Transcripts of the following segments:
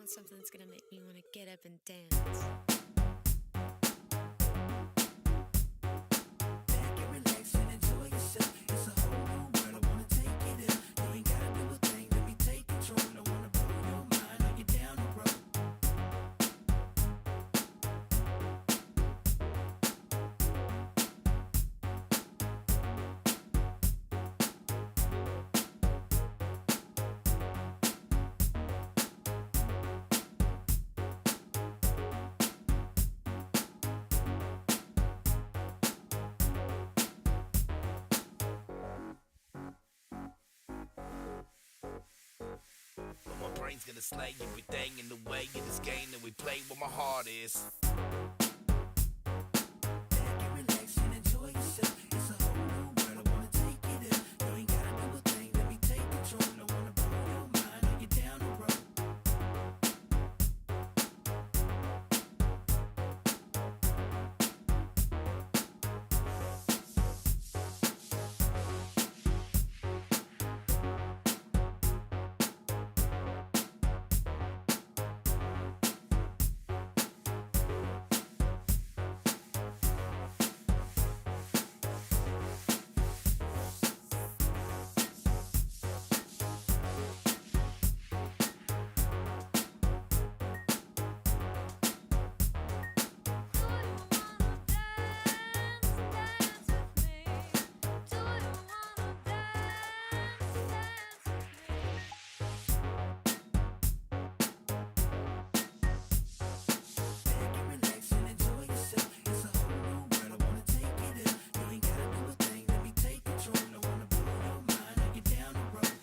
want something that's gonna make me want to get up and dance. Back and relax and enjoy yourself. It's a whole new world. I wanna take it in. You ain't gotta do a thing. Let me take control. I wanna blow your mind. Are you down the road? My brain's gonna slay everything in the way of this game that we play where my heart is. Back and relax and enjoy yourself. It's a whole new world. I wanna take it in. You ain't gotta do a thing. Let me take control. I wanna blow your mind. Are you down the road? Back and relax and enjoy yourself. It's a whole new world. I wanna take it in. You ain't gotta do a thing. Let me take control. I wanna blow your mind. Are you down the road?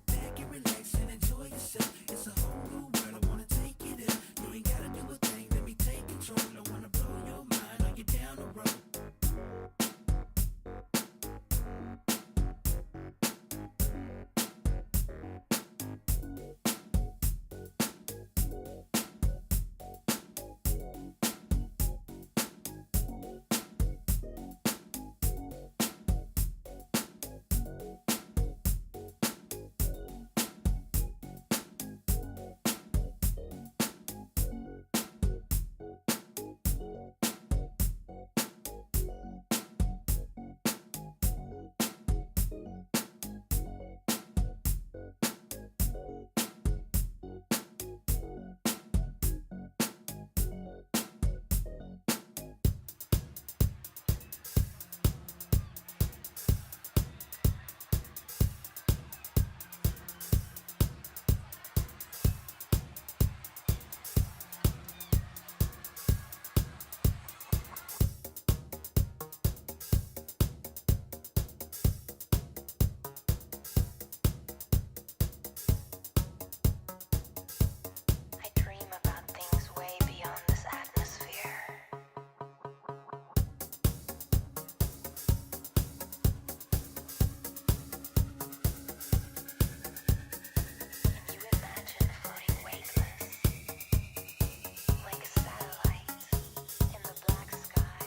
Back and relax and enjoy yourself. It's a whole new world. I wanna take it in. You ain't gotta do a thing. Let me take control. I wanna blow your mind. Are you down the road? I dream about things way beyond this atmosphere. Can you imagine floating weightless, like a satellite in the black sky?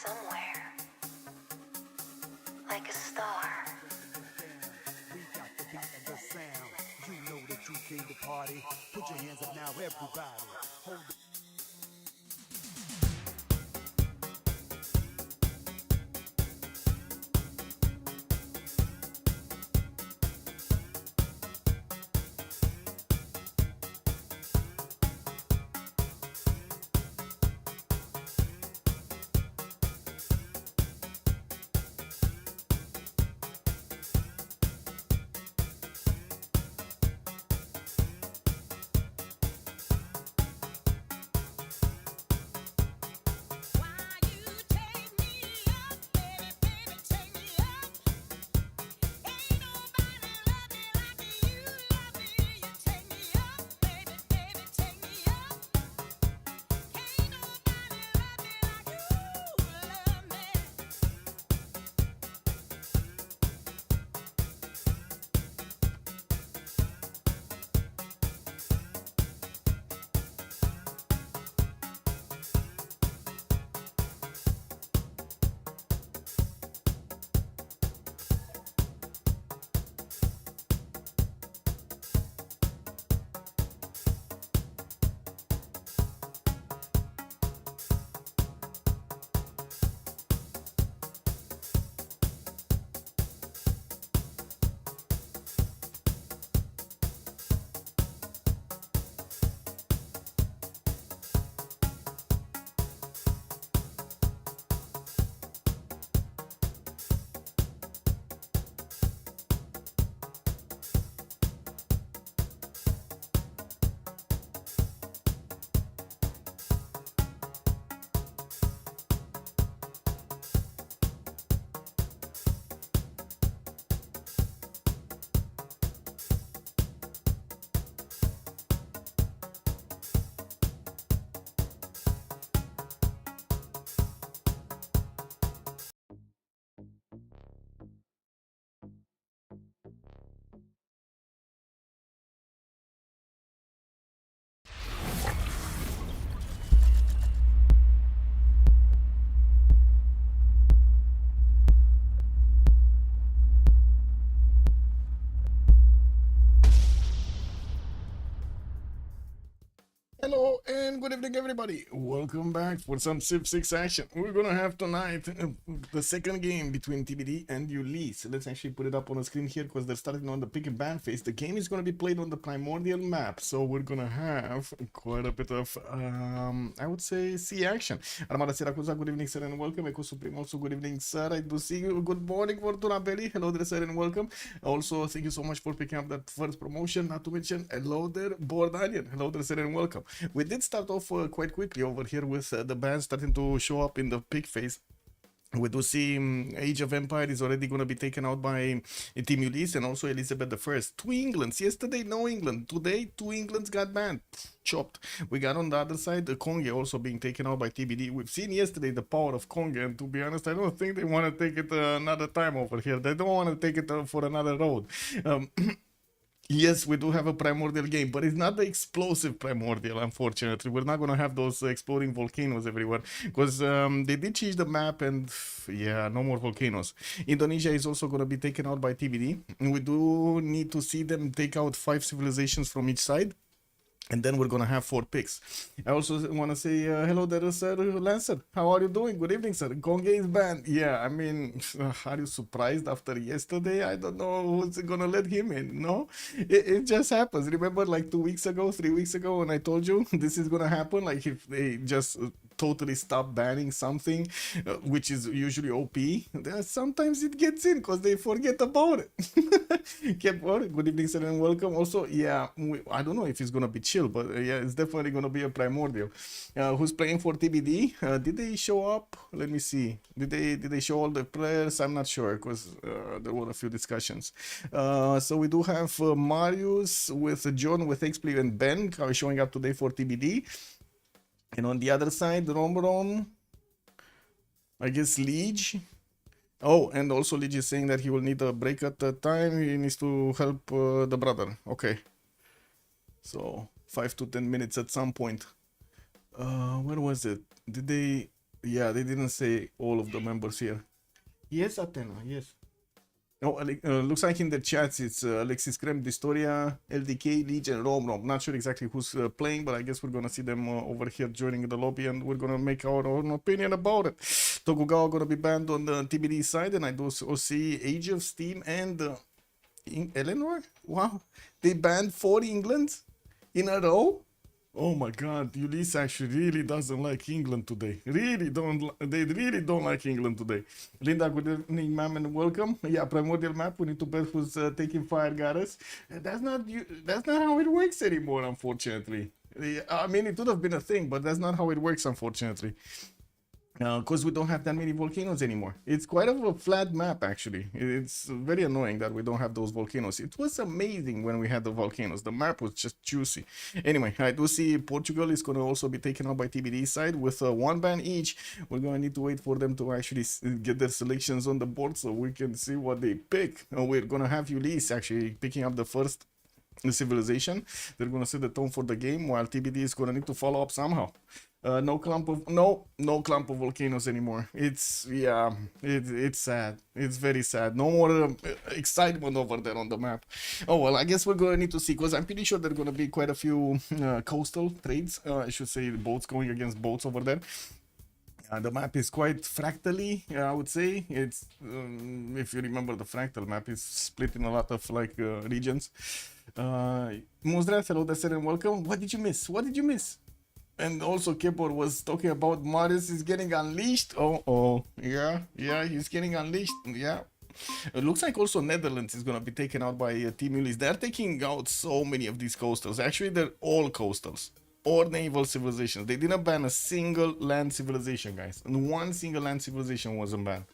Somewhere, like a star. We got the beat and the sound. You know that you came to party. Put your hands up now, everybody. Hold it. Hello and good evening, everybody. Welcome back for some Civ6 action. We're gonna have tonight the second game between TBD and Ulyss. Let's actually put it up on the screen here because they're starting on the pick and ban phase. The game is gonna be played on the primordial map, so we're gonna have quite a bit of, I would say, sea action. Armada Siracusa, good evening, sir, and welcome. Eco Supreme, also good evening, sir. I do see you. Good morning, Fortuna Belly. Hello there, sir, and welcome. Also, thank you so much for picking up that first promotion. Not to mention, hello there, Board Alien. Hello there, sir, and welcome. We did start off quite quickly over here with the band starting to show up in the pick phase. We do see Age of Empire is already going to be taken out by Team Ulyss and also Elizabeth I. Two Englands. Yesterday, no England. Today, two Englands got banned. Chopped. We got on the other side, the Conge also being taken out by TBD. We've seen yesterday the power of Conge, and to be honest, I don't think they want to take it another time over here. They don't want to take it for another road. Yes, we do have a primordial game, but it's not the explosive primordial, unfortunately. We're not going to have those exploding volcanoes everywhere because they did change the map and yeah, no more volcanoes. Indonesia is also going to be taken out by TBD. We do need to see them take out 5 civilizations from each side. And then we're gonna have 4 picks. I also want to say hello there, sir Lancer. How are you doing? Good evening, sir. Conge is banned. Yeah, I mean, are you surprised after yesterday? I don't know who's gonna let him in. No, it just happens. Remember, like 2 weeks ago, 3 weeks ago, when I told you this is gonna happen. Like if they just totally stop banning something, which is usually OP, then sometimes it gets in because they forget about it. Good evening, sir, and welcome. Also, yeah, I don't know if it's gonna be chill, but yeah, it's definitely gonna be a primordial. Who's playing for TBD? Did they show up? Let me see. Did they show all the players? I'm not sure because there were a few discussions. So we do have Marius with John with XP and Ben showing up today for TBD. And on the other side, Romron, I guess Liege. Oh, and also Liege is saying that he will need a break at the time. He needs to help the brother. Okay. So 5 to 10 minutes at some point. Where was it? Did they? Yeah, they didn't say all of the members here. Yes, Athena. Yes. No, looks like in the chats it's Alexis Krem, Distoria, LDK, Liege, and Rom. Not sure exactly who's playing, but I guess we're gonna see them over here joining the lobby, and we're gonna make our own opinion about it. Tokugawa gonna be banned on the TBD side, and I do also see Age of Steam and Eleanor. Wow, they banned 4 Englands in a row. Oh my God, Ulyss actually really doesn't like England today. They really don't like England today. Linda, good evening, ma'am, and welcome. Yeah, primordial map. We need to bet who's taking fire goddess. That's not how it works anymore, unfortunately. I mean, it would have been a thing, but that's not how it works, unfortunately. Because we don't have that many volcanoes anymore. It's quite a flat map, actually. It's very annoying that we don't have those volcanoes. It was amazing when we had the volcanoes. The map was just juicy. Anyway, I do see Portugal is going to also be taken out by TBD side with 1 ban each. We're going to need to wait for them to actually get their selections on the board so we can see what they pick. We're going to have Ulyss actually picking up the first civilization. They're going to set the tone for the game, while TBD is going to need to follow up somehow. No clump of volcanoes anymore. It's sad. It's very sad. No more excitement over there on the map. Oh well, I guess we're gonna need to see, because I'm pretty sure there are gonna be quite a few coastal trades. I should say boats going against boats over there. The map is quite fractally, I would say. It's if you remember, the fractal map is split in a lot of like regions. Muzdra, hello, and welcome. What did you miss? What did you miss? And also Kepor was talking about Marius is getting unleashed. Yeah, he's getting unleashed. Yeah. It looks like also Netherlands is going to be taken out by Team Ulyss. They're taking out so many of these coastals. Actually, they're all coastals or naval civilizations. They didn't ban a single land civilization, guys. And 1 single land civilization wasn't banned.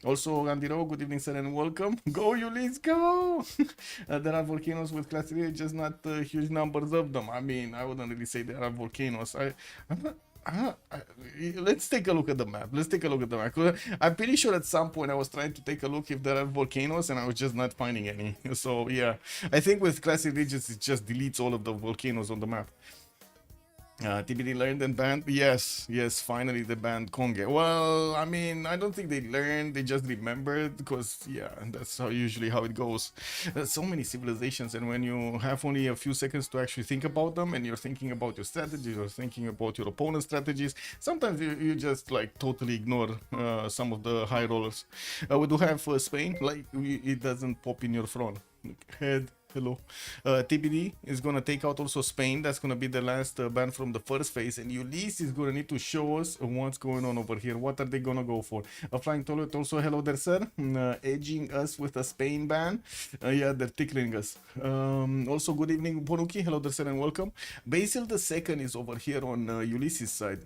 Also, Andiro, good evening, sir, and welcome. Go, Ulyss, go! There are volcanoes with class 3, just not huge numbers of them. I mean, I wouldn't really say there are volcanoes. Let's take a look at the map. I'm pretty sure at some point I was trying to take a look if there are volcanoes, and I was just not finding any. So, yeah. I think with classic regions, it just deletes all of the volcanoes on the map. TBD learned and banned. Yes, yes, finally they banned Konge. Well, I mean, I don't think they learned, they just remembered because, yeah, that's usually how it goes. There's so many civilizations, and when you have only a few seconds to actually think about them and you're thinking about your strategies or thinking about your opponent's strategies, sometimes you just like totally ignore some of the high rollers. We do have Spain, like it doesn't pop in your front. Head. Hello. TBD is gonna take out also Spain. That's gonna be the last ban from the first phase, and Ulyss is gonna need to show us what's going on over here. What are they gonna go for? A flying toilet also. Hello there, sir. Edging us with a Spain ban. Yeah, they're tickling us. Also, good evening, Bonuki. Hello there, sir, and welcome. Basil the second is over here on Ulyss's side.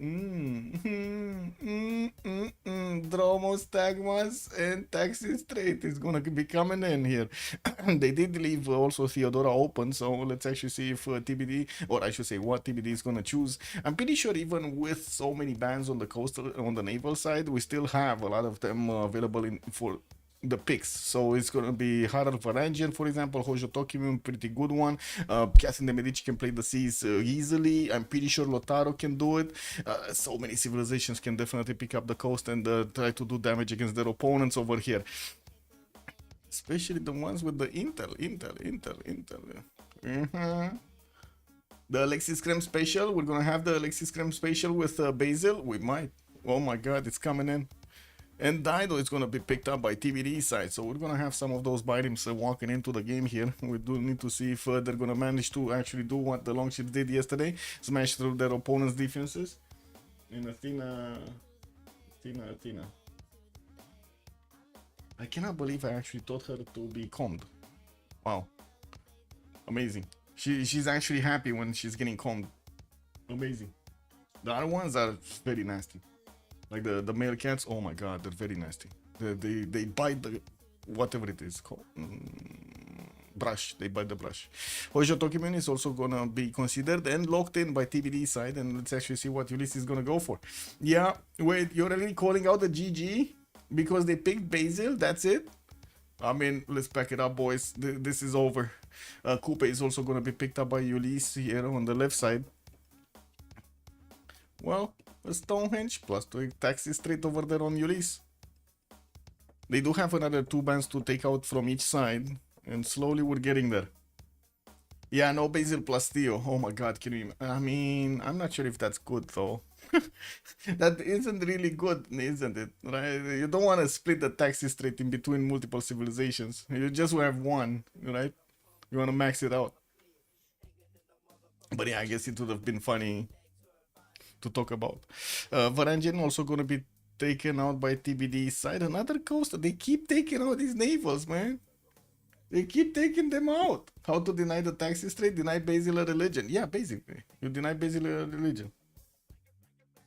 Dromos, Tagmas, and Taxi Straight is gonna be coming in here. They did leave also Theodora open, so let's actually see if TBD, or I should say what TBD is gonna choose. I'm pretty sure even with so many bans on the coastal, on the naval side, we still have a lot of them available for the picks. So it's gonna be Harald Varangian, for example, Hojo Tokimim, pretty good one. Catherine de Medici can play the seas easily. I'm pretty sure Lotaro can do it. So many civilizations can definitely pick up the coast and try to do damage against their opponents over here. Especially the ones with the intel. The Alexis Krem special. We're gonna have the Alexis Krem special with Basil. We might. Oh my god, it's coming in. And Dido is gonna be picked up by TBD side. So we're gonna have some of those Byrims walking into the game here. We do need to see if they're gonna manage to actually do what the Longships did yesterday. Smash through their opponent's defenses. And Athena. I cannot believe I actually taught her to be calmed. Wow. Amazing. She's actually happy when she's getting calmed. Amazing. The other ones are very nasty. Like the male cats, oh my god, they're very nasty. They bite the whatever it is called. Brush. They bite the brush. Hojo Tokimun is also gonna be considered and locked in by TBD side, and let's actually see what Ulyss is gonna go for. Yeah, wait, you're already calling out the GG? Because they picked Basil, that's it? I mean, let's pack it up, boys. This is over. Coupe is also going to be picked up by Ulyss here on the left side. Well, a Stonehenge plus 2 taxi straight over there on Ulyss. They do have another 2 bans to take out from each side. And slowly we're getting there. Yeah, no Basil plus Theo. Oh my god, can you... I mean, I'm not sure if that's good though. That isn't really good, isn't it? Right? You don't want to split the taxi straight in between multiple civilizations. You just have one, right? You want to max it out. But yeah, I guess it would have been funny to talk about. Varangian also going to be taken out by TBD side. Another coast. They keep taking out these navals, man. They keep taking them out. How to deny the taxi straight? Deny Basil a religion. Yeah, basically. You deny Basil a religion.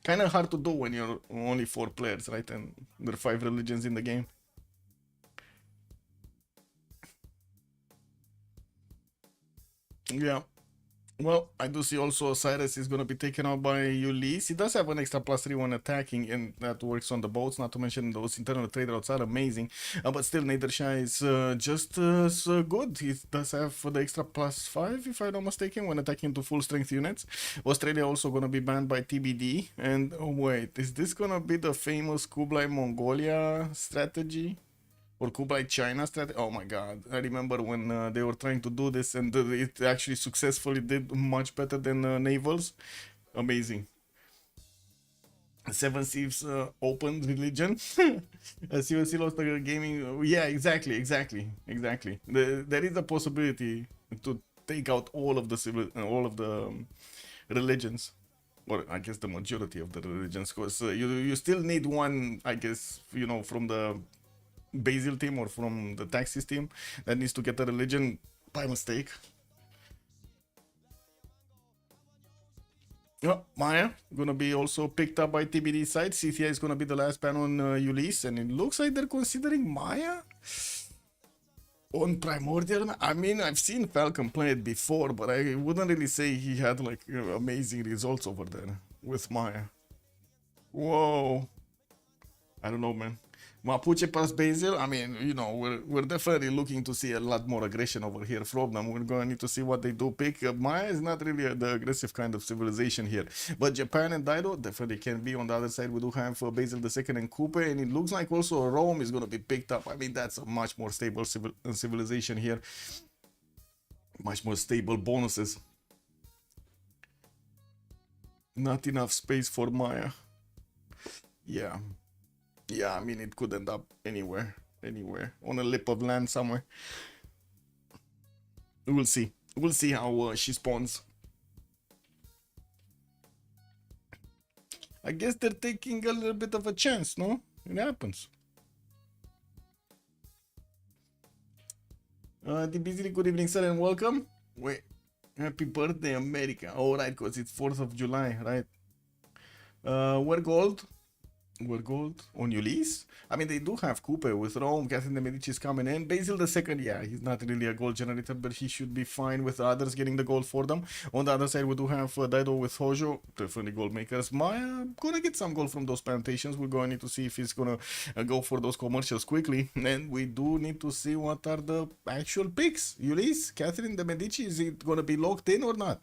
Kind of hard to do when you're only 4 players, right? And there are 5 religions in the game. Yeah. Well, I do see also Cyrus is going to be taken out by Ulyss. He does have an extra +3 when attacking, and that works on the boats, not to mention those internal trade routes are amazing. But still, Nadersha is just as good. He does have the extra +5, if I'm not mistaken, when attacking to full strength units. Australia also going to be banned by TBD. And oh, wait, is this going to be the famous Kublai Mongolia strategy? Or Kublai China strategy. Oh my god, I remember when they were trying to do this and it actually successfully did much better than navals. Amazing. 7 Thieves open religion. CWC lost the gaming. Yeah, exactly. There is a possibility to take out all of the religions, or I guess the majority of the religions, because you still need one, I guess, you know, from the Basil team or from the Taxis team that needs to get a religion by mistake. Oh, Maya gonna be also picked up by TBD side. Scythia is gonna be the last ban on Ulyss, and it looks like they're considering Maya on Primordial. I mean, I've seen Falcon play it before, but I wouldn't really say he had like amazing results over there with Maya. Whoa, I don't know, man. Mapuche plus Basil. I mean, you know, we're definitely looking to see a lot more aggression over here from them. We're going to need to see what they do pick. Maya is not really the aggressive kind of civilization here, but Japan and Daido definitely can be. On the other side, we do have Basil II and Coupe, and it looks like also Rome is going to be picked up. I mean, that's a much more stable civilization here. Much more stable bonuses. Not enough space for Maya. Yeah. Yeah, I mean, it could end up anywhere. On a lip of land somewhere. We'll see. We'll see how she spawns. I guess they're taking a little bit of a chance, no? It happens. DBZ, good evening, sir, and welcome. Wait, happy birthday, America. All right, because it's 4th of July, right? We're gold. We're gold on Ulyss. I mean, they do have Coupe with Rome. Catherine de Medici is coming in. Basil II, yeah, he's not really a gold generator, but he should be fine with the others getting the gold for them. On the other side, we do have Daido with Hojo, definitely gold makers. Maya gonna get some gold from those plantations. We're going to need to see if he's gonna go for those commercials quickly. And we do need to see what are the actual picks. Ulyss, Catherine de Medici, is it gonna be locked in or not?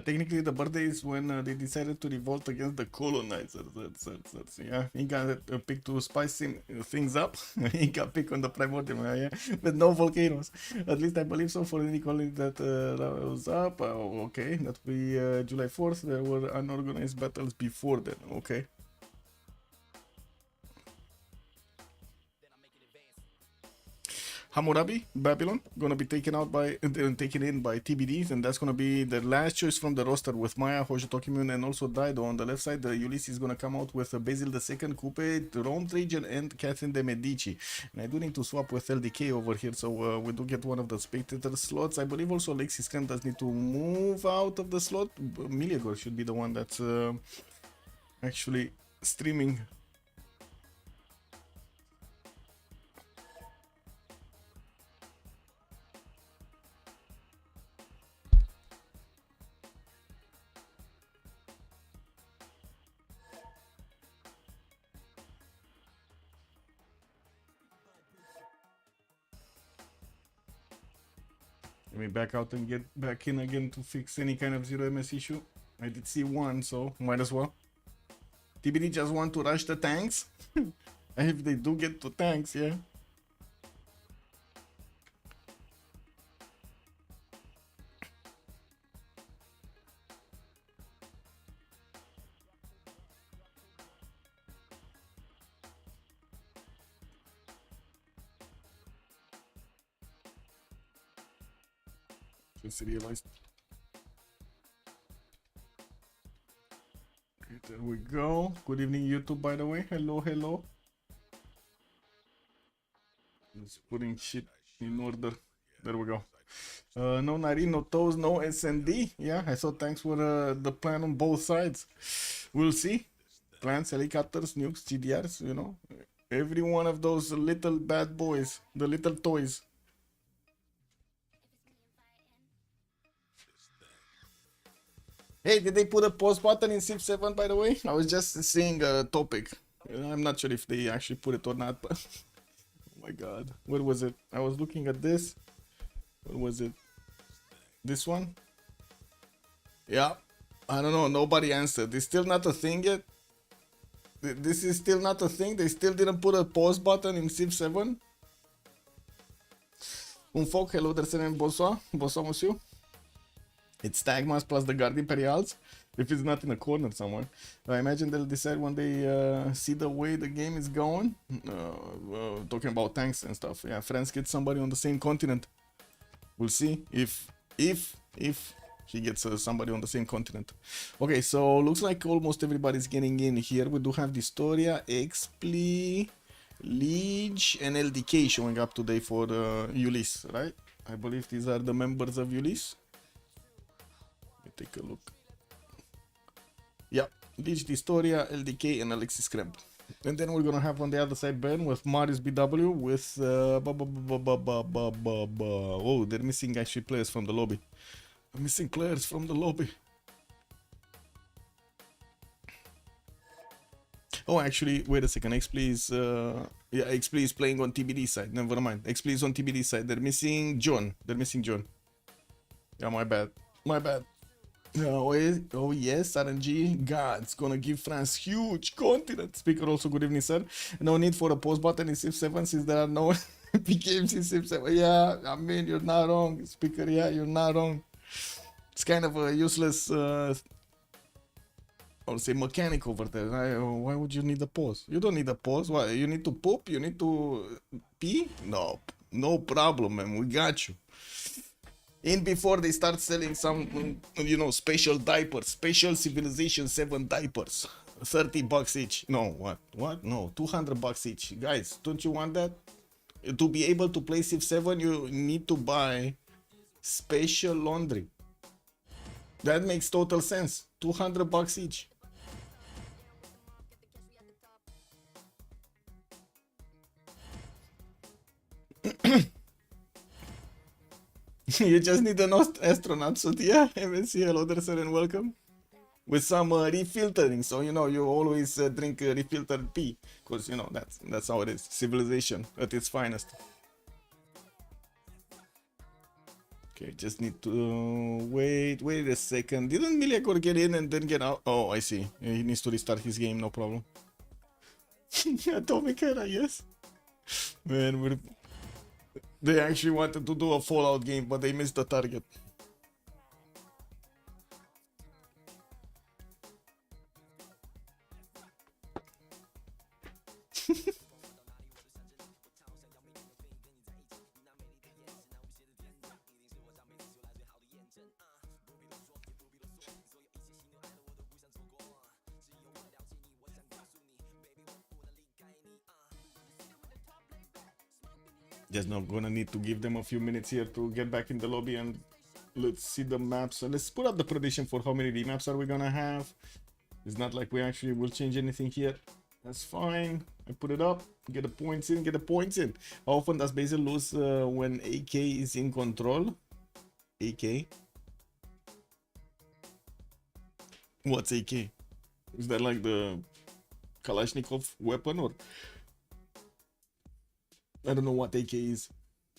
Technically, the birthday is when they decided to revolt against the colonizers. Yeah, he got a pick to spice things up. He got pick on the primordial, yeah, with no volcanoes. At least I believe so for any colony that was up. Okay, that will be July 4th. There were unorganized battles before then. Okay. Hammurabi, Babylon, gonna be taken in by TBDs, and that's gonna be the last choice from the roster with Maya, Hojo Tokimun, and also Daido. On the left side, the Ulyss is gonna come out with Basil II, Coupe, Rome Trajan, and Catherine de Medici. And I do need to swap with LDK over here, so we do get one of the spectator slots. I believe also Alexis Khan does need to move out of the slot. Miliagor should be the one that's actually streaming. Let me back out and get back in again to fix any kind of 0 MS issue. I did see one, so might as well. TBD just want to rush the tanks. If they do get to tanks, yeah. Serialized. Okay, there we go. Good evening, YouTube, by the way. Hello, hello. Just putting shit in order. There we go. No Nari, no Toes, no SND. Yeah, I saw thanks for the plan on both sides. We'll see. Plans, helicopters, nukes, GDRs, you know. Every one of those little bad boys. The little toys. Hey, did they put a pause button in Civ7, by the way? I was just seeing a topic. I'm not sure if they actually put it or not, but... Oh my god. Where was it? I was looking at this. Where was it? This one? Yeah. I don't know. Nobody answered. It's still not a thing yet? This is still not a thing? They still didn't put a pause button in Civ7? Unfolk, hello, Dersen, bonsoir. Bonsoir, monsieur. It's Stagmas plus the Guard Imperials. If it's not in a corner somewhere. I imagine they'll decide when they see the way the game is going. Talking about tanks and stuff. Yeah, France get somebody on the same continent. We'll see if he gets somebody on the same continent. Okay, so looks like almost everybody's getting in here. We do have Distoria, Expli, Liege, and LDK showing up today for Ulyss, right? I believe these are the members of Ulyss. Let me take a look. Yeah, Liege, Distoria, LDK, and Alexis Kremp. And then we're gonna have on the other side Ben with Marius BW with oh, they're missing actually players from the lobby. I'm missing players from the lobby. Oh, actually, wait a second. Expli is yeah, Expli is playing on TBD side. Never mind. Expli is on TBD side. They're missing John. They're missing John. Yeah, my bad. My bad. Oh yes, RNG. God, it's gonna give France huge continent. Speaker also, good evening, sir. No need for a pause button in Civ7 since there are no big games in Civ7. Yeah, I mean, you're not wrong, Speaker. Yeah, you're not wrong. It's kind of a useless, I would say, mechanic over there. Why would you need a pause? You don't need a pause. Why? You need to poop? You need to pee? No, no problem, man. We got you. In before they start selling some, you know, special diapers, special Civilization 7 diapers, $30 each. No, what? No, $200 each. Guys, don't you want that? To be able to play Civ 7, you need to buy special laundry. That makes total sense. $200 each. You just need an astronaut suit. Yeah, MSC, hello there, sir, and welcome. With some refiltering, so you know you always drink refiltered pee, because you know that's how it is. Civilization at its finest. Okay, just need to wait a second. Didn't Miliakor get in and then get out? Oh, I see. He needs to restart his game, no problem. Atomic Era, yes. Man, they actually wanted to do a Fallout game, but they missed the target. Just not gonna need to give them a few minutes here to get back in the lobby, and let's see the maps. So let's put up the prediction for how many remaps are we gonna have. It's not like we actually will change anything here. That's fine. I put it up. Get the points in. Get the points in. How often does Basil lose when AK is in control? AK? What's AK? Is that like the Kalashnikov weapon, or I don't know what AK is.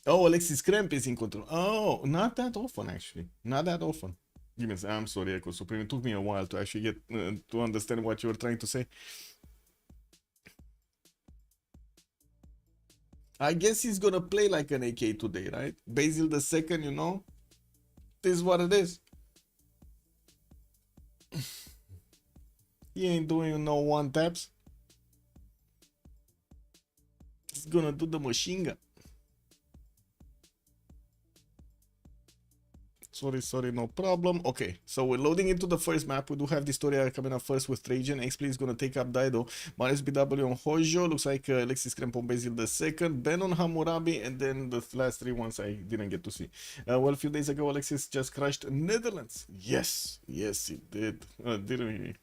Oh, Alexis Kremp is in control. Oh, not that often actually. Not that often. Give me a second. I'm sorry, Echo Supreme. It took me a while to actually get to understand what you were trying to say. I guess he's gonna play like an AK today, right? Basil the second, you know. This is what it is. He ain't doing no one taps. He's gonna do the machine gun. Sorry, no problem. Okay, so we're loading into the first map. We do have Distoria coming up first with Trajan. Expli is going to take up Dido. Marius BW on Hojo. Looks like Alexis Kremp on Basil the second. Ben on Hammurabi. And then the last three ones I didn't get to see. Well, a few days ago, Alexis just crushed Netherlands. Yes, he did. Didn't he?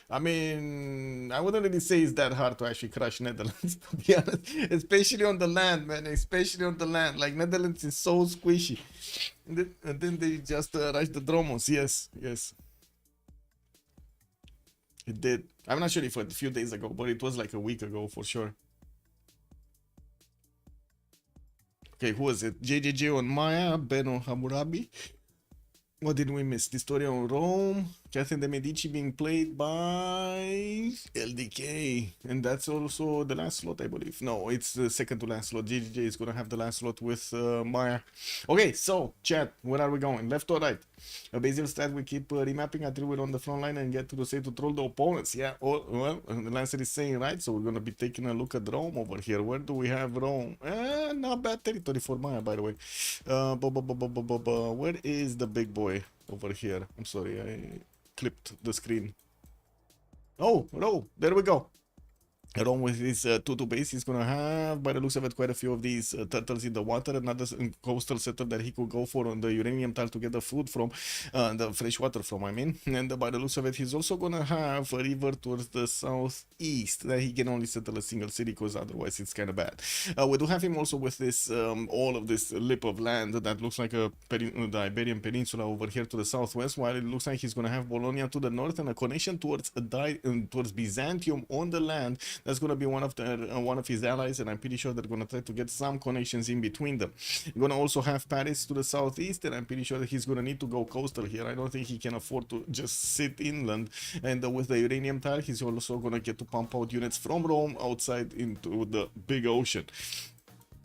I mean, I wouldn't really say it's that hard to actually crush Netherlands, to be honest. Especially on the land, man. Especially on the land. Like, Netherlands is so squishy. And then they just rush the Dromos. Yes. It did. I'm not sure if it a few days ago, but it was like a week ago for sure. Okay, who was it? JJJ on Maya, Ben on Hammurabi. What did we miss? Distoria on Rome, Catherine de Medici being played by LDK. And that's also the last slot, I believe. No, it's the second to last slot. JJJ is going to have the last slot with Maya. Okay, so, chat, where are we going? Left or right? A Basil stat, we keep remapping until we're on the front line and get to the save to troll the opponents. Yeah, well, the Lancer is saying right, so we're going to be taking a look at Rome over here. Where do we have Rome? Not bad territory for Maya, by the way. Where is the big boy? over here. I'm sorry, I clipped the screen. Oh, no, there we go. Along with this 2-2 base, he's gonna have, by the looks of it, quite a few of these turtles in the water. Another coastal setup that he could go for on the uranium tile to get the food from, the fresh water from, I mean. And by the looks of it, he's also gonna have a river towards the southeast that he can only settle a single city, because otherwise it's kind of bad. We do have him also with this, all of this lip of land that looks like the Iberian Peninsula over here to the southwest, while it looks like he's gonna have Bologna to the north and a connection towards Byzantium on the land. That's going to be one of his allies, and I'm pretty sure they're going to try to get some connections in between them. You're going to also have Paris to the southeast, and I'm pretty sure that he's going to need to go coastal here. I don't think he can afford to just sit inland. And with the uranium tile, he's also going to get to pump out units from Rome outside into the big ocean.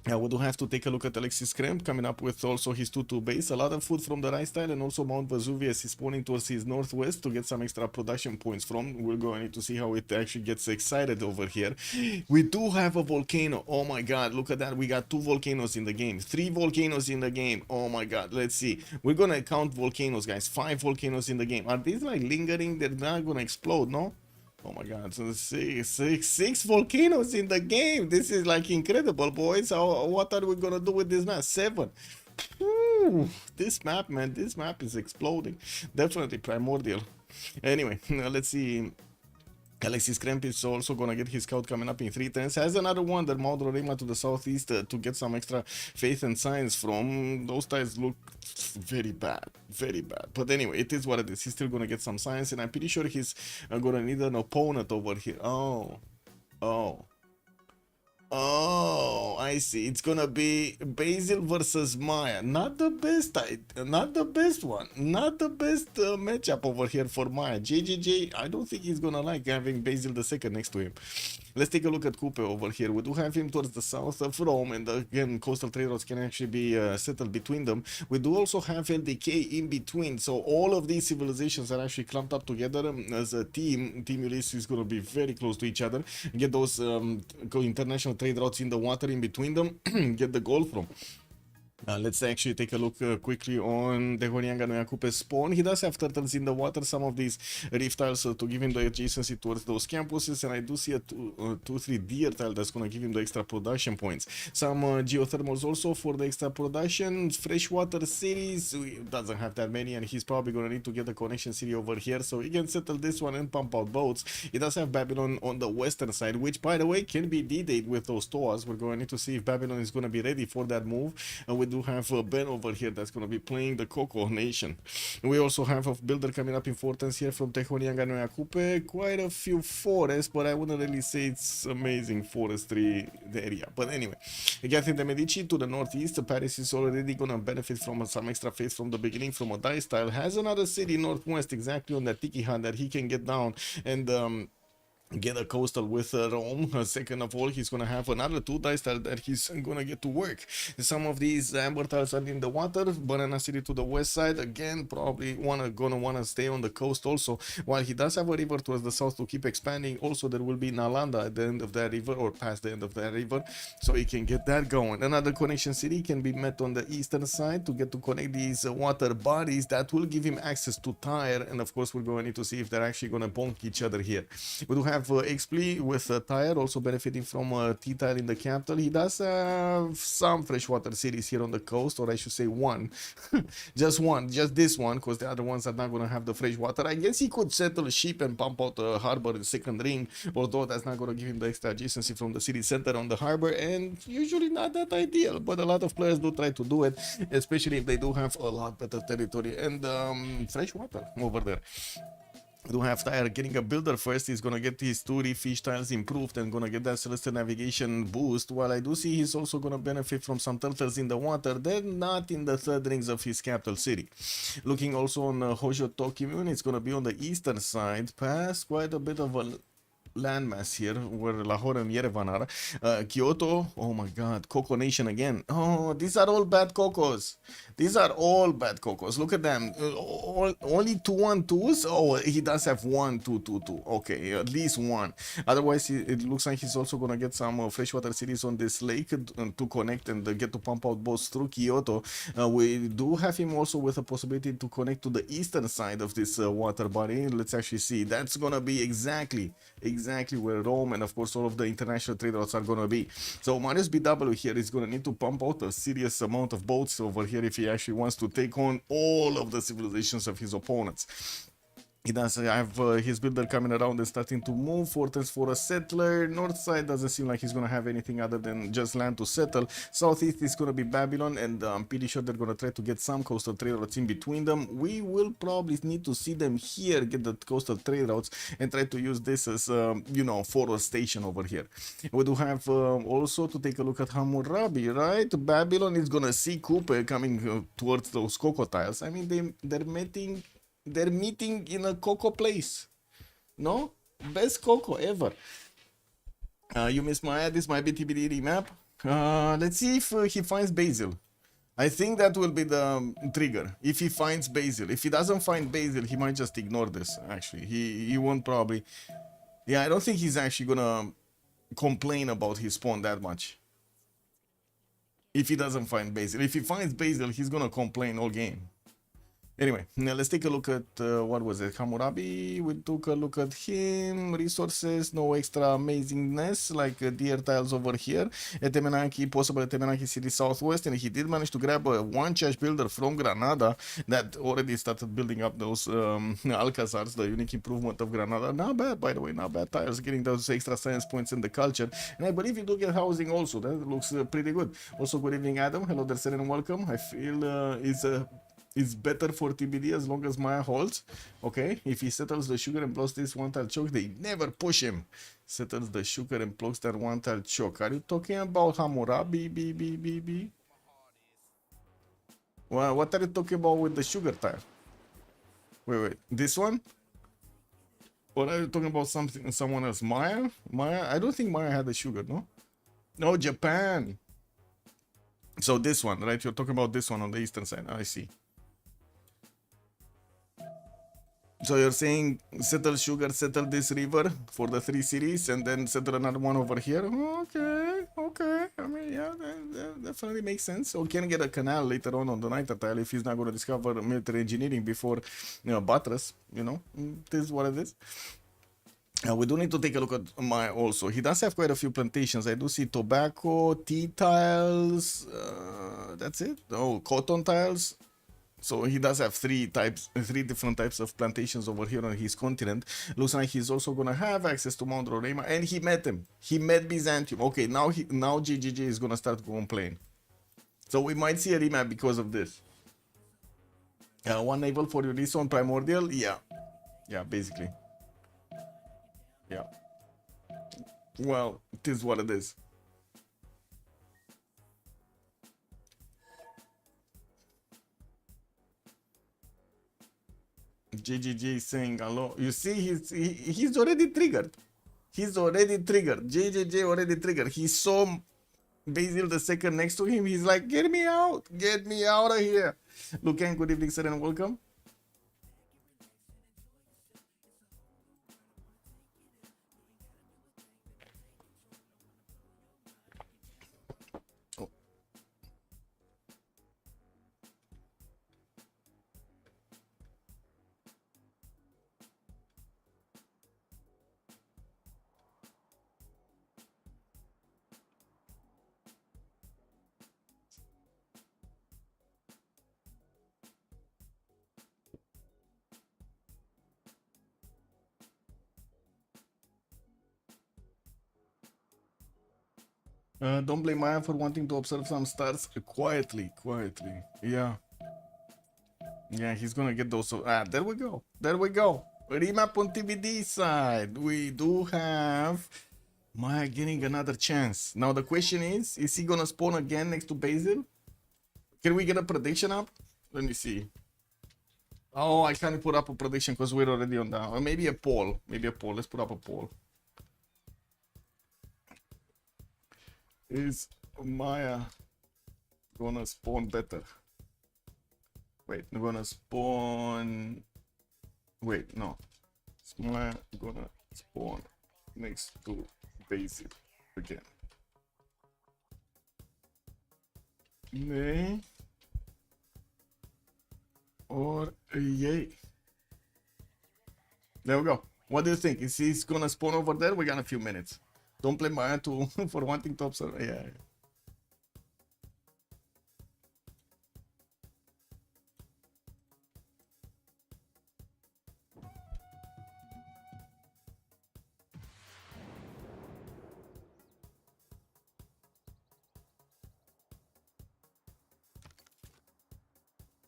We do have to take a look at Alexis Kremp coming up with also his 2-2 base. A lot of food from the rice tile, and also Mount Vesuvius is spawning towards his northwest to get some extra production points from. We're going to see how it actually gets excited over here. We do have a volcano. Oh my god, look at that. We got 2 volcanoes in the game. 3 volcanoes in the game. Oh my god, let's see. We're gonna count volcanoes, guys. 5 volcanoes in the game. Are these like lingering? They're not gonna explode, no? Oh my god, so six volcanoes in the game. This is like incredible, boys. What are we gonna do with this map? 7. Ooh, this map, man, this map is exploding. Definitely primordial. Anyway, let's see. Alexis Kremp is also gonna get his scout coming up in 3 turns. Has another one, the Mount Rorema to the southeast, to get some extra faith and science from. Those tiles look very bad, very bad. But anyway, it is what it is. He's still gonna get some science, and I'm pretty sure he's gonna need an opponent over here. Oh, I see. It's gonna be Basil versus Maya. Not the best, not the best one. Not the best matchup over here for Maya. JJJ, I don't think he's gonna like having Basil the second next to him. Let's take a look at Coupe over here. We do have him towards the south of Rome, and again, coastal trade routes can actually be settled between them. We do also have LDK in between, so all of these civilizations are actually clumped up together as a team. Team Ulyss is gonna be very close to each other. Get those international trade routes in the water in between them. Get the gold from. Let's actually take a look quickly on Tehonianga no Iacupe's spawn. He does have turtles in the water, some of these reef tiles to give him the adjacency towards those campuses, and I do see a 2-3 deer tile that's going to give him the extra production points. Some geothermals also for the extra production. Freshwater cities, he doesn't have that many, and he's probably going to need to get a connection city over here, so he can settle this one and pump out boats. He does have Babylon on the western side, which, by the way, can be D-Date with those TOAs. We're going to need to see if Babylon is going to be ready for that move. We do have Ben over here that's going to be playing the Coco Nation. We also have a builder coming up in 4 turns here from Tehonianga no Iacupe. Quite a few forests, but I wouldn't really say it's amazing forestry area. But anyway, Catherine de Medici to the northeast. Paris is already going to benefit from some extra faith from the beginning from a dice tile. Has another city northwest exactly on that Tiki Hut that he can get down and get a coastal with Rome. Second of all, he's gonna have another 2 dice tile that he's gonna get to work. Some of these amber tiles are in the water. Banana City to the west side, again, probably gonna wanna stay on the coast also. While he does have a river towards the south to keep expanding, also there will be Nalanda at the end of that river, or past the end of that river, so he can get that going. Another connection city can be met on the eastern side to get to connect these water bodies. That will give him access to Tyre, and of course we're going to need to see if they're actually gonna bonk each other here. We do have Expley with Tyre also benefiting from T-Tile in the capital. He does have some freshwater cities here on the coast, or I should say 1. just this one, because the other ones are not going to have the freshwater. I guess he could settle a ship and pump out the harbor in the second ring, although that's not going to give him the extra adjacency from the city center on the harbor, and usually not that ideal, but a lot of players do try to do it, especially if they do have a lot better territory and freshwater over there. We do have Tyre getting a builder first. He's gonna get his 2 reef fish tiles improved and gonna get that celestial navigation boost, while I do see he's also gonna benefit from some turtles in the water. They're not in the 3rd rings of his capital city. Looking also on Hojo Tokimun, it's gonna be on the eastern side, past quite a bit of a landmass here where Lahore and Yerevan are. Kyoto, oh my god, Coco Nation again. Oh, these are all bad Cocos. These are all bad Cocos. Look at them. Only 2-1-2s. Oh, he does have 1-2-2-2. Okay, at least one. Otherwise, it looks like he's also gonna get some freshwater cities on this lake to connect and get to pump out boats through Kyoto. We do have him also with a possibility to connect to the eastern side of this water body. Let's actually see. That's gonna be exactly where Rome and of course all of the international trade routes are gonna be. So Marius BW here is gonna need to pump out a serious amount of boats over here if he actually wants to take on all of the civilizations of his opponents. He does have his builder coming around and starting to move. Fortress for a settler. North side doesn't seem like he's going to have anything other than just land to settle. Southeast is going to be Babylon, and I'm pretty sure they're going to try to get some coastal trade routes in between them. We will probably need to see them here get the coastal trade routes and try to use this as, you know, forward station over here. We do have also to take a look at Hammurabi, right? Babylon is going to see Kupe coming towards those cocoa tiles. I mean, they're meeting in a cocoa place. No? Best cocoa ever. You miss my ad. This might be TBD remap. Let's see if he finds Basil. I think that will be the trigger. If he finds Basil. If he doesn't find Basil, he might just ignore this, actually. He won't probably... Yeah, I don't think he's actually gonna complain about his spawn that much. If he doesn't find Basil. If he finds Basil, he's gonna complain all game. Anyway, now let's take a look at, what was it, Hammurabi. We took a look at him. Resources, no extra amazingness like deer tiles over here. Etemenanki, possible Etemenanki City Southwest, and he did manage to grab a one-charge builder from Granada that already started building up those Alcazars, the unique improvement of Granada. Not bad, by the way, not bad tiles, getting those extra science points in the culture. And I believe you do get housing also. That looks pretty good. Also, good evening, Adam. Hello there, sir, and welcome. I feel it's better for TBD as long as Maya holds. Okay, if he settles the sugar and blocks this one-tile choke, they never push him. Settles the sugar and blocks that one-tile choke. Are you talking about Hammurabi? Well, what are you talking about with the sugar tile? Wait, this one? Or are you talking about someone else? Maya? I don't think Maya had the sugar, no? No, Japan. So this one, right? You're talking about this one on the eastern side. I see. So you're saying settle sugar, settle this river for the 3 cities, and then settle another one over here? Okay. I mean, yeah, that definitely makes sense. So can get a canal later on the night tile if he's not going to discover military engineering before, you know, Buttress, you know. This is what it is. We do need to take a look at Maya also. He does have quite a few plantations. I do see tobacco, tea tiles, that's it. Oh, cotton tiles. So he does have three different types of plantations over here on his continent. Looks like he's also gonna have access to Mount Roraima, and he met him. He met Byzantium. Okay, now GGG is gonna start to complain. So we might see a remap because of this. One naval for Ulyss on Primordial. Yeah, basically. Yeah. Well, it is what it is. JJJ is saying hello. You see, he's already triggered. JJJ already triggered. He saw Basil the second next to him. He's like, get me out of here. Lucan, good evening, sir, and welcome. Don't blame Maya for wanting to observe some stars quietly. Yeah, he's gonna get those. There we go. Remap on TBD side. We do have Maya getting another chance. Now the question is he gonna spawn again next to Basil? Can we get a prediction up? Let me see. Oh, I can't put up a prediction because we're already on that. Or maybe a poll. Let's put up a poll. Is Maya gonna spawn better? Wait, I'm gonna spawn. Wait, no. Is Maya gonna spawn next to basic again? Nay or yay? There we go. What do you think? Is he gonna spawn over there? We got a few minutes. Don't blame Maya to for wanting to observe. Yeah.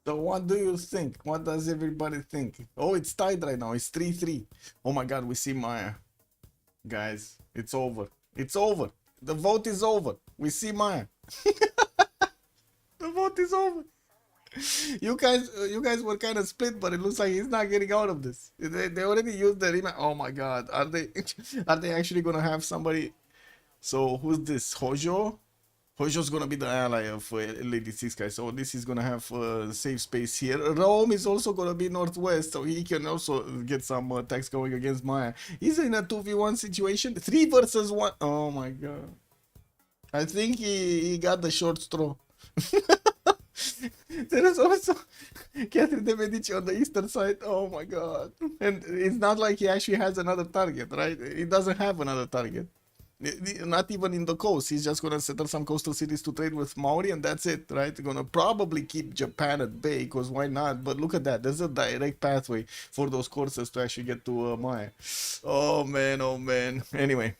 So what do you think? What does everybody think? Oh, it's tied right now. It's 3-3. Oh my god, we see Maya. Guys, it's over. It's over. The vote is over. We see Maya. The vote is over. You guys were kind of split, but it looks like he's not getting out of this. They already used the rematch. Oh my god. Are they actually gonna have somebody? So who's this? Hojo? Hojo's gonna be the ally of Lady Six guys, so this is gonna have safe space here. Rome is also gonna be northwest, so he can also get some attacks going against Maya. He's in a 2v1 situation, 3 versus 1. Oh my god. I think he got the short straw. There is also Catherine de Medici on the eastern side. Oh my god. And it's not like he actually has another target, right? He doesn't have another target. Not even in the coast. He's just gonna settle some coastal cities to trade with Maori, and that's it, right? Gonna probably keep Japan at bay, because why not? But look at that. There's a direct pathway for those courses to actually get to Maya. Oh man, oh man. Anyway,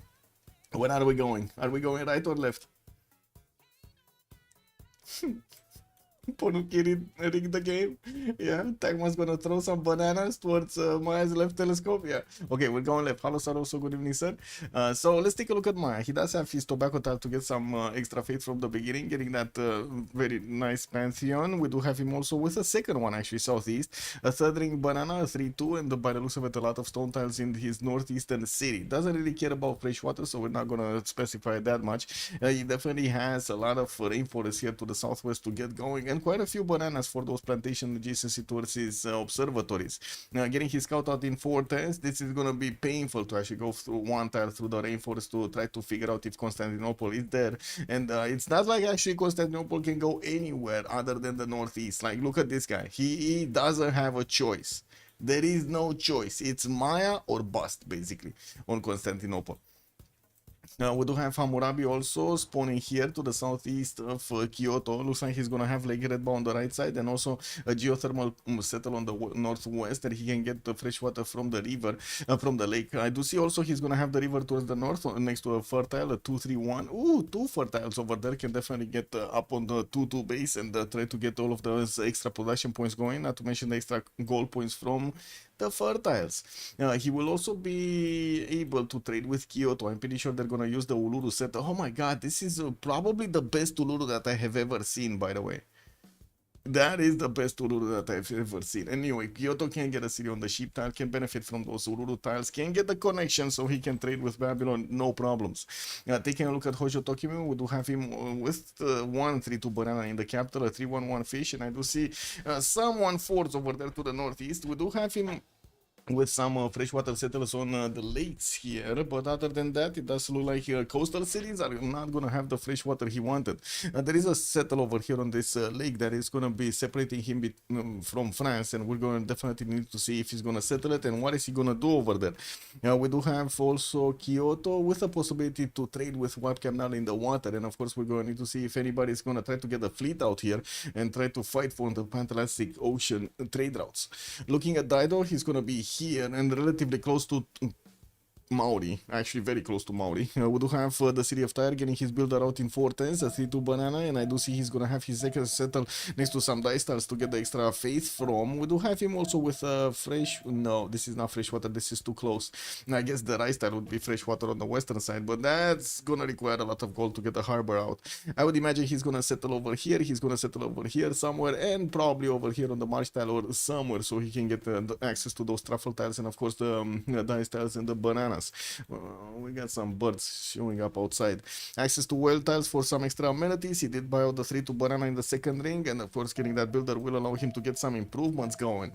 where are we going? Are we going right or left? Ponukiri rigged the game. Yeah, Tagma's gonna throw some bananas towards Maya's left telescope. Yeah. Okay, we're going left. Hello, sir. Also, good evening, sir. So let's take a look at Maya. He does have his tobacco tile to get some extra faith from the beginning, getting that very nice pantheon. We do have him also with a second one, actually, southeast. A third ring banana, a 3-2, and by the looks of it, a lot of stone tiles in his northeastern city. Doesn't really care about fresh water, so we're not gonna specify that much. He definitely has a lot of rainforest here to the southwest to get going, and quite a few bananas for those plantation adjacency towards his observatories. Getting his scout out in 4 turns, this is going to be painful to actually go through one tile through the rainforest to try to figure out if Constantinople is there. And it's not like actually Constantinople can go anywhere other than the northeast. Like, look at this guy. He doesn't have a choice. There is no choice. It's Maya or bust, basically, on Constantinople. We do have Hammurabi also spawning here to the southeast of Kyoto. Looks like he's gonna have Lake Red Bow on the right side, and also a geothermal settle on the northwest, that he can get the fresh water from the river, from the lake. I do see also he's gonna have the river towards the north next to a fertile, a 2-3-1. Ooh, 2 fertiles over there. Can definitely get up on the 2-2 base and try to get all of those extra production points going, not to mention the extra goal points from the fertiles. He will also be able to trade with Kyoto. I'm pretty sure they're gonna use the Uluru set. Oh my god, this is probably the best Uluru that I have ever seen, by the way. That is the best Uluru that I've ever seen. Anyway, Kyoto can get a city on the sheep tile, can benefit from those Uluru tiles, can get the connection so he can trade with Babylon, no problems. Taking a look at Hojo Tokimi, we do have him with 1-3-2 banana in the capital, a 3-1-1 fish, and I do see some 1-4s over there to the northeast. We do have him with some freshwater settlers on the lakes here, but other than that, it does look like coastal cities are not gonna have the fresh water he wanted. There is a settle over here on this lake that is gonna be separating him from France, and we're gonna definitely need to see if he's gonna settle it and what is he gonna do over there. We do have also Kyoto with a possibility to trade with Wat Canal in the water, and of course we're gonna need to see if anybody is gonna try to get a fleet out here and try to fight for the Pan-Atlantic Ocean trade routes. Looking at Dido, he's gonna be here and relatively close to Maori, actually very close to Maori. We do have the city of Tyre getting his builder out in 4 turns, a 3-2 banana, and I do see he's gonna have his second settle next to some dice stars to get the extra faith from. We do have him also with fresh, no, this is not fresh water, this is too close. I guess the rice tile would be fresh water on the western side, but that's gonna require a lot of gold to get the harbor out. I would imagine he's gonna settle over here, he's gonna settle over here somewhere, and probably over here on the marsh tile or somewhere, so he can get access to those truffle tiles and of course the dice tiles and the banana. bananas. We got some birds showing up outside. Access to well tiles for some extra amenities. He did buy out the 3-2 banana in the second ring, and of course getting that builder will allow him to get some improvements going.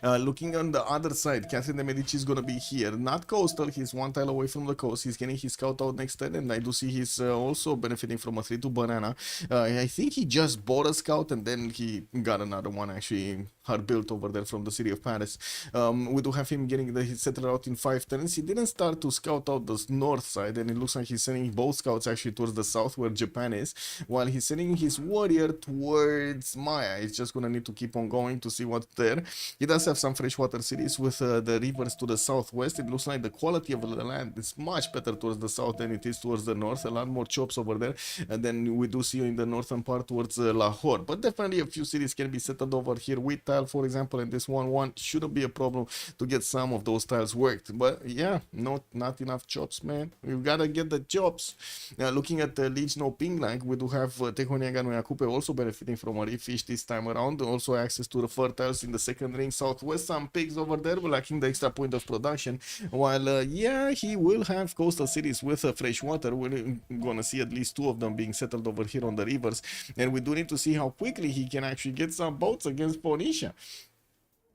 Looking on the other side, Catherine de Medici is gonna be here. Not coastal, he's one tile away from the coast. He's getting his scout out next turn, and I do see he's also benefiting from a 3-2 banana. I think he just bought a scout and then he got another one actually hard built over there from the city of Paris. We do have him getting his settler out in 5 turns. He didn't start to scout out the north side, and it looks like he's sending both scouts actually towards the south where Japan is, while he's sending his warrior towards Maya. He's just gonna need to keep on going to see what's there. He does have some freshwater cities with the rivers to the southwest. It looks like the quality of the land is much better towards the south than it is towards the north. A lot more chops over there, and then we do see in the northern part towards Lahore. But definitely a few cities can be settled over here with tile, for example, and this 1-1 shouldn't be a problem to get some of those tiles worked. But yeah, not enough chops, man. You gotta get the chops. Looking at the Leech No Ping Lang, we do have Tehoniaga no Yakupe also benefiting from a refish this time around. Also access to the fertiles in the second ring southwest. Some pigs over there lacking the extra point of production, while yeah, he will have coastal cities with fresh water. We're gonna see at least 2 of them being settled over here on the rivers, and we do need to see how quickly he can actually get some boats against Ponisha.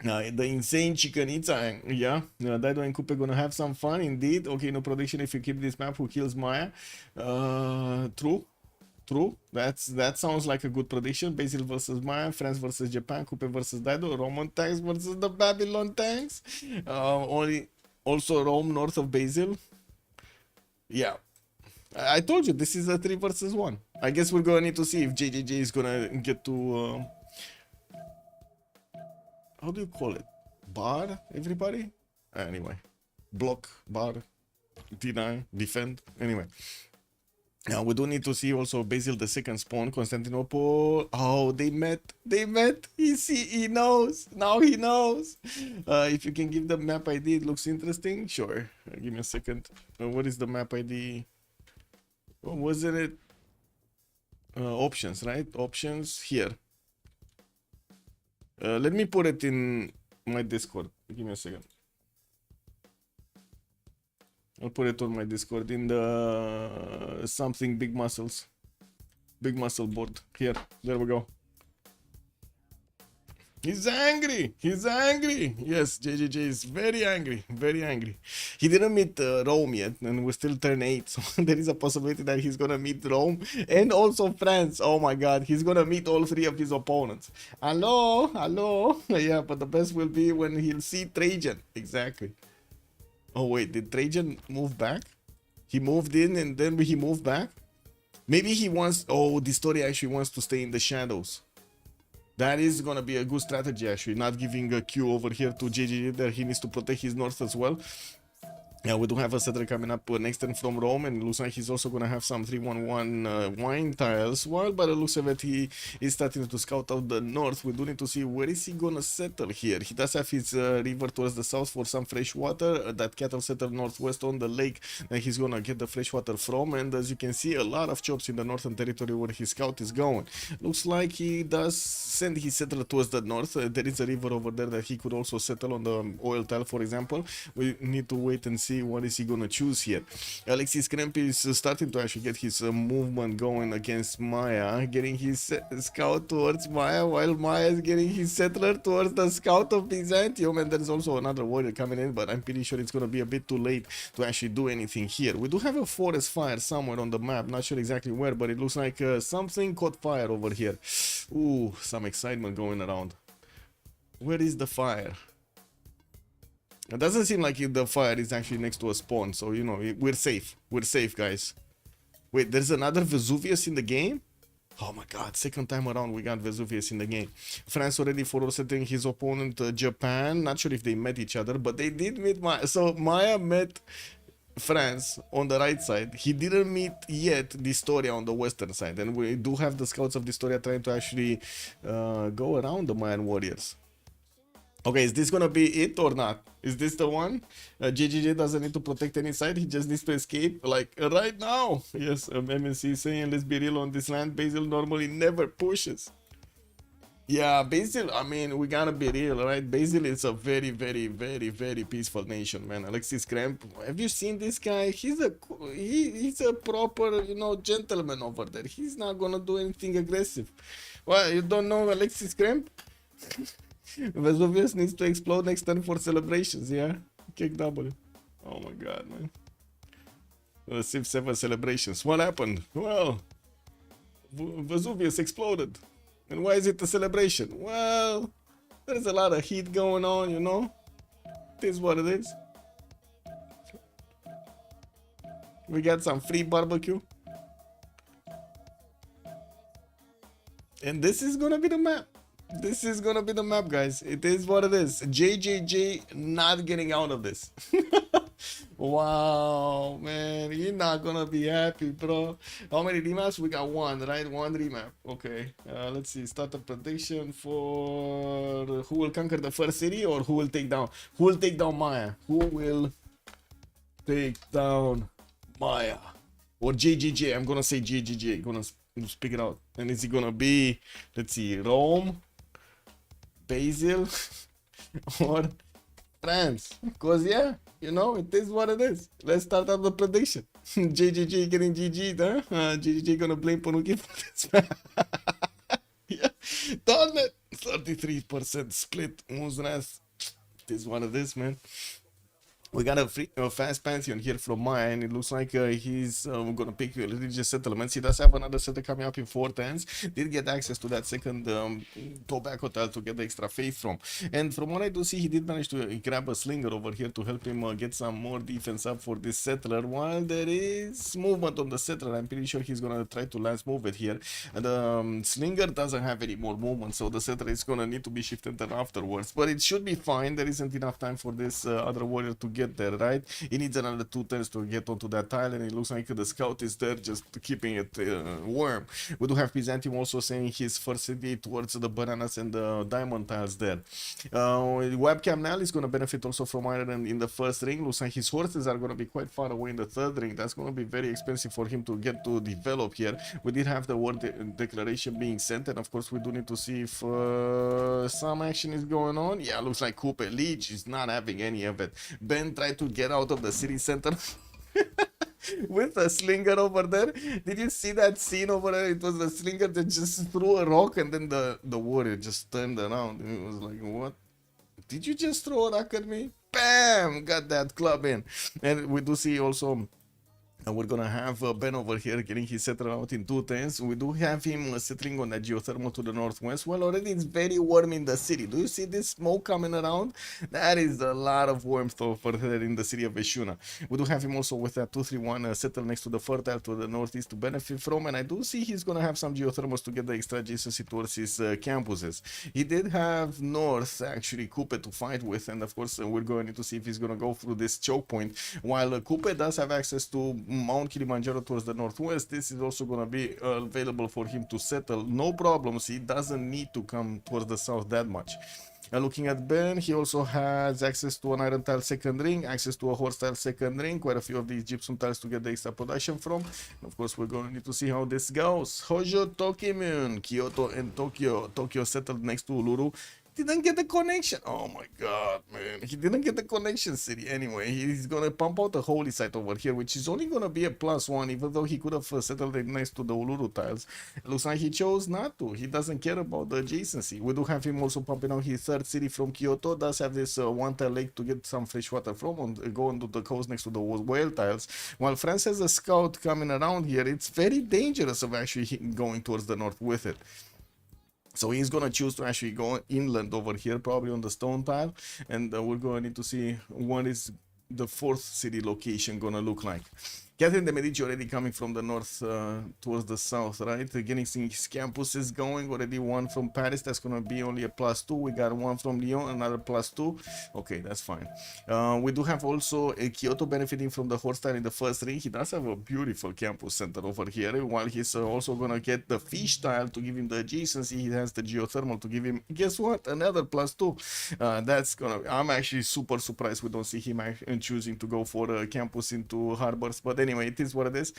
The insane Chicanita, yeah, Daido and Coupe gonna have some fun indeed. Okay, no prediction if you keep this map. Who kills Maya? True. That sounds like a good prediction. Basil versus Maya, France versus Japan, Coupe versus Daido, Roman tanks versus the Babylon tanks. Only also Rome north of Basil. Yeah, I told you this is a 3 versus 1. I guess we're gonna need to see if JJJ is gonna get to how do you call it? Bar everybody? Anyway, block, bar, deny, defend. Anyway. Now we do need to see also Basil the second spawn, Constantinople. Oh, they met. He knows. Now he knows. If you can give the map ID, it looks interesting. Sure. Give me a second. What is the map ID? Wasn't it? Options, right? Options here. Let me put it in my Discord. Give me a second. I'll put it on my Discord in the something big muscle board. Here, there we go. He's angry. Yes, JJJ is very angry. He didn't meet Rome yet, and we're still turn 8, so there is a possibility that he's gonna meet Rome and also France. Oh my god, he's gonna meet all 3 of his opponents. Hello. Yeah, but the best will be when he'll see Trajan. Exactly. Oh wait, did Trajan move back? He moved in and then he moved back? Maybe he wants... Oh, this story actually wants to stay in the shadows. That is gonna be a good strategy actually, not giving a Q over here to JJ there. He needs to protect his north as well. Yeah, we do have a settler coming up next turn from Rome, and it looks like he's also going to have some 3-1-1 wine tiles. Well, but it looks like that he is starting to scout out the north. We do need to see where is he going to settle here. He does have his river towards the south for some fresh water. That cattle settle northwest on the lake that he's going to get the fresh water from. And as you can see, a lot of chops in the northern territory where his scout is going. Looks like he does send his settler towards the north. There is a river over there that he could also settle on the oil tile, for example. We need to wait and see what is he gonna choose here. Alexis Kremp is starting to actually get his movement going against Maya, getting his scout towards Maya, while Maya is getting his settler towards the scout of Byzantium. And there's also another warrior coming in, but I'm pretty sure it's gonna be a bit too late to actually do anything here. We do have a forest fire somewhere on the map, not sure exactly where, but it looks like something caught fire over here. Ooh, some excitement going around. Where is the fire? It doesn't seem like the fire is actually next to a spawn, so you know, we're safe. We're safe, guys. Wait, there's another Vesuvius in the game? Oh my god, second time around we got Vesuvius in the game. France already for setting his opponent Japan. Not sure if they met each other, but they did meet Maya. So Maya met France on the right side. He didn't meet yet Distoria on the western side. And we do have the scouts of Distoria trying to actually go around the Mayan warriors. Okay, is this gonna be it or not? Is this the one? JJJ doesn't need to protect any side, he just needs to escape, like, right now. Yes, MNC saying, let's be real on this land, Basil normally never pushes. Yeah, Basil, I mean, we gotta be real, right? Basil is a very, very, very, very peaceful nation, man. Alexis Cramp, have you seen this guy? He's a proper, gentleman over there. He's not gonna do anything aggressive. Well, you don't know Alexis Cramp? Vesuvius needs to explode next turn for celebrations, yeah? Kick W. Oh my god, man. Civ7 celebrations. What happened? Well, Vesuvius exploded. And why is it a celebration? Well, there's a lot of heat going on, It is what it is. We got some free barbecue. And this is gonna be the map. This is gonna be the map, guys. It is what it is. JJJ not getting out of this. Wow, man. You're not gonna be happy, bro. How many remaps? We got one, right? One remap. Okay. Let's see. Start a prediction for who will conquer the first city or who will take down. Who will take down Maya? Who will take down Maya? Or JJJ. I'm gonna say JJJ. Gonna speak it out. And is it gonna be, let's see, Rome, Basil, or France? Because yeah, it is what it is. Let's start out the prediction. JJJ getting GG, huh? JJJ gonna blame Panuki for this. Yeah, darn it. 33% split. Muzras. It is what it is, man. We got a fast pantheon here from Maya, and it looks like he's gonna pick religious settlements. He does have another settler coming up in 410s. Did get access to that second tobacco tile to get the extra faith from. And from what I do see, he did manage to grab a slinger over here to help him get some more defense up for this settler. While there is movement on the settler, I'm pretty sure he's gonna try to lance move it here. And the slinger doesn't have any more movement, so the settler is gonna need to be shifted there afterwards. But it should be fine. There isn't enough time for this other warrior to get there, right? He needs another 2 turns to get onto that tile, and it looks like the scout is there just keeping it warm. We do have Byzantium also saying his first city towards the bananas and the diamond tiles there. Webcam now is going to benefit also from iron in the first ring. Looks like his horses are going to be quite far away in the third ring. That's going to be very expensive for him to get to develop here. We did have the war declaration being sent, and of course we do need to see if some action is going on. Yeah, looks like Coupe Leech is not having any of it. Ben tried to get out of the city center with a slinger over there. Did you see that scene over there? It was the slinger that just threw a rock, and then the warrior just turned around, and it was like, what? Did you just throw a rock at me? Bam! Got that club in. And we do see also we're gonna have Ben over here getting his settler out in 2 turns. We do have him settling on that geothermal to the northwest. Well, already it's very warm in the city. Do you see this smoke coming around? That is a lot of warmth over there in the city of Veshuna. We do have him also with that 231 settle next to the fertile to the northeast to benefit from, and I do see he's gonna have some geothermals to get the extra adjacency towards his campuses. He did have north actually Coupe to fight with, and of course we're going to see if he's gonna go through this choke point. While Coupe does have access to Mount Kilimanjaro towards the northwest, this is also going to be available for him to settle. No problems. He doesn't need to come towards the south that much. Looking at Ben, he also has access to an iron tile second ring, access to a horse tile second ring, quite a few of these gypsum tiles to get the extra production from. And of course, we're going to need to see how this goes. Hojo, Tokimun, Kyoto and Tokyo. Tokyo settled next to Uluru. Didn't get the connection. Oh my god, man. He didn't get the connection city anyway. He's gonna pump out a holy site over here, which is only gonna be a +1, even though he could have settled it next to the Uluru tiles. It looks like he chose not to. He doesn't care about the adjacency. We do have him also pumping out his third city from Kyoto. Does have this one tile lake to get some fresh water from and go onto the coast next to the whale tiles. While France has a scout coming around here, it's very dangerous of actually going towards the north with it. So he's going to choose to actually go inland over here, probably on the stone tile. And we're going to need to see what is the 4th city location going to look like. Catherine de Medici already coming from the north towards the south, right? Getting his campus is going. Already one from Paris. That's going to be only a +2. We got one from Lyon, another +2. Okay, that's fine. We do have also a Kyoto benefiting from the horse tile in the first ring. He does have a beautiful campus center over here. While he's also going to get the fish tile to give him the adjacency. He has the geothermal to give him, guess what? Another +2. That's going to, I'm actually super surprised we don't see him choosing to go for a campus into harbors. But anyway, it is what it is.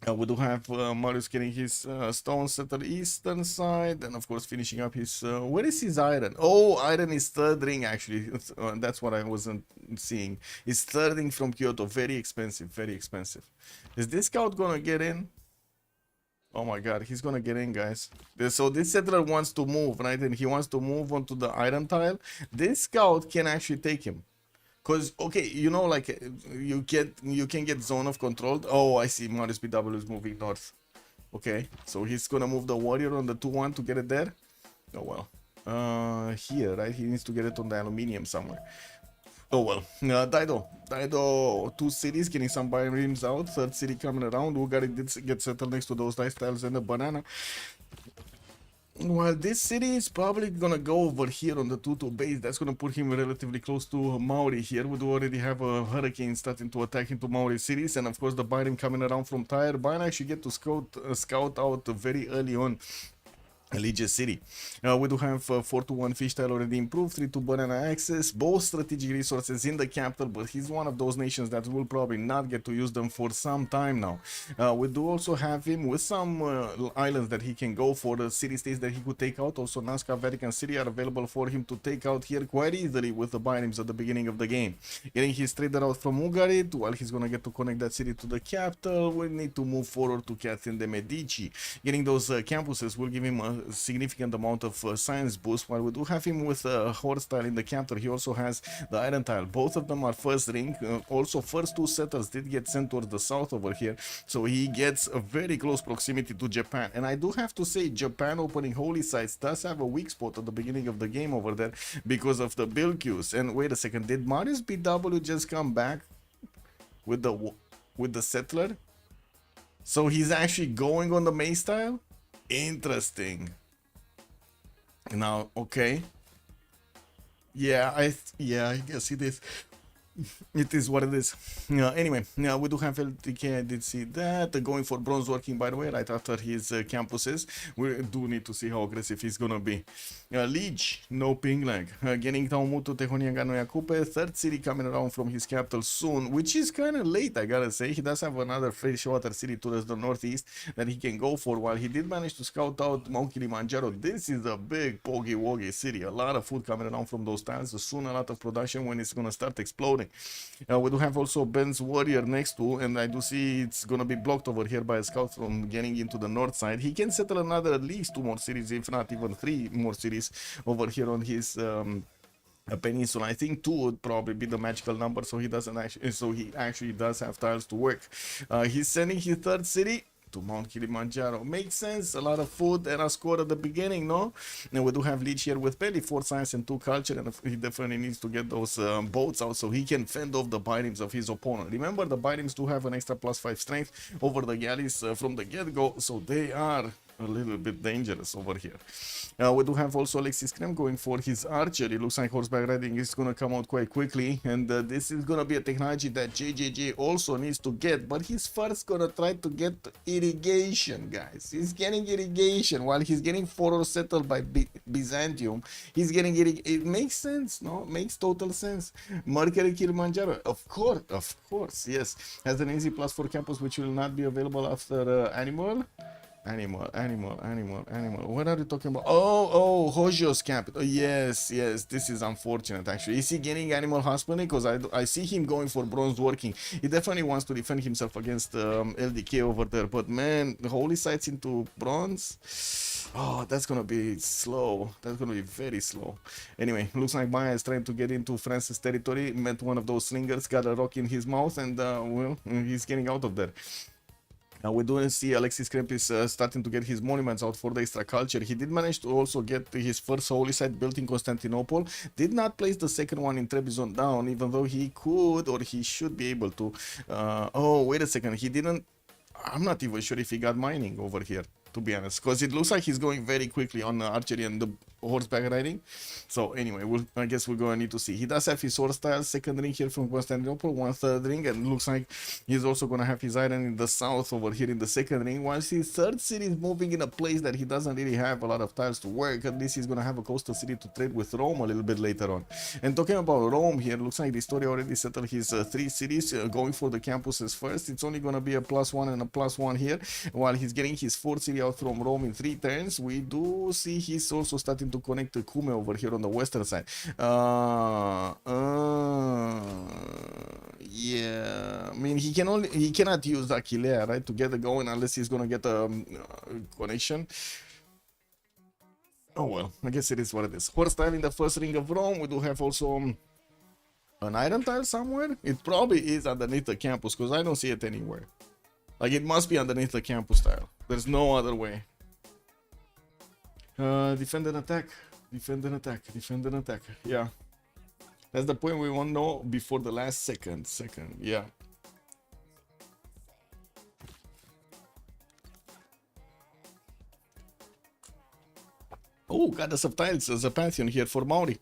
We do have Marius getting his stone settler eastern side, and of course finishing up his. Where is his iron? Oh, iron is third ring actually. That's what I wasn't seeing. It's third ring from Kyoto. Very expensive. Very expensive. Is this scout gonna get in? Oh my god, he's gonna get in, guys. So this settler wants to move, right? And he wants to move onto the iron tile. This scout can actually take him. Cause okay, you know, like you can get zone of control. Oh, I see. Marius BW is moving north. Okay, so he's gonna move the warrior on the 2-1 to get it there. Oh well. Here, right? He needs to get it on the aluminium somewhere. Oh well. Dido, 2 cities getting some biomes out. Third city coming around. Ugari did get settled next to those nice tiles and the banana. Well, this city is probably gonna go over here on the 2-2 base. That's gonna put him relatively close to Maori here. We do already have a hurricane starting to attack into Maori cities, and of course the Byron coming around from Tyre. Byron actually get to scout out very early on Legia City. We do have 4-1 fish tile already improved, 3-2 banana access, both strategic resources in the capital, but he's one of those nations that will probably not get to use them for some time now. We do also have him with some islands that he can go for, the city-states that he could take out. Also Nazca, Vatican City are available for him to take out here quite easily with the binaries at the beginning of the game. Getting his trader out from Ugarit, while he's gonna get to connect that city to the capital, we need to move forward to Catherine de Medici. Getting those campuses will give him a significant amount of science boost. While we do have him with a horse tile in the capital, he also has the iron tile. Both of them are first ring. Also first 2 settlers did get sent towards the south over here, so he gets a very close proximity to Japan. And I do have to say, Japan opening holy sites does have a weak spot at the beginning of the game over there because of the build queues. And wait a second, did Marius BW just come back with the settler? So he's actually going on the Mace tile? Interesting. Now, okay. Yeah, I guess it is. It is what it is. Anyway, we do have LTK. I did see that. Going for bronze working, by the way, right after his campuses. We do need to see how aggressive he's gonna be. Liege, no ping lag. Getting Taumutu Tehonianga no Yakupe. Third city coming around from his capital soon, which is kind of late, I gotta say. He does have another freshwater city towards the northeast that he can go for. While he did manage to scout out Mount Kilimanjaro, this is a big Pogi Wogi city. A lot of food coming around from those tiles. Soon a lot of production when it's gonna start exploding. We do have also Ben's warrior next to, and I do see it's gonna be blocked over here by a scout from getting into the north side. He can settle another at least 2 more cities, if not even 3 more cities over here on his peninsula. I think 2 would probably be the magical number, so he doesn't actually, so he actually does have tiles to work. He's sending his third city to Mount Kilimanjaro. Makes sense. A lot of food and a score at the beginning, no? And we do have Leech here with barely 4 science and 2 culture, and he definitely needs to get those boats out so he can fend off the bitems of his opponent. Remember, the bitems do have an extra +5 strength over the galleys from the get-go, so they are a little bit dangerous over here. We do have also Alexis Krem going for his archery. Looks like horseback riding is going to come out quite quickly, and this is going to be a technology that JJJ also needs to get, but he's first going to try to get irrigation, guys. He's getting irrigation while he's getting Foro settled by Byzantium. He's getting it makes sense, no? Makes total sense. Mercury Kilimanjaro, of course, yes. Has an easy +4 campus which will not be available after Animal. What are you talking about? Oh, Hojio's capital. Yes, this is unfortunate actually. Is he getting animal husbandry? Because I see him going for bronze working. He definitely wants to defend himself against LDK over there, but man, the holy sites into bronze. Oh, that's gonna be slow. That's gonna be very slow. Anyway, looks like Maya is trying to get into France's territory. Met one of those slingers, got a rock in his mouth, and well, he's getting out of there. We do see Alexis Kremp is starting to get his monuments out for the extra culture. He did manage to also get his first holy site built in Constantinople. Did not place the second one in Trebizond down, even though he could, or he should be able to. Oh, wait a second. He didn't. I'm not even sure if he got mining over here, to be honest, because it looks like he's going very quickly on archery, and horseback riding. So anyway, I guess we're gonna need to see. He does have his horse style second ring here from Constantinople, one third ring, and looks like he's also gonna have his iron in the south over here in the second ring, whilst his third city is moving in a place that he doesn't really have a lot of tiles to work. At least he's gonna have a coastal city to trade with Rome a little bit later on. And talking about Rome here, looks like the story already settled his 3 cities, going for the campuses first. It's only gonna be a +1 and a +1 here, while he's getting his 4th city out from Rome in 3 turns. We do see he's also starting to connect the Cume over here on the western side. Yeah, I mean he cannot use Aquilea, right, to get it going unless he's gonna get a connection. Oh well, I guess it is what it is. Horse tile in the first ring of Rome. We do have also an iron tile somewhere. It probably is underneath the campus because I don't see it anywhere. Like it must be underneath the campus tile. There's no other way. Defend and attack. Defend and attack. Defend and attack. Yeah. That's the point we want to know before the last second. Yeah. Oh, Goddess of Tiles as a pantheon here for Maori.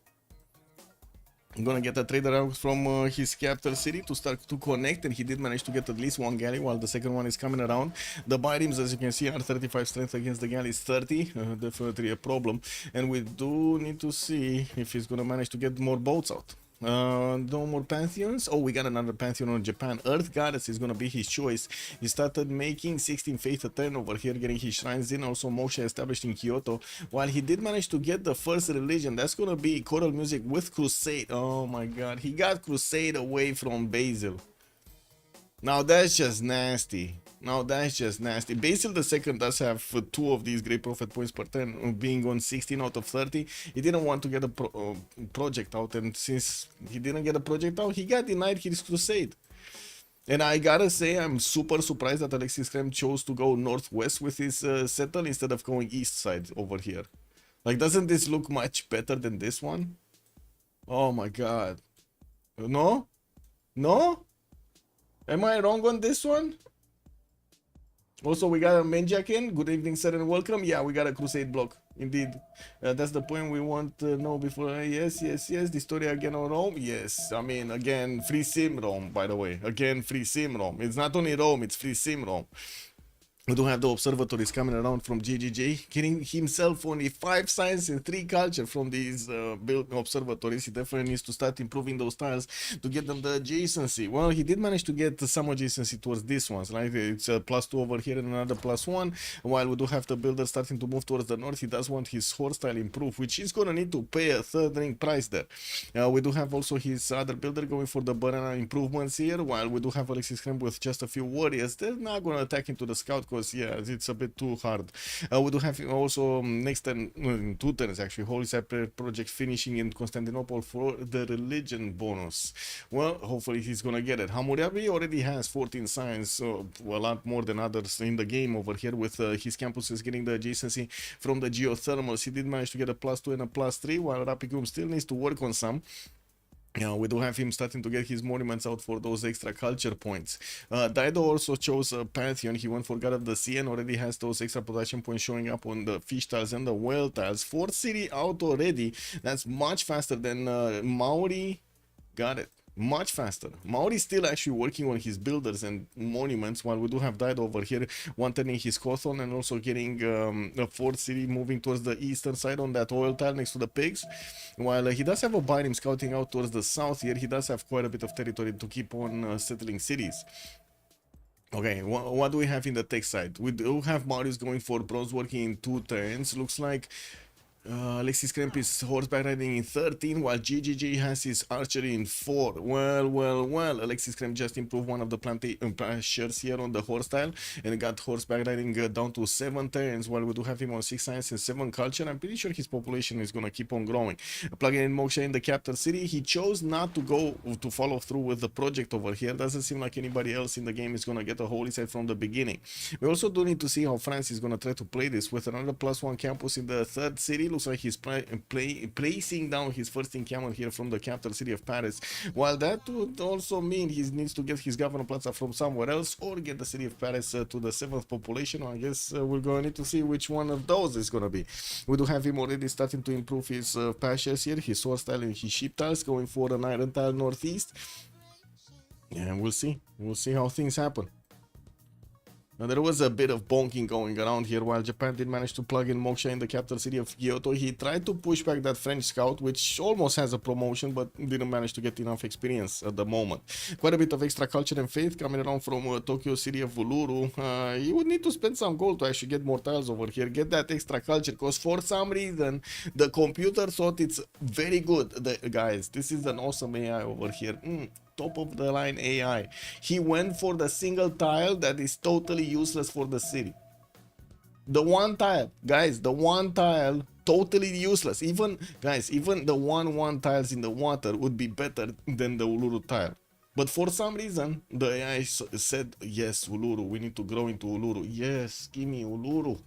I'm gonna get a trader out from his capital city to start to connect, and he did manage to get at least 1 galley while the second one is coming around. The bitems, as you can see, are 35 strength against the galley is 30. Definitely a problem, and we do need to see if he's gonna manage to get more boats out. No more pantheons. Oh, we got another pantheon on Japan. Earth Goddess is gonna be his choice. He started making 16 faith a turn over here, getting his shrines in. Also Moksha established in Kyoto, while he did manage to get the first religion. That's gonna be choral music with crusade. Oh my god, he got crusade away from Basil. Now that's just nasty. Now that's just nasty. Basil the second does have 2 of these great prophet points per turn, being on 16 out of 30. He didn't want to get a project out, and since he didn't get a project out, he got denied his crusade. And I gotta say, I'm super surprised that Alexis Krem chose to go northwest with his settle instead of going east side over here. Like, doesn't this look much better than this one? Oh my god. No? No? Am I wrong on this one? Also, we got a Menjak in. Good evening, sir, and welcome. Yeah, we got a crusade block. Indeed. That's the point we want to know before. Yes. The story again on Rome. Yes. I mean, again, free sim Rome, by the way. Again, free sim Rome. It's not only Rome, it's free sim Rome. We do have the observatories coming around from GGG, getting himself only 5 science and 3 culture from these build observatories. He definitely needs to start improving those tiles to get them the adjacency. Well, he did manage to get some adjacency towards this ones, right? It's a +2 over here and another +1. While we do have the builder starting to move towards the north, he does want his horse style improved, which he's gonna need to pay a 3rd ring price there. We do have also his other builder going for the banana improvements here, while we do have Alexis Krem with just a few warriors. They're not gonna attack into the scout because yeah, it's a bit too hard. We do have also next turn, in 2 turns actually, Holy Separate Project finishing in Constantinople for the religion bonus. Well, hopefully he's gonna get it. Hammurabi already has 14 signs, so a lot more than others in the game over here, with his campuses getting the adjacency from the geothermals. He did manage to get a +2 and a +3, while Rapicum still needs to work on some. Yeah, we do have him starting to get his monuments out for those extra culture points. Dido also chose a pantheon. He went for God of the Sea and already has those extra production points showing up on the fish tiles and the whale tiles. 4th city out already. That's much faster than Maori. Got it. Much faster. Maori is still actually working on his builders and monuments, while we do have Dido over here, one turning his Cawthon and also getting a 4th city moving towards the eastern side on that oil tile next to the pigs. While he does have a biome scouting out towards the south here, he does have quite a bit of territory to keep on settling cities. Okay, what do we have in the tech side? We do have Marius going for bronze working in 2 turns. Looks like Alexis Kremp is horseback riding in 13, while GGG has his archery in 4. Well, Alexis Kremp just improved one of the planters here on the horse style and got horseback riding down to 7 turns, while we do have him on 6 science and 7 culture. I'm pretty sure his population is gonna keep on growing. Plugging in Moksha in the capital city, he chose not to follow through with the project over here. Doesn't seem like anybody else in the game is gonna get a holy site from the beginning. We also do need to see how France is gonna try to play this with another +1 campus in the 3rd city. looks like he's placing down his first encampment here from the capital city of Paris. While that would also mean he needs to get his governor plaza from somewhere else or get the city of Paris to the 7th population. I guess we're going to need to see which one of those is going to be. We do have him already starting to improve his pastures here, his sword style and his sheep tiles, going for an iron tile northeast. And we'll see. We'll see how things happen. Now, there was a bit of bonking going around here while Japan did manage to plug in Moksha in the capital city of Kyoto. He tried to push back that French scout, which almost has a promotion, but didn't manage to get enough experience at the moment. Quite a bit of extra culture and faith coming around from Tokyo city of Uluru. You would need to spend some gold to actually get more tiles over here, get that extra culture, because for some reason, the computer thought it's very good. Guys, this is an awesome AI over here. Top of the line AI. He went for the single tile that is totally useless for the city. The one tile, guys, the one tile totally useless. Even guys, even the one tiles in the water would be better than the Uluru tile. But for some reason, the AI said, yes, Uluru, we need to grow into Uluru. Yes, give me Uluru.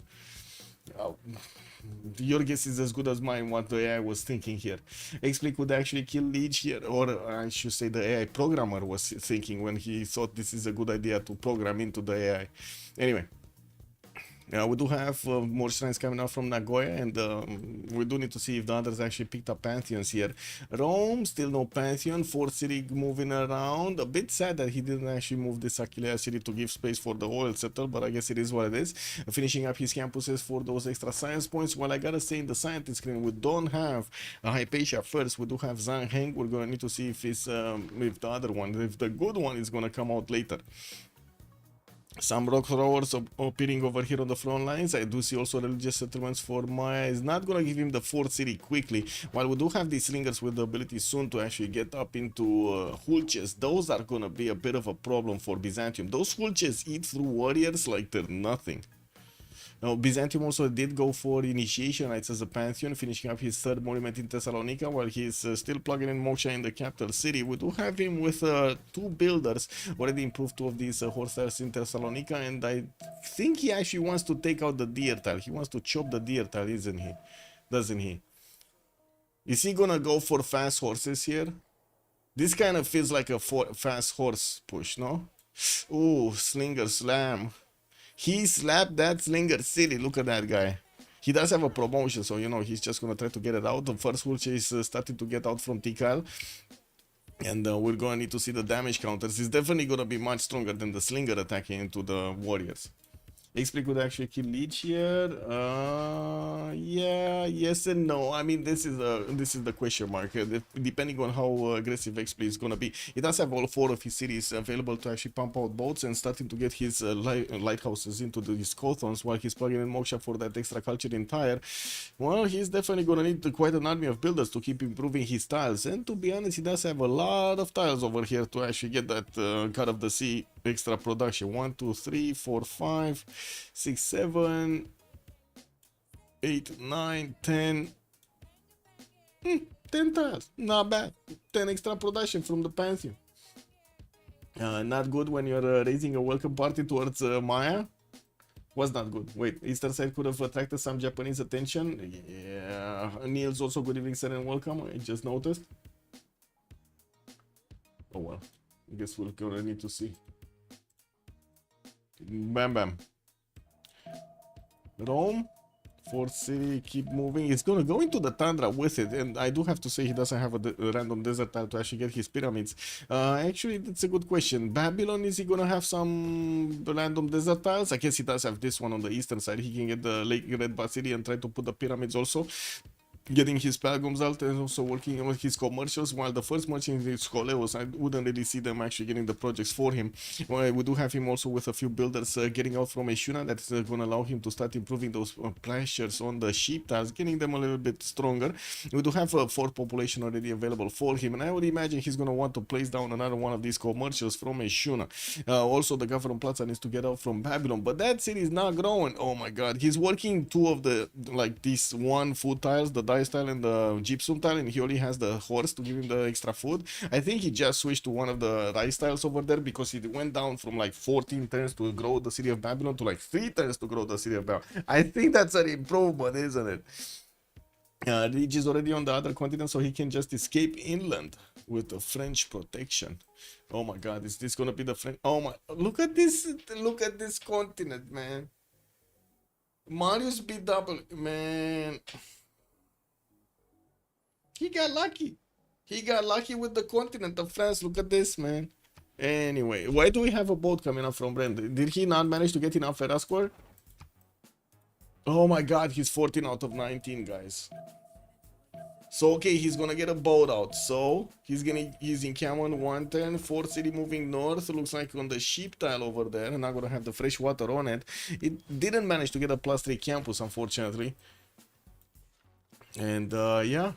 Your guess is as good as mine what the AI was thinking here. XP could actually kill Leech here, or I should say the AI programmer was thinking when he thought this is a good idea to program into the AI. Anyway. We do have more shrines coming out from Nagoya, and we do need to see if the others actually picked up pantheons here. Rome, still no pantheon. Fourth city moving around. A bit sad that he didn't actually move this Aquilea city to give space for the oil settle, but I guess it is what it is. Finishing up his campuses for those extra science points. Well, I gotta say, in the scientist screen, we don't have Hypatia first. We do have Zhang Heng. We're gonna need to see if it's if the other one, if the good one is gonna come out later. Some rock throwers appearing over here on the front lines. I do see also religious settlements for Maya. Is not going to give him the fourth city quickly. While we do have these slingers with the ability soon to actually get up into hulches, those are going to be a bit of a problem for Byzantium. Those hulches eat through warriors like they're nothing. Now, Byzantium also did go for initiation rites as a pantheon, finishing up his third monument in Thessalonica, while he's still plugging in Moksha in the capital city. We do have him with two builders, already improved two of these horse tiles in Thessalonica, and I think he actually wants to take out the deer tile. He wants to chop the deer tile, isn't he? Doesn't he? Is he gonna go for fast horses here? This kind of feels like a fast horse push, no? Ooh, slinger slam. He slapped that slinger city. Look at that guy. He does have a promotion, so you know he's just gonna try to get it out. The first Hulch is starting to get out from Tikal, and we're gonna need to see the damage counters. It's definitely gonna be much stronger than the slinger attacking into the warriors. XP could actually kill Leech here. Yeah, yes and no. I mean, this is the question mark. Depending on how aggressive XP is gonna be, he does have all four of his cities available to actually pump out boats and starting to get his lighthouses into his Cothons while he's plugging in Moksha for that extra culture in Tyre. Well, he's definitely gonna need quite an army of builders to keep improving his tiles. And to be honest, he does have a lot of tiles over here to actually get that God of the Sea extra production. 1, 2, 3, 4, 5, 6, 7, 8, 9, 10. 10 tiles. Not bad. 10 extra production from the Pantheon. Not good when you're raising a welcome party towards Maya. Was not good. Wait, Eastern side could have attracted some Japanese attention. Yeah. Niels also good evening, sir, and welcome. I just noticed. Oh well. I guess we're gonna need to see. Bam bam. Rome, fourth city, keep moving. It's gonna go into the tundra with it, and I do have to say he doesn't have a random desert tile to actually get his pyramids. Actually, that's a good question. Babylon, is he gonna have some random desert tiles? I guess he does have this one on the eastern side. He can get the Lake Red Basili and try to put the pyramids also. Getting his Pelgrims out and also working on his commercials, while the first merchant is Skoleos. I wouldn't really see them actually getting the projects for him. Well, we do have him also with a few builders getting out from Eshuna. That's going to allow him to start improving those pressures on the sheep tiles, getting them a little bit stronger. We do have a fourth population already available for him, and I would imagine he's going to want to place down another one of these commercials from Eshuna. Also, the Government Plaza needs to get out from Babylon, but that city is not growing. Oh my god, he's working two of the, like, these one food tiles, the dice tile and the gypsum tile, and he only has the horse to give him the extra food. I think he just switched to one of the rice tiles over there because he went down from like 14 turns to grow the city of Babylon to like 3 turns to grow the city of Babylon. I think that's an improvement, isn't it? Rich is already on the other continent, so he can just escape inland with the French protection. Oh my god, is this gonna be the French? Oh my, look at this continent, man. Marius BW, man. He got lucky. He got lucky with the continent of France. Look at this, man. Anyway, why do we have a boat coming up from Brand? Did he not manage to get enough Era score? Oh my god, he's 14 out of 19, guys. So, okay, he's gonna get a boat out. So, he's in Cameron 110, 4th city moving north. Looks like on the sheep tile over there. And not gonna have the fresh water on it. It didn't manage to get a +3 campus, unfortunately. And, yeah.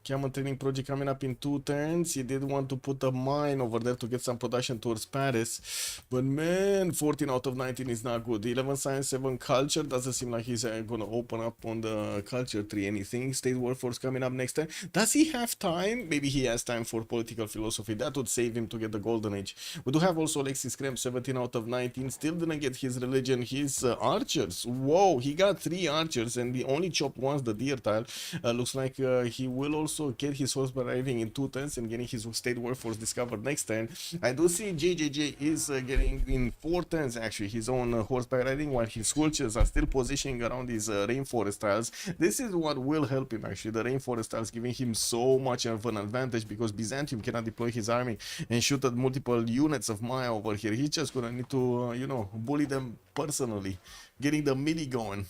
Cameron training project coming up in 2 turns. He did want to put a mine over there to get some production towards Paris. But man, 14 out of 19 is not good. 11 science, 7 culture. Doesn't seem like he's going to open up on the culture tree anything. State workforce coming up next time. Does he have time? Maybe he has time for political philosophy. That would save him to get the golden age. We do have also Alexis Krem, 17 out of 19. Still didn't get his religion. His archers. Whoa, he got 3 archers and he only chopped once the deer tile. Looks like he will also get his horseback riding in 2 turns and getting his state workforce discovered next turn. I do see JJJ is getting in 4 turns actually his own horseback riding, while his sculptures are still positioning around these rainforest tiles. This is what will help him actually, the rainforest tiles giving him so much of an advantage, because Byzantium cannot deploy his army and shoot at multiple units of Maya over here. He's just gonna need to you know, bully them personally, getting the melee going.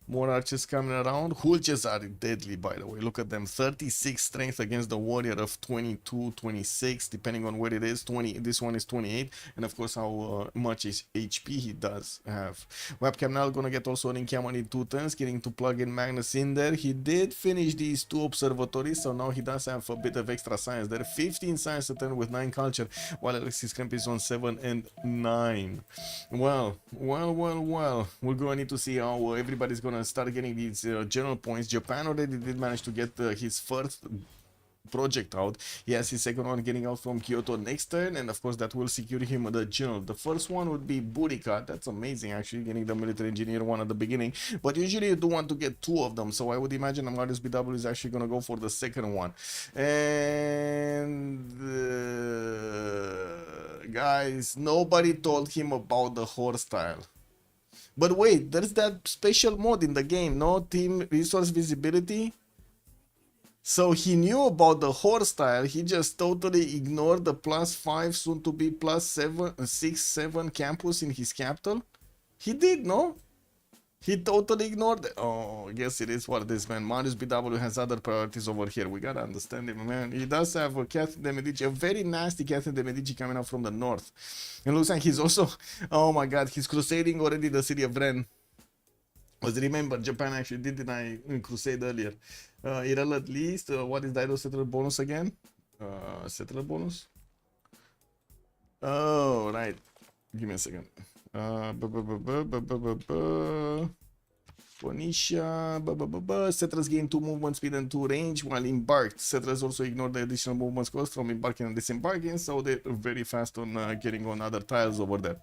More archers coming around. Hulches are deadly, by the way. Look at them. 36 strength against the warrior of 22, 26, depending on where it is. 20. This one is 28. And of course, how much is HP he does have. Webcam now gonna get also an encampment in 2 turns, getting to plug in Magnus in there. He did finish these 2 observatories, so now he does have a bit of extra science. There are 15 science a turn with 9 culture, while Alexis Kemp is on 7 and 9. Well. We're gonna need to see how everybody's gonna start getting these general points. Japan already did manage to get his first project out. He has his second one getting out from Kyoto next turn, and of course that will secure him the general. The first one would be Burika. That's amazing actually, getting the military engineer one at the beginning, but usually you do want to get 2 of them, so I would imagine Marius BW is actually gonna go for the second one. And guys, nobody told him about the horse style. But wait, there's that special mode in the game, no? Team resource visibility. So he knew about the horse style, he just totally ignored the +5, soon to be +7, 6, 7 campus in his capital. He did, no? He totally ignored it. Oh, I guess it is what it is, man. Marius BW has other priorities over here. We gotta understand him, man. He does have a Catherine de Medici, a very nasty Catherine de Medici coming up from the north. And looks like he's also, oh my god, he's crusading already the city of Rennes. Because remember, Japan actually did deny crusade earlier. Irel at least, what is Daido settler bonus again? Settler bonus? Oh, right. Give me a second. Phoenicia, settlers gain 2 movement speed and 2 range while embarked. Settlers also ignore the additional movement cost from embarking and disembarking, so they're very fast on getting on other tiles over there.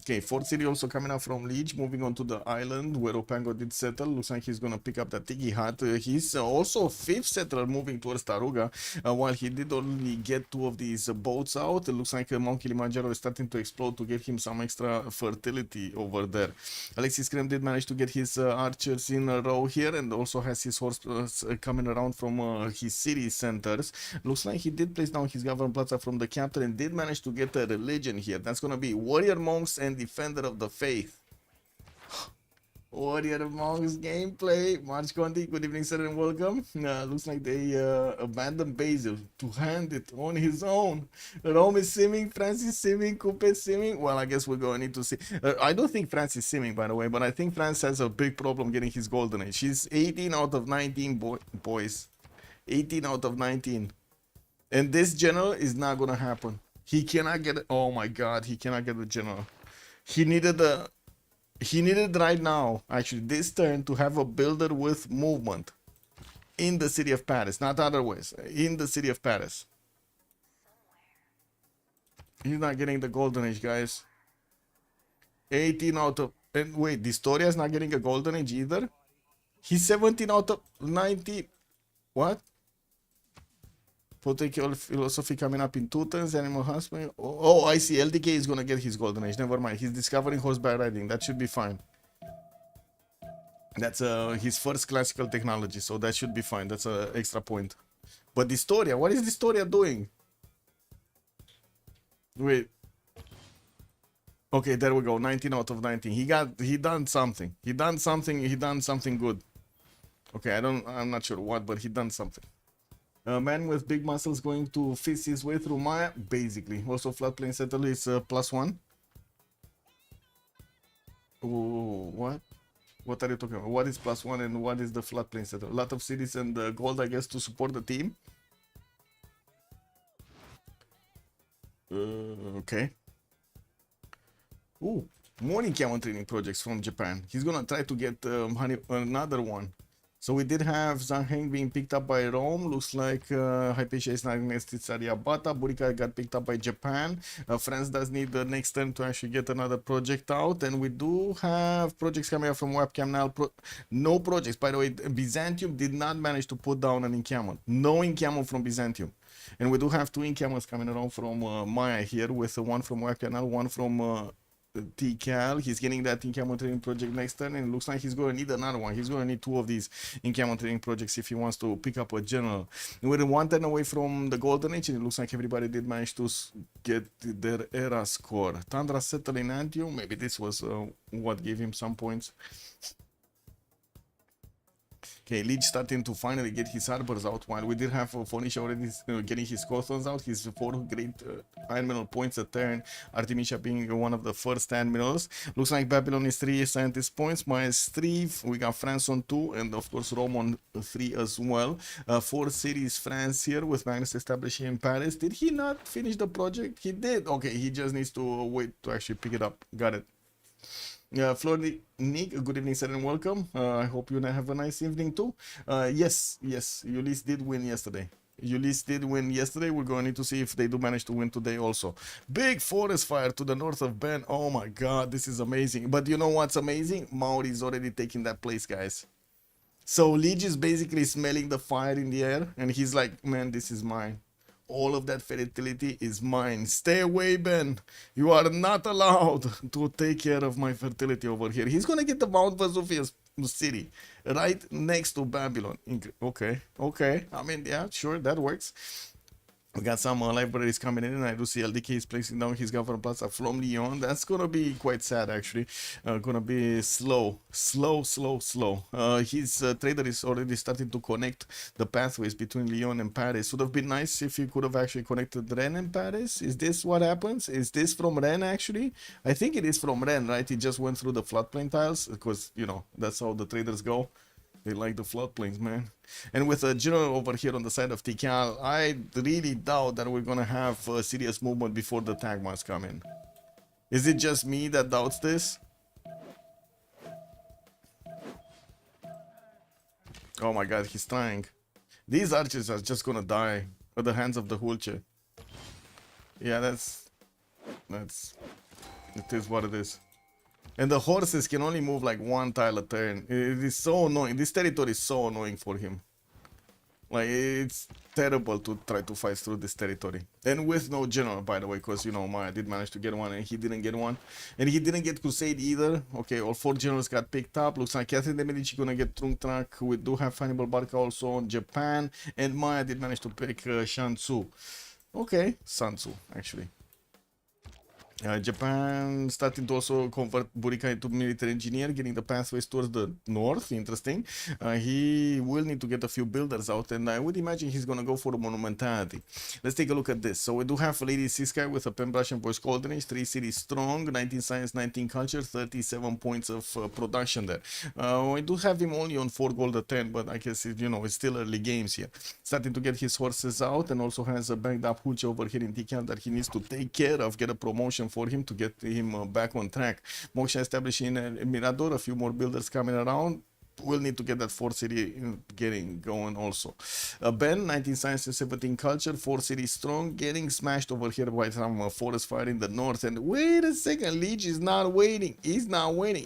Okay, 4th city also coming up from Liege, moving on to the island where Opango did settle. Looks like he's gonna pick up the Tiki Hat. He's also 5th settler moving towards Taruga, while he did only get 2 of these boats out. It looks like Mount Kilimanjaro is starting to explode to give him some extra fertility over there. Alexis Krem did manage to get his archers in a row here, and also has his horse coming around from his city centers. Looks like he did place down his government plaza from the capital and did manage to get a religion here. That's gonna be warrior monks and defender of the faith. Warrior monks gameplay. March Conti, good evening sir and welcome. Looks like they abandoned Basil to hand it on his own. Rome is simming, France is simming, Coupe is simming. Well, I guess we're going to need to see. I don't think France is simming, by the way, but I think France has a big problem getting his golden age. She's 18 out of 19 boys. 18 out of 19. And this general is not going to happen. He cannot get it. Oh my god, he cannot get the general. He needed right now, actually, this turn to have a builder with movement in the city of Paris, not otherwise, in the city of Paris. He's not getting the golden age, guys. 18 out of... And wait, Distoria is not getting a golden age either? He's 17 out of 90. What? Political philosophy coming up in 2 turns, animal husband. Oh, I see. LDK is gonna get his golden age. Never mind. He's discovering horseback riding. That should be fine. That's his first classical technology, so that should be fine. That's an extra point. But Distoria, what is Distoria doing? Wait. Okay, there we go. 19 out of 19. He done something. He done something good. Okay, I'm not sure what, but he done something. A man with big muscles going to fist his way through Maya, basically. Also, floodplain settle is +1. Oh, what? What are you talking about? What is +1 and what is the floodplain settle? A lot of cities and gold, I guess, to support the team. Okay. Ooh, more Incamo training projects from Japan. He's gonna try to get another one. So we did have Zhangheng being picked up by Rome. Looks like Hypatia is not next to Tsariabata. Burica got picked up by Japan. France does need the next turn to actually get another project out. And we do have projects coming up from Webcam now. No projects. By the way, Byzantium did not manage to put down an Incamo. No Incamo from Byzantium. And we do have 2 Incamos coming around from Maya here, with one from Webcam, one from TCal. He's getting that Incamo training project next turn, and it looks like he's going to need another one. He's going to need 2 of these Incamo training projects if he wants to pick up a general. We're 1 turn away from the golden age, and it looks like everybody did manage to get their era score. Tundra settled in Antium. Maybe this was what gave him some points. Okay, Leech starting to finally get his arbors out, while we did have Phoenicia already getting his Costons out, his 4 great admiral points a turn, Artemisia being one of the first admirals. Looks like Babylon is 3 scientist points, minus 3, we got France on 2, and of course Rome on 3 as well. 4 cities France here, with Magnus establishing in Paris. Did he not finish the project? He did. Okay, he just needs to wait to actually pick it up. Got it. Flordy Nick, good evening, sir, and welcome. I hope you have a nice evening too. Yes, Ulyss did win yesterday. We're going to need to see if they do manage to win today also. Big forest fire to the north of Ben. Oh my god, this is amazing. But you know what's amazing? Maori is already taking that place, guys. So Liege is basically smelling the fire in the air, and he's like, man, this is mine. All of that fertility is mine. Stay away, Ben. You are not allowed to take care of my fertility over here. He's gonna get the Mount Vesuvius city right next to Babylon. Okay. I mean, yeah, sure, that works. We got some libraries coming in, and I do see LDK is placing down his government plaza from Lyon. That's gonna be quite sad, actually. Gonna be slow. His trader is already starting to connect the pathways between Lyon and Paris. Would have been nice if he could have actually connected Rennes and Paris. Is this what happens? Is this from Rennes, actually? I think it is from Rennes, right? He just went through the floodplain tiles, because, you know, that's how the traders go. They like the floodplains, man. And with a general over here on the side of Tikal, I really doubt that we're gonna have a serious movement before the Tagmas come in. Is it just me that doubts this? Oh my god, he's trying. These archers are just gonna die at the hands of the Hulche. Yeah, that's... It is what it is. And the horses can only move like 1 tile a turn. It is so annoying. This territory is so annoying for him. Like, it's terrible to try to fight through this territory. And with no general, by the way, because, you know, Maya did manage to get one and he didn't get one. And he didn't get Crusade either. Okay, all 4 generals got picked up. Looks like Catherine de Medici gonna get Trungtrak. We do have Hannibal Barca also on Japan. And Maya did manage to pick Shansu. Okay, Sansu, actually. Japan starting to also convert Burica into military engineer, getting the pathways towards the north. Interesting. He will need to get a few builders out, and I would imagine he's gonna go for a monumentality. Let's take a look at this. So we do have Lady Siskai with a Pembrasian Boys Golden Age, 3 cities strong, 19 science, 19 culture, 37 points of production there. I do have him only on 4 gold a 10, but I guess, you know, it's still early games here. Starting to get his horses out, and also has a banked up Hulch over here in Tikan that he needs to take care of, get a promotion for him to get him back on track. Moksha establishing Mirador, a few more builders coming around. will need to get that 4 city getting going also. Ben, 19 science and 17 culture, 4 city strong, getting smashed over here by some forest fire in the north. And wait a second, Leech is not waiting. He's not waiting.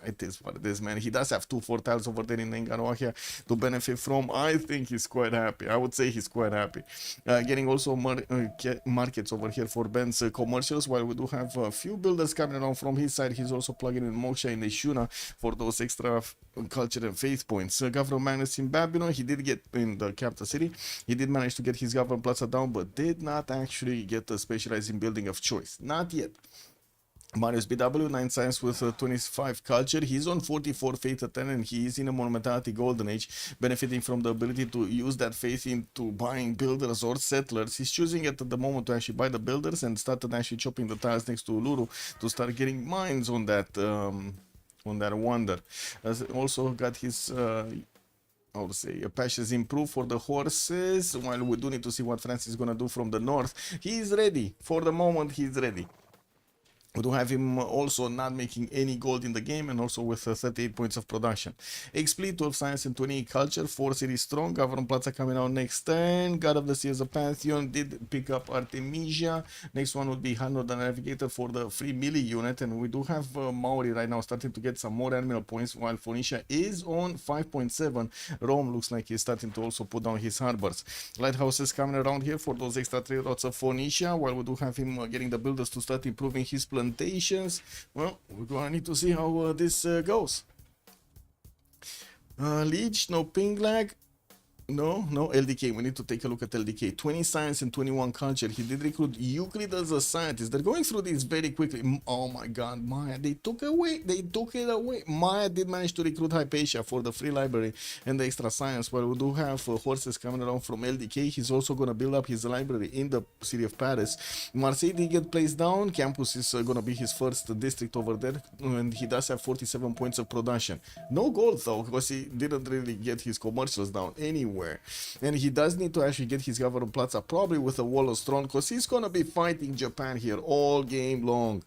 It is what it is, man. He does have 2 4 tiles over there in Nengarohia to benefit from. I think he's quite happy. I would say he's quite happy. Getting also markets over here for Ben's commercials, while we do have a few builders coming around from his side. He's also plugging in Moksha and Ishuna for those extra culture and faith points. Governor Magnus in Babylon, he did get in the capital city. He did manage to get his Governor Plaza down, but did not actually get a specialized in building of choice. Not yet. Marius BW, 9 science with 25 culture. He's on 44 faith at 10 and he is in a monumentality golden age, benefiting from the ability to use that faith into buying builders or settlers. He's choosing it at the moment to actually buy the builders and started actually chopping the tiles next to Uluru to start getting mines on that wonder. Also got his I would say patches improved for the horses, while we do need to see what France is gonna do from the north. He's ready. For the moment, he's ready. We do have him also not making any gold in the game and also with 38 points of production. XP, 12 science and 28 culture, 4 city strong. Governor Plaza coming out next turn. God of the Sea as a Pantheon did pick up Artemisia. Next one would be Hanno the Navigator for the free melee unit. And we do have Maori right now starting to get some more admiral points, while Phoenicia is on 5.7. Rome looks like he's starting to also put down his harbors. Lighthouses coming around here for those extra trade routes of Phoenicia, while we do have him getting the builders to start improving his plantations. Well, we're gonna need to see how this goes. Leech, no ping lag. No LDK. We need to take a look at LDK. 20 science and 21 culture. He did recruit Euclid as a scientist. They're going through this very quickly. Oh my god, Maya, they took it away. Maya did manage to recruit Hypatia for the free library and the extra science. Well, we do have horses coming around from LDK. He's also going to build up his library in the city of Paris. Marseille did get placed down. Campus is going to be his first district over there, and he does have 47 points of production. No gold though, because he didn't really get his commercials down anywhere. And he does need to actually get his Governor Plaza, probably with a Wall of Strong, because he's gonna be fighting Japan here all game long.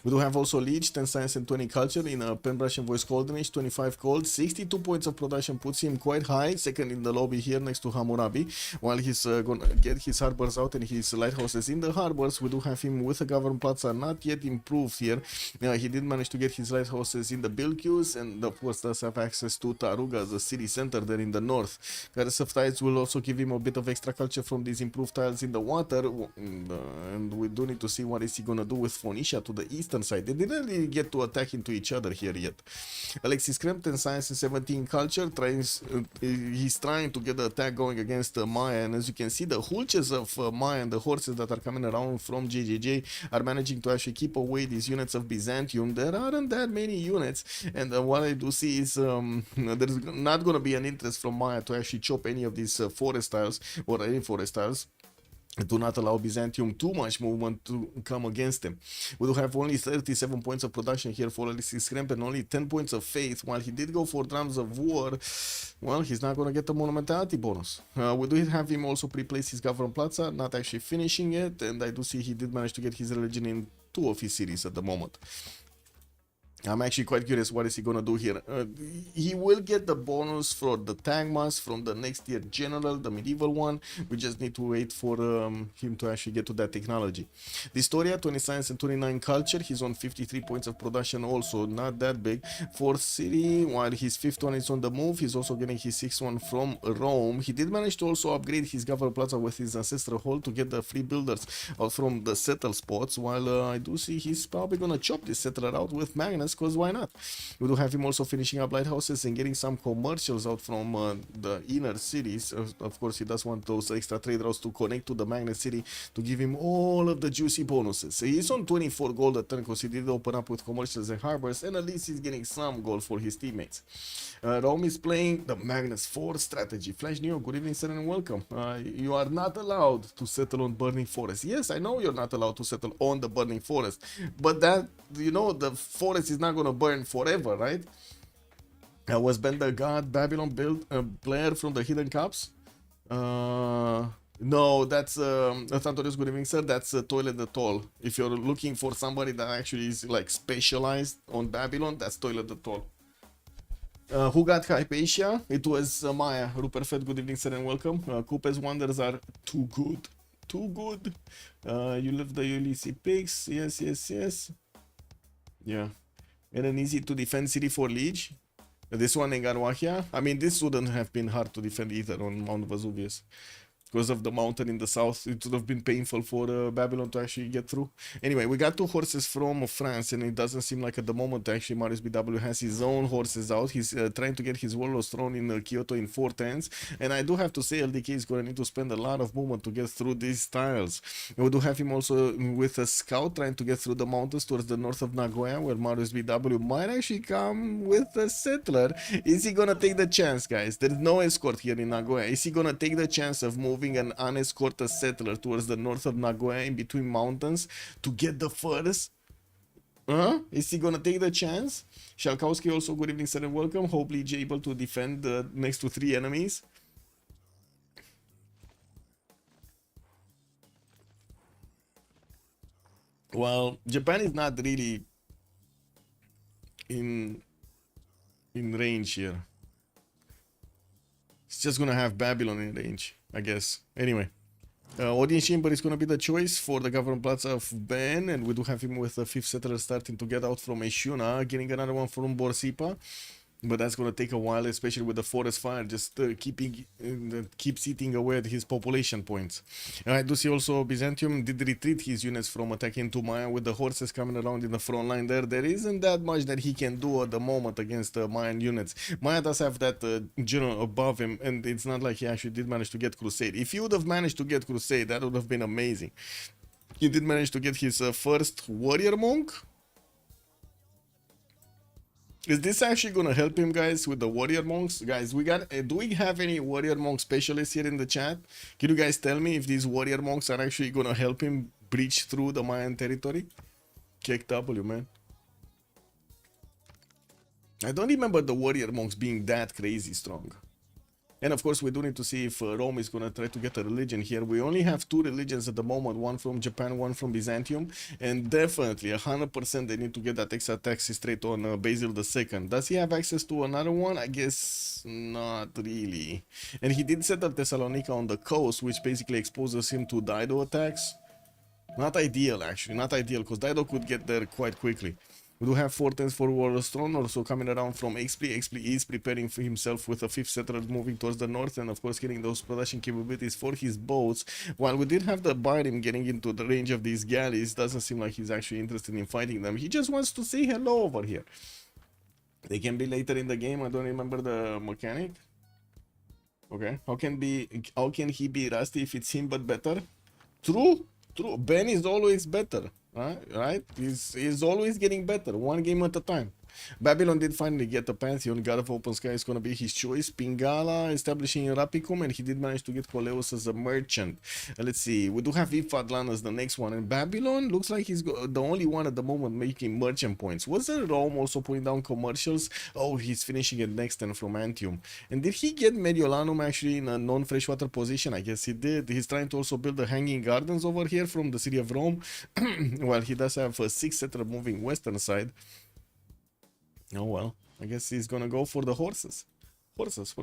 We do have also Leech, 10 science and 20 culture in a Pen Brush and Voice Golden Age, 25 gold, 62 points of production, puts him quite high, second in the lobby here next to Hammurabi, while he's gonna get his harbors out and his lighthouses in the harbors. We do have him with a Governor Plaza, not yet improved here. He did manage to get his lighthouses in the build queues, and of course does have access to Taruga as a city center there in the north. Goddess of Tides will also give him a bit of extra culture from these improved tiles in the water, and we do need to see what is he gonna do with Phoenicia to the eastern side. They didn't really get to attack into each other here yet. Alexis Krempton, science and 17 culture, he's trying to get the attack going against Maya, and as you can see, the hulches of Maya and the horses that are coming around from JJJ are managing to actually keep away these units of Byzantium. There aren't that many units, and what I do see is there's not going to be an interest from Maya to actually chop any of these forest tiles or any forest tiles. Do not allow Byzantium too much movement to come against them. We do have only 37 points of production here for Alexis Kremp and only 10 points of faith. While he did go for drums of war, well, he's not going to get the monumentality bonus. We do have him also pre-place his Governor Plaza, not actually finishing it, and I do see he did manage to get his religion in 2 of his cities at the moment. I'm actually quite curious what is he gonna do here. He will get the bonus for the Tagmas from the next year general, the medieval one. We just need to wait for him to actually get to that technology. The Historia, 20 science and 29 culture. He's on 53 points of production, also not that big. 4th city, while his 5th one is on the move. He's also getting his 6th one from Rome. He did manage to also upgrade his Governor Plaza with his ancestral hall to get the free builders out from the settle spots, while I do see he's probably gonna chop this settler out with Magnus, because why not? We do have him also finishing up lighthouses and getting some commercials out from the inner cities. Of course, he does want those extra trade routes to connect to the Magnet City to give him all of the juicy bonuses. So he's on 24 gold at turn because he did open up with commercials and harbors, and at least he's getting some gold for his teammates. Rome is playing the Magnus 4 strategy. Flash Neo, good evening, sir, and welcome. You are not allowed to settle on Burning Forest. Yes, I know you're not allowed to settle on the Burning Forest, but that, you know, the forest is not going to burn forever, right? Was Ben the God Babylon built a player from the Hidden Cups? No, that's Santorius, good evening, sir. That's Toilet the Toll. If you're looking for somebody that actually is like specialized on Babylon, that's Toilet the Toll. Who got Hypatia? It was Maya. Rupert Fed, good evening, sir, and welcome. Coupe's wonders are too good. Too good. You love the Ulyss picks. Yes, yes, yes. Yeah. And an easy to defend city for Liege. This one in Garwahia. I mean, this wouldn't have been hard to defend either on Mount Vesuvius. Because of the mountain in the south, it would have been painful for Babylon to actually get through. Anyway, we got 2 horses from France, and it doesn't seem like at the moment actually Marius BW has his own horses out. He's trying to get his warlords thrown in Kyoto in 4 turns, and I do have to say LDK is going to need to spend a lot of movement to get through these tiles. We do have him also with a scout trying to get through the mountains towards the north of Nagoya, where Marius BW might actually come with a settler. Is he going to take the chance, guys? There's no escort here in Nagoya. Is he going to take the chance of moving an unescorted settler towards the north of Nagoya in between mountains to get the furs? Is he gonna take the chance? Shalkowski also, good evening, sir, and welcome. Hopefully he's able to defend the next to 3 enemies. Well, Japan is not really in range here. It's just gonna have Babylon in range, I guess. Anyway, Audience Chamber is gonna be the choice for the Government Plaza of Ben, and we do have him with the 5th settler starting to get out from Eshuna, getting another one from Borsipa. But that's gonna take a while, especially with the forest fire, just keeps eating away at his population points. And I do see also Byzantium did retreat his units from attacking to Maya with the horses coming around in the front line there. There isn't that much that he can do at the moment against Mayan units. Maya does have that general above him, and it's not like he actually did manage to get Crusade. If he would have managed to get Crusade, that would have been amazing. He did manage to get his first warrior monk. Is this actually gonna help him, guys, with the warrior monks? Guys, do we have any warrior monk specialists here in the chat? Can you guys tell me if these warrior monks are actually gonna help him breach through the Mayan territory? Kick W, man. I don't remember the warrior monks being that crazy strong. And of course, we do need to see if Rome is going to try to get a religion here. We only have 2 religions at the moment, one from Japan, one from Byzantium. And definitely, 100% they need to get that extra tax straight on Basil II. Does he have access to another one? I guess not really. And he did set up Thessalonica on the coast, which basically exposes him to Dido attacks. Not ideal, actually. Not ideal, because Dido could get there quite quickly. We do have 4 turns for Warlord's Throne, also coming around from Expley. Expley is preparing for himself with a 5th settler moving towards the north, and of course getting those production capabilities for his boats. While we did have the Byrim getting into the range of these galleys, doesn't seem like he's actually interested in fighting them. He just wants to say hello over here. They can be later in the game. I don't remember the mechanic. Okay, how can he be Rusty if it's him but better? True. Ben is always better. Right? He's always getting better, one game at a time. Babylon did finally get the Pantheon. God of Open Sky is going to be his choice. Pingala establishing Rapicum, and he did manage to get Coleus as a merchant. Let's see, we do have Ifadlan as the next one, and Babylon looks like he's the only one at the moment making merchant points. Wasn't Rome also putting down commercials? Oh, he's finishing it next turn from Antium. And did he get Mediolanum actually in a non-freshwater position? I guess he did. He's trying to also build the Hanging Gardens over here from the city of Rome. Well, he does have a 6th settler moving western side. Oh well, I guess he's gonna go for the horses. Horses.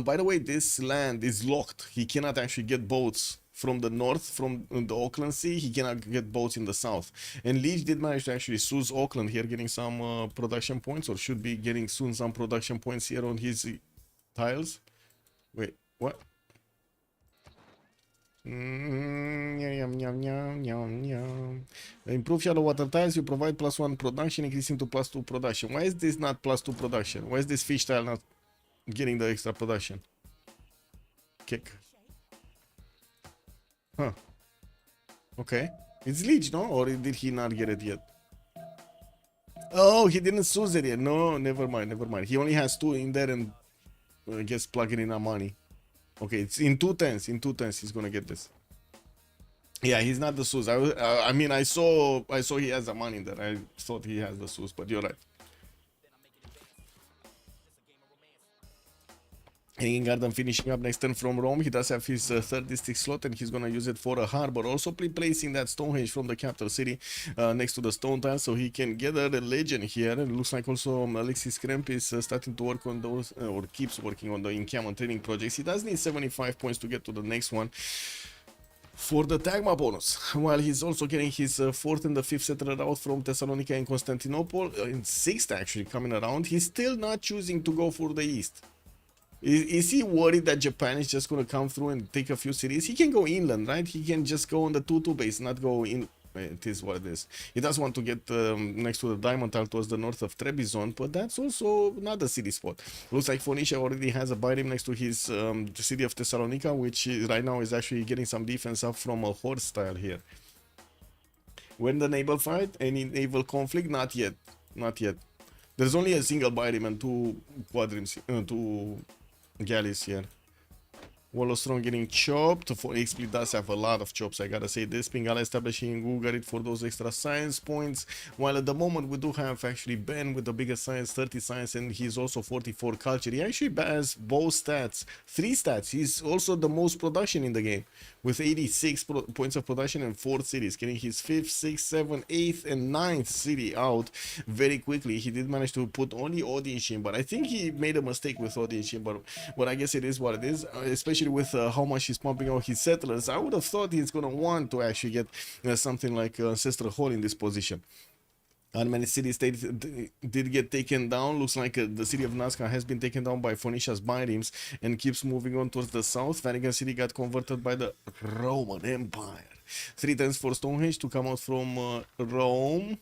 By the way, this land is locked. He cannot actually get boats from the north, from the Auckland Sea. He cannot get boats in the south. And Leach did manage to actually seize Auckland here, getting some production points, or should be getting soon some production points here on his tiles. Wait, what? Improve shallow water tiles. You provide +1 production, increasing to +2 production. Why is this not +2 production? Why is this fish tile not getting the extra production? Kick. Huh. Okay. It's Leech, no? Or did he not get it yet? Oh, he didn't choose it yet. No, never mind. He only has 2 in there, and I guess plugging in money. Okay, it's in 2 turns. He's gonna get this. Yeah, he's not the Sus. I mean, I saw he has the money there. I thought he has the Sus, but you're right. Hanging Garden finishing up next turn from Rome. He does have his third district slot and he's gonna use it for a harbor. Also placing that Stonehenge from the capital city next to the stone tile so he can get a religion here. And it looks like also Alexis Kremp is starting to work on those or keeps working on the encampment training projects. He does need 75 points to get to the next one for the Tagma bonus, while he's also getting his fourth and the fifth settler out from Thessalonica and Constantinople, in sixth actually coming around. He's still not choosing to go for the east. Is he worried that Japan is just going to come through and take a few cities? He can go inland, right? He can just go on the 2-2 base, not go in. It is what it is. He does want to get next to the diamond tile towards the north of Trebizond, but that's also not a city spot. Looks like Phoenicia already has a Byrim next to his city of Thessalonica, which right now is actually getting some defense up from a horse style here. When the naval fight, any naval conflict? Not yet. Not yet. There's only a single Byrim and two quadrims, two galleys here. Wallostron getting chopped. For XP does have a lot of chops, I gotta say this. Pingala establishing Ugarit for those extra science points. While at the moment we do have actually Ben with the biggest science, 30 science, and he's also 44 culture. He actually has both stats, 3 stats. He's also the most production in the game with 86 points of production and 4 cities, getting his 5th, 6th, 7th, 8th, and 9th city out very quickly. He did manage to put only Odinshin, but I think he made a mistake with Odinshin, but I guess it is what it is, especially with how much he's pumping out his settlers. I would have thought he's gonna want to actually get something like Ancestral Hall in this position. And many city-states did get taken down. Looks like the city of Nazca has been taken down by Phoenicia's Byrims and keeps moving on towards the south. Vatican City got converted by the Roman Empire. 3 turns for Stonehenge to come out from Rome.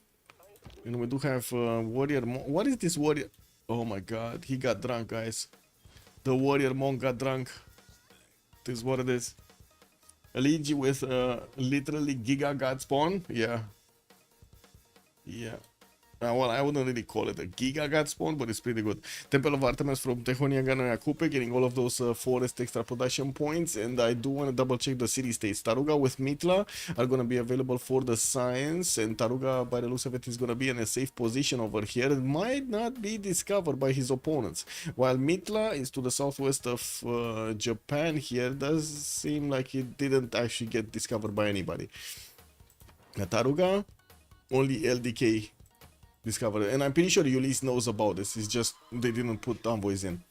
And we do have Warrior Monk. What is this Warrior? Oh my god, he got drunk, guys. The Warrior Monk got drunk. This is what it is. Eligi with literally Giga God spawn. Yeah. Yeah. Well, I wouldn't really call it a Giga God spawn, but it's pretty good. Temple of Artemis from Tehonia Ganoia Coupe, getting all of those forest extra production points. And I do want to double check the city states. Taruga with Mitla are going to be available for the science. And Taruga, by the looks of it, is going to be in a safe position over here. It might not be discovered by his opponents. While Mitla is to the southwest of Japan here, does seem like it didn't actually get discovered by anybody. Taruga, only LDK discovered it. And I'm pretty sure Ulyss knows about this. It's just they didn't put envoys in.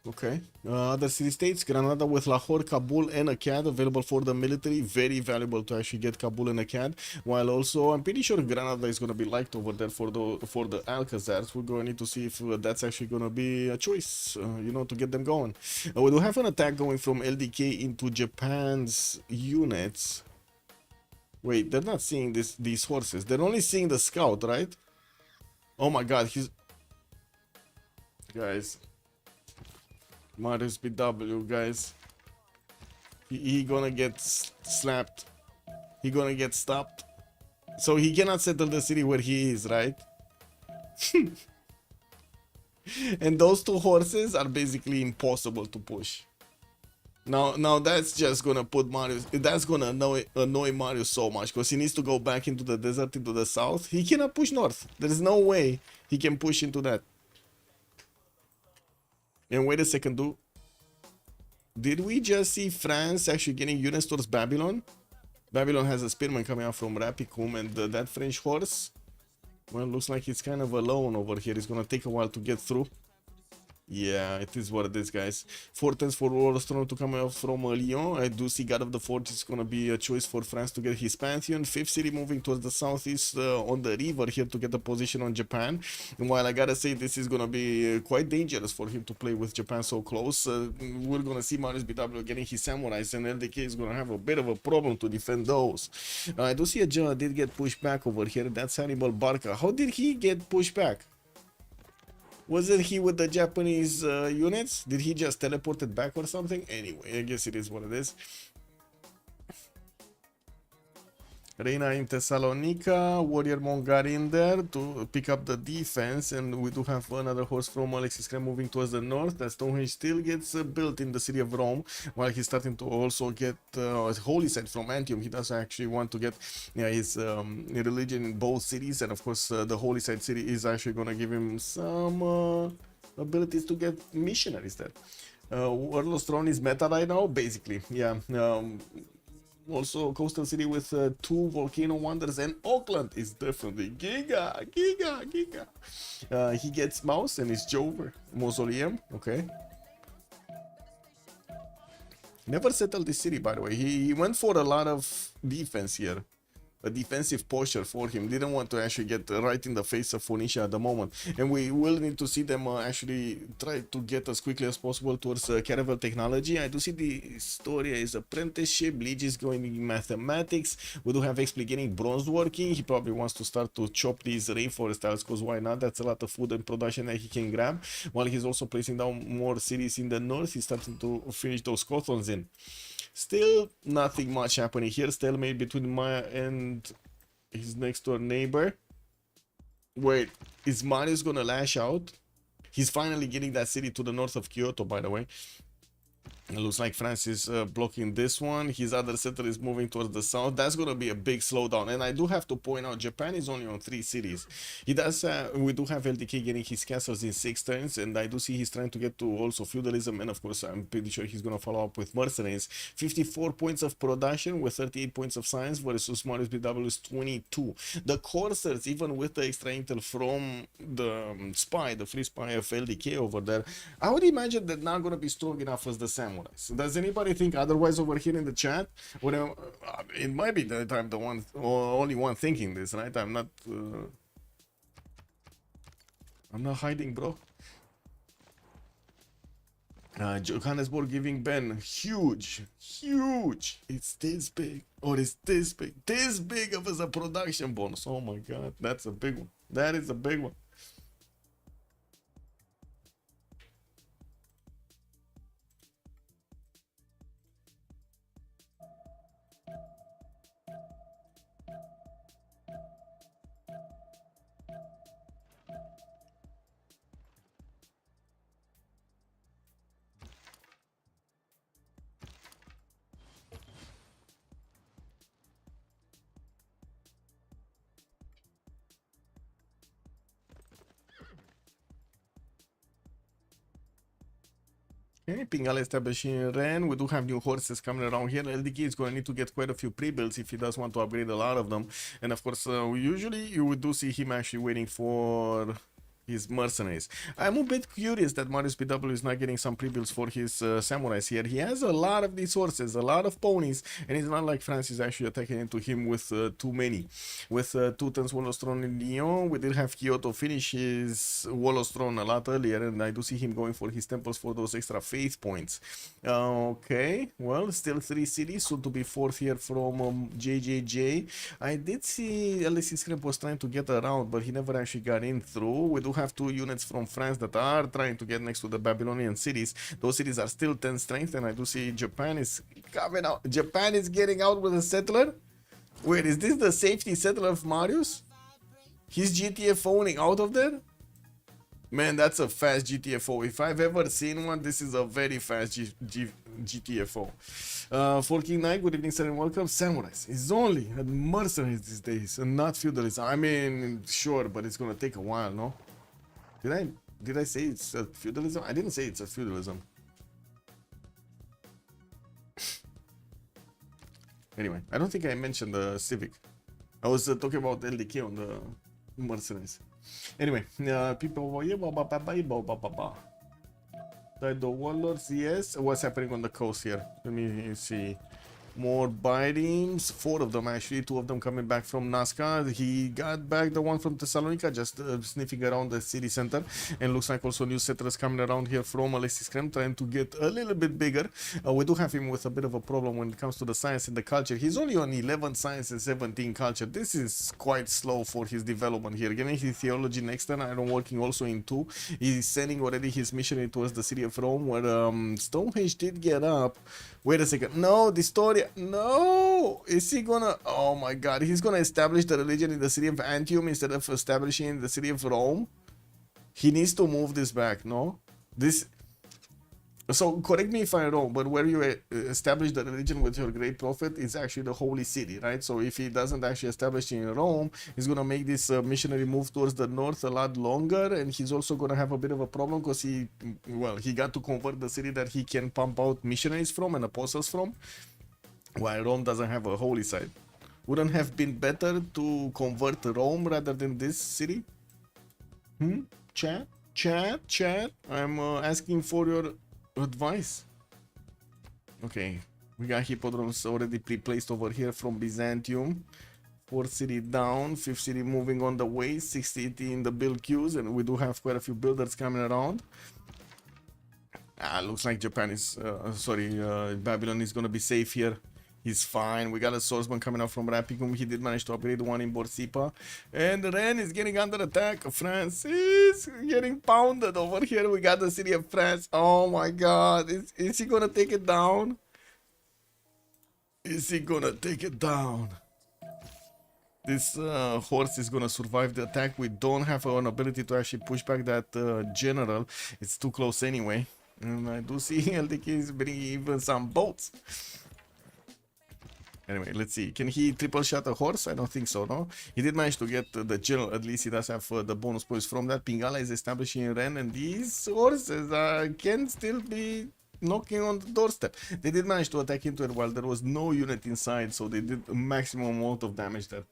Okay. Other city states, Granada with Lahore, Kabul, and Akkad available for the military. Very valuable to actually get Kabul and Akkad. While also, I'm pretty sure Granada is going to be liked over there for the Alcazars. We're going to need to see if that's actually going to be a choice, you know, to get them going. We do have an attack going from LDK into Japan's units. Wait, they're not seeing these horses. They're only seeing the scout, right? Oh my god, he's... Guys. Marius BW, guys. He gonna get slapped. He gonna get stopped. So he cannot settle the city where he is, right? And those 2 horses are basically impossible to push. Now that's just gonna put Marius, that's gonna annoy Marius so much, because he needs to go back into the desert, into the south. He cannot push north. There's no way he can push into that. And wait a second, did we just see France actually getting units towards Babylon? Babylon has a spearman coming out from Rapicum, and that French horse, well, looks like it's kind of alone over here. It's gonna take a while to get through. Yeah, it is what it is, guys. 4 turns for Wallostron to come out from Lyon. I do see God of the Forge is going to be a choice for France to get his Pantheon. 5th city moving towards the southeast on the river here to get a position on Japan. And while I gotta say this is going to be quite dangerous for him to play with Japan so close, we're going to see Marius BW getting his samurais, and LDK is going to have a bit of a problem to defend those. I do see a Jella did get pushed back over here. That's Hannibal Barca. How did he get pushed back? Wasn't he with the Japanese units? Did he just teleport it back or something? Anyway, I guess it is what it is. Reina in Thessalonica, Warrior Mongar in there to pick up the defense, and we do have another horse from Alexis Krem moving towards the north. That Stonehenge still gets built in the city of Rome, while he's starting to also get holy site from Antium. He does actually want to get his religion in both cities, and of course the holy site city is actually going to give him some abilities to get missionaries there. Warlord's Throne is meta right now, basically. Yeah. Also, Coastal City with 2 Volcano Wonders, and Auckland is definitely Giga. He gets Mouse and his Jover Mausoleum. Okay. Never settled this city, by the way. He went for a lot of defense here. A defensive posture for him. Didn't want to actually get right in the face of Phoenicia at the moment. And we will need to see them actually try to get as quickly as possible towards Caravel technology. I do see the Historia is apprenticeship. Liege is going in mathematics. We do have Explic getting bronze working. He probably wants to start to chop these rainforest tiles, because why not? That's a lot of food and production that he can grab. While he's also placing down more cities in the north, he's starting to finish those Cothons in. Still nothing much happening here. Stalemate between Maya and his next door neighbor. Wait, is Marius gonna lash out? He's finally getting that city to the north of Kyoto, by the way. It looks like France is blocking this one. His other settler is moving towards the south. That's going to be a big slowdown. And I do have to point out, Japan is only on 3 cities. He does. We do have LDK getting his castles in 6 turns. And I do see he's trying to get to also feudalism. And of course, I'm pretty sure he's going to follow up with mercenaries. 54 points of production with 38 points of science versus Marius BW's 22. The coursers, even with the extra intel from the spy, the free spy of LDK over there, I would imagine they're not going to be strong enough as the samurais. Does anybody think otherwise over here in the chat? Or, it might be that I'm the one, or only one thinking this, right? I'm not hiding, bro. Johannesburg giving Ben huge. It's this big, or it's this big of as a production bonus. Oh my god, that's a big one. That is a big one. Okay, Pingala establishing in Ren. We do have new horses coming around here. LDK is going to need to get quite a few pre-builds if he does want to upgrade a lot of them. And of course, usually you do see him actually waiting for his mercenaries. I'm a bit curious that Marius BW is not getting some pre-builds for his samurais here. He has a lot of these horses, a lot of ponies, and it's not like France is actually attacking into him with too many. With 2 turns Warlord's Throne in Lyon, we did have Kyoto finish his Warlord's Throne a lot earlier, and I do see him going for his temples for those extra faith points. Okay, well, still 3 cities, soon to be 4th here from JJJ. I did see Alexis Kremp was trying to get around, but he never actually got in through. We do have 2 units from France that are trying to get next to the Babylonian cities. Those cities are still 10 strength, and I do see Japan is coming out. Japan is getting out with a settler. Wait, is this the safety settler of Marius? He's GTFOing out of there? Man, that's a fast GTFO. If I've ever seen one, this is a very fast GTFO. For King Knight, good evening, sir, and welcome. Samurais is only a mercenaries these days, and not feudalism. I mean, sure, but it's gonna take a while, no? Did I say it's a feudalism? I didn't say it's a feudalism. Anyway, I don't think I mentioned the Civic. I was talking about LDK on the mercenaries. Anyway, people, the warlords, yes. What's happening on the coast here? Let me see. More bitings, 4 of them actually, 2 of them coming back from Nazca. He got back the one from Thessalonica, just sniffing around the city center. And looks like also new settlers coming around here from Alexis Krem, trying to get a little bit bigger. We do have him with a bit of a problem when it comes to the science and the culture. He's only on 11 science and 17 culture. This is quite slow for his development here. Getting his theology next turn, I'm working also in 2. He's sending already his missionary towards the city of Rome, where Stonehenge did get up. Wait a second. No, the story. No. Is he gonna? Oh my god. He's gonna establish the religion in the city of Antium instead of establishing in the city of Rome. He needs to move this back. No. This. So correct me if I'm wrong, but where you establish the religion with your great prophet is actually the holy city, right? So if he doesn't actually establish in Rome, he's gonna make this missionary move towards the north a lot longer, and he's also gonna have a bit of a problem because he got to convert the city that he can pump out missionaries from and apostles from, while Rome doesn't have a holy site. Wouldn't have been better to convert Rome rather than this city? Chat. I'm asking for your advice. Okay, we got hippodromes already pre-placed over here from Byzantium. 4th city down, 5th city moving on the way, 6th city in the build queues, and we do have quite a few builders coming around. Looks like Japan is, Babylon is gonna be safe here. He's fine. We got a swordsman coming out from Rapicum. He did manage to upgrade one in Borsippa. And Rennes is getting under attack. France is getting pounded over here. We got the city of France. Oh my god. Is he gonna take it down? Is he gonna take it down? This horse is gonna survive the attack. We don't have an ability to actually push back that general. It's too close anyway. And I do see LDK is bringing even some boats. Anyway, let's see. Can he triple shot a horse? I don't think so, no? He did manage to get the general. At least he does have the bonus points from that. Pingala is establishing Rennes, and these horses can still be knocking on the doorstep. They did manage to attack into it while there was no unit inside, so they did a maximum amount of damage there.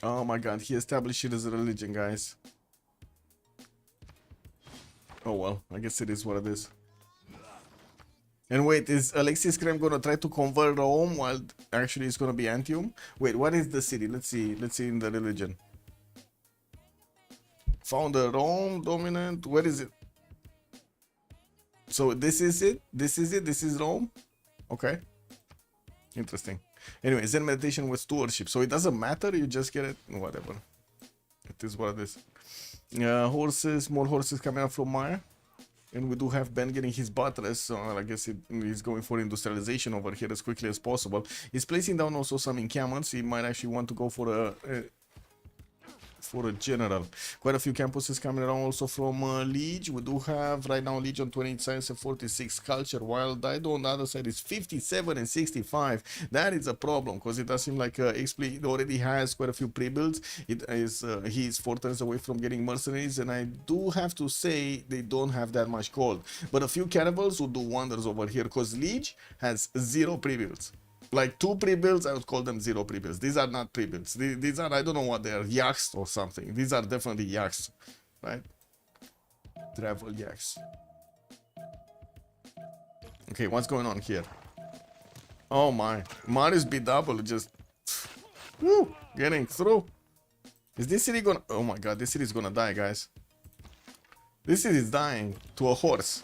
Oh my god, he established it as a religion, guys. Oh well, I guess it is what it is. And wait, is Alexis Krem gonna try to convert Rome while actually it's gonna be Antium? Wait, what is the city? Let's see in the religion. Found a Rome dominant. Where is it? So this is it? This is Rome? Okay. Interesting. Anyway, Zen meditation with stewardship. So it doesn't matter, you just get it. Whatever. It is what it is. Horses, more horses coming out from Maya. And we do have Ben getting his buttress, so I guess he's going for industrialization over here as quickly as possible. He's placing down also some encampments. He might actually want to go for a general. Quite a few campuses coming around also from Liege. We do have right now Liege on 28 science and 46 culture, while Dido on the other side is 57 and 65. That is a problem because it does seem like XP already has quite a few pre-builds. He is 4 turns away from getting mercenaries, and I do have to say they don't have that much gold. But a few caravels will do wonders over here because Liege has 0 pre-builds. Like 2 pre-builds, I would call them 0 pre-builds. These are not pre-builds. These are, I don't know what they are, yaks or something. These are definitely yaks, right? Travel yaks. Okay, what's going on here? Oh my, Marius BW just getting through. Is this city gonna? Oh my god, this city is gonna die, guys. This city is dying to a horse.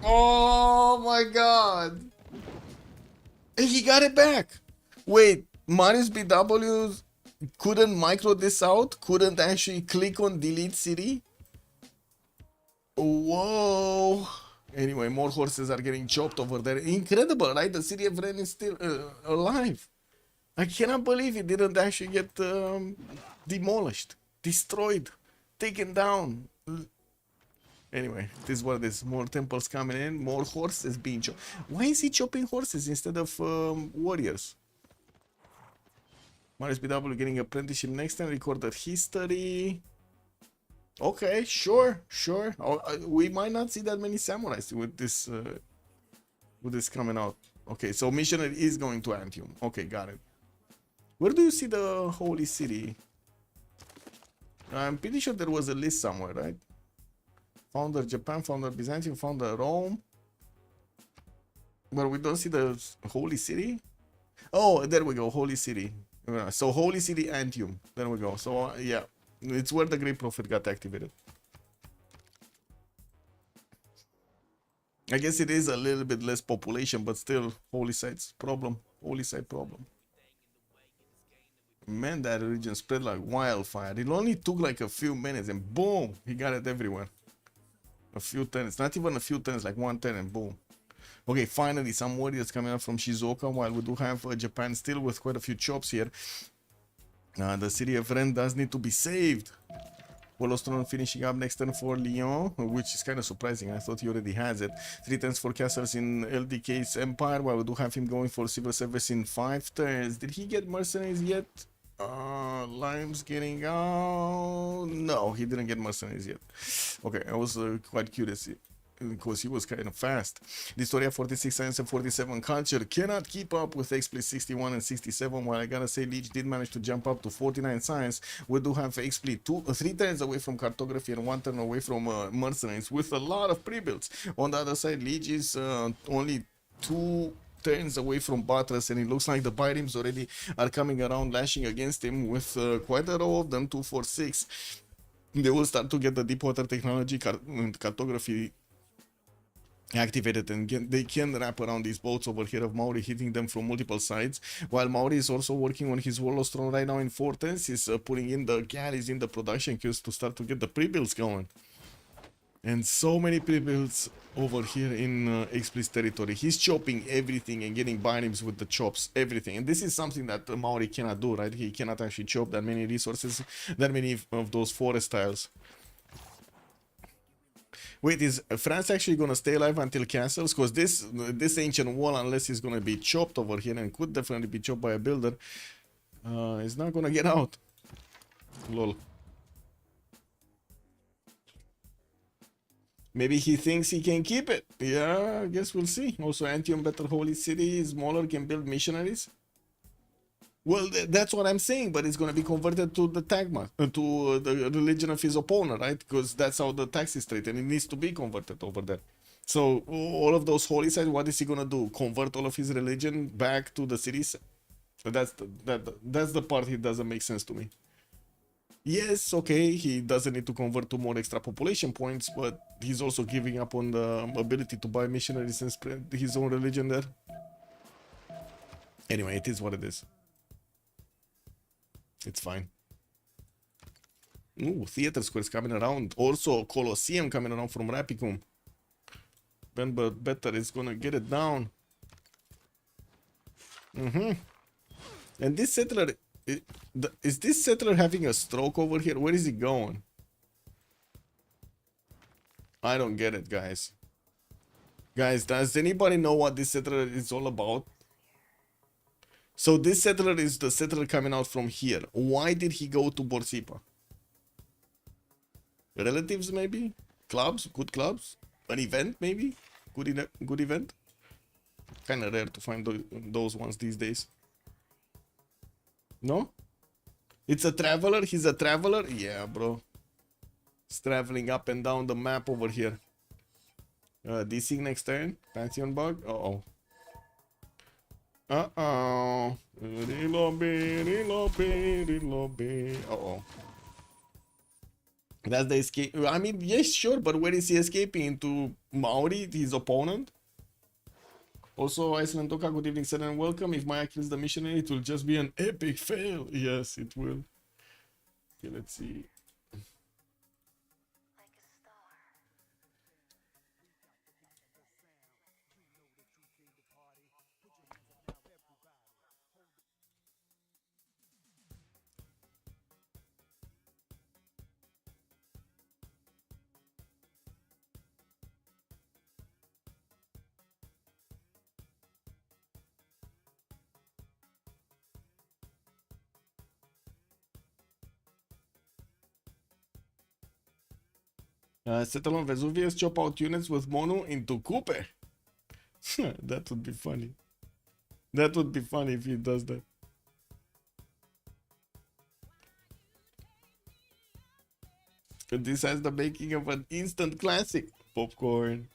Oh my god. He got it back. Wait, Marius BW couldn't micro this out? Couldn't actually click on delete city? Whoa. Anyway, more horses are getting chopped over there. Incredible, right? The city of Rennes is still alive. I cannot believe it didn't actually get demolished, destroyed, taken down. Anyway, this is what it is. More temples coming in, more horses being chopped. Why is he chopping horses instead of warriors? Marius BW getting apprenticeship next time. Recorded history. Okay, sure. We might not see that many samurais with this coming out. Okay, so missionary is going to Antium. Okay, got it. Where do you see the holy city? I'm pretty sure there was a list somewhere, right? Founder Japan, founder Byzantium, founder Rome. But we don't see the holy city. Oh, there we go, holy city. So holy city Antium. There we go. So yeah, it's where the great prophet got activated. I guess it is a little bit less population, but still holy sites problem. Holy site problem. Man, that region spread like wildfire. It only took like a few minutes and boom, he got it everywhere. A few turns, not even a few turns, like 1 turn and boom. Okay, finally some warriors coming out from Shizuoka, while we do have Japan still with quite a few chops here. The city of Rennes does need to be saved. Wolostron finishing up next turn for Lyon, which is kind of surprising. I thought he already has it. 3 turns for castles in LDK's Empire, while we do have him going for civil service in 5 turns. Did he get mercenaries yet? Lime's getting out. No, he didn't get mercenaries yet. Okay, I was quite curious because he was kind of fast. The Historia 46 science and 47 culture cannot keep up with XP 61 and 67. While I gotta say, Leech did manage to jump up to 49 science. We do have XP 3 turns away from cartography and 1 turn away from mercenaries with a lot of pre-builds. On the other side, Leech is only 2 turns away from Batras, and it looks like the Byrims already are coming around, lashing against him with quite a row of them, 2, 4, 6. They will start to get the deep water technology, cartography activated, and they can wrap around these boats over here of Maori, hitting them from multiple sides, while Maori is also working on his Warlord's Throne right now in 4 turns. He's putting in the galleys in the production queues to start to get the pre-builds going. And so many pre-builds over here in Explis territory. He's chopping everything and getting bindings with the chops, everything. And this is something that Maori cannot do, right? He cannot actually chop that many resources, that many of those forest tiles. Wait, is France actually gonna stay alive until castles? Because this ancient wall, unless it's gonna be chopped over here, and could definitely be chopped by a builder, is not gonna get out. Lol. Maybe he thinks he can keep it. Yeah, I guess we'll see. Also, Antium, better holy city, smaller, can build missionaries. Well, that's what I'm saying, but it's going to be converted to the Tagma, to the religion of his opponent, right? Because that's how the tax is treated, and it needs to be converted over there. So, all of those holy sites, what is he going to do? Convert all of his religion back to the cities? So that's the part that doesn't make sense to me. Yes, okay, he doesn't need to convert to more extra population points, but he's also giving up on the ability to buy missionaries and spread his own religion there. Anyway, it is what it is. It's fine. Ooh, theater squares coming around. Also, Colosseum coming around from Rapicum. Ben, but better is gonna get it down. And this settler... Is this settler having a stroke over here? Where is he going? I don't get it, guys. Guys, does anybody know what this settler is all about? So this settler is the settler coming out from here. Why did he go to Borsippa? Relatives, maybe? Clubs? Good clubs? An event, maybe? Good event? Kind of rare to find those ones these days. No? It's a traveler? He's a traveler? Yeah, bro. He's traveling up and down the map over here. DC next turn. Pantheon bug? Uh-oh. Uh-oh. Relobe. Uh-oh. That's the escape. I mean, yes, sure, but where is he escaping? Into Maori, his opponent? Also, Iceland Doka, good evening, sir, and welcome. If Maya kills the missionary, it will just be an epic fail. Yes, it will. Okay, let's see. Settle on Vesuvius, chop out units with Mono into Coupe. That would be funny. That would be funny if he does that. But this has the making of an instant classic. Popcorn.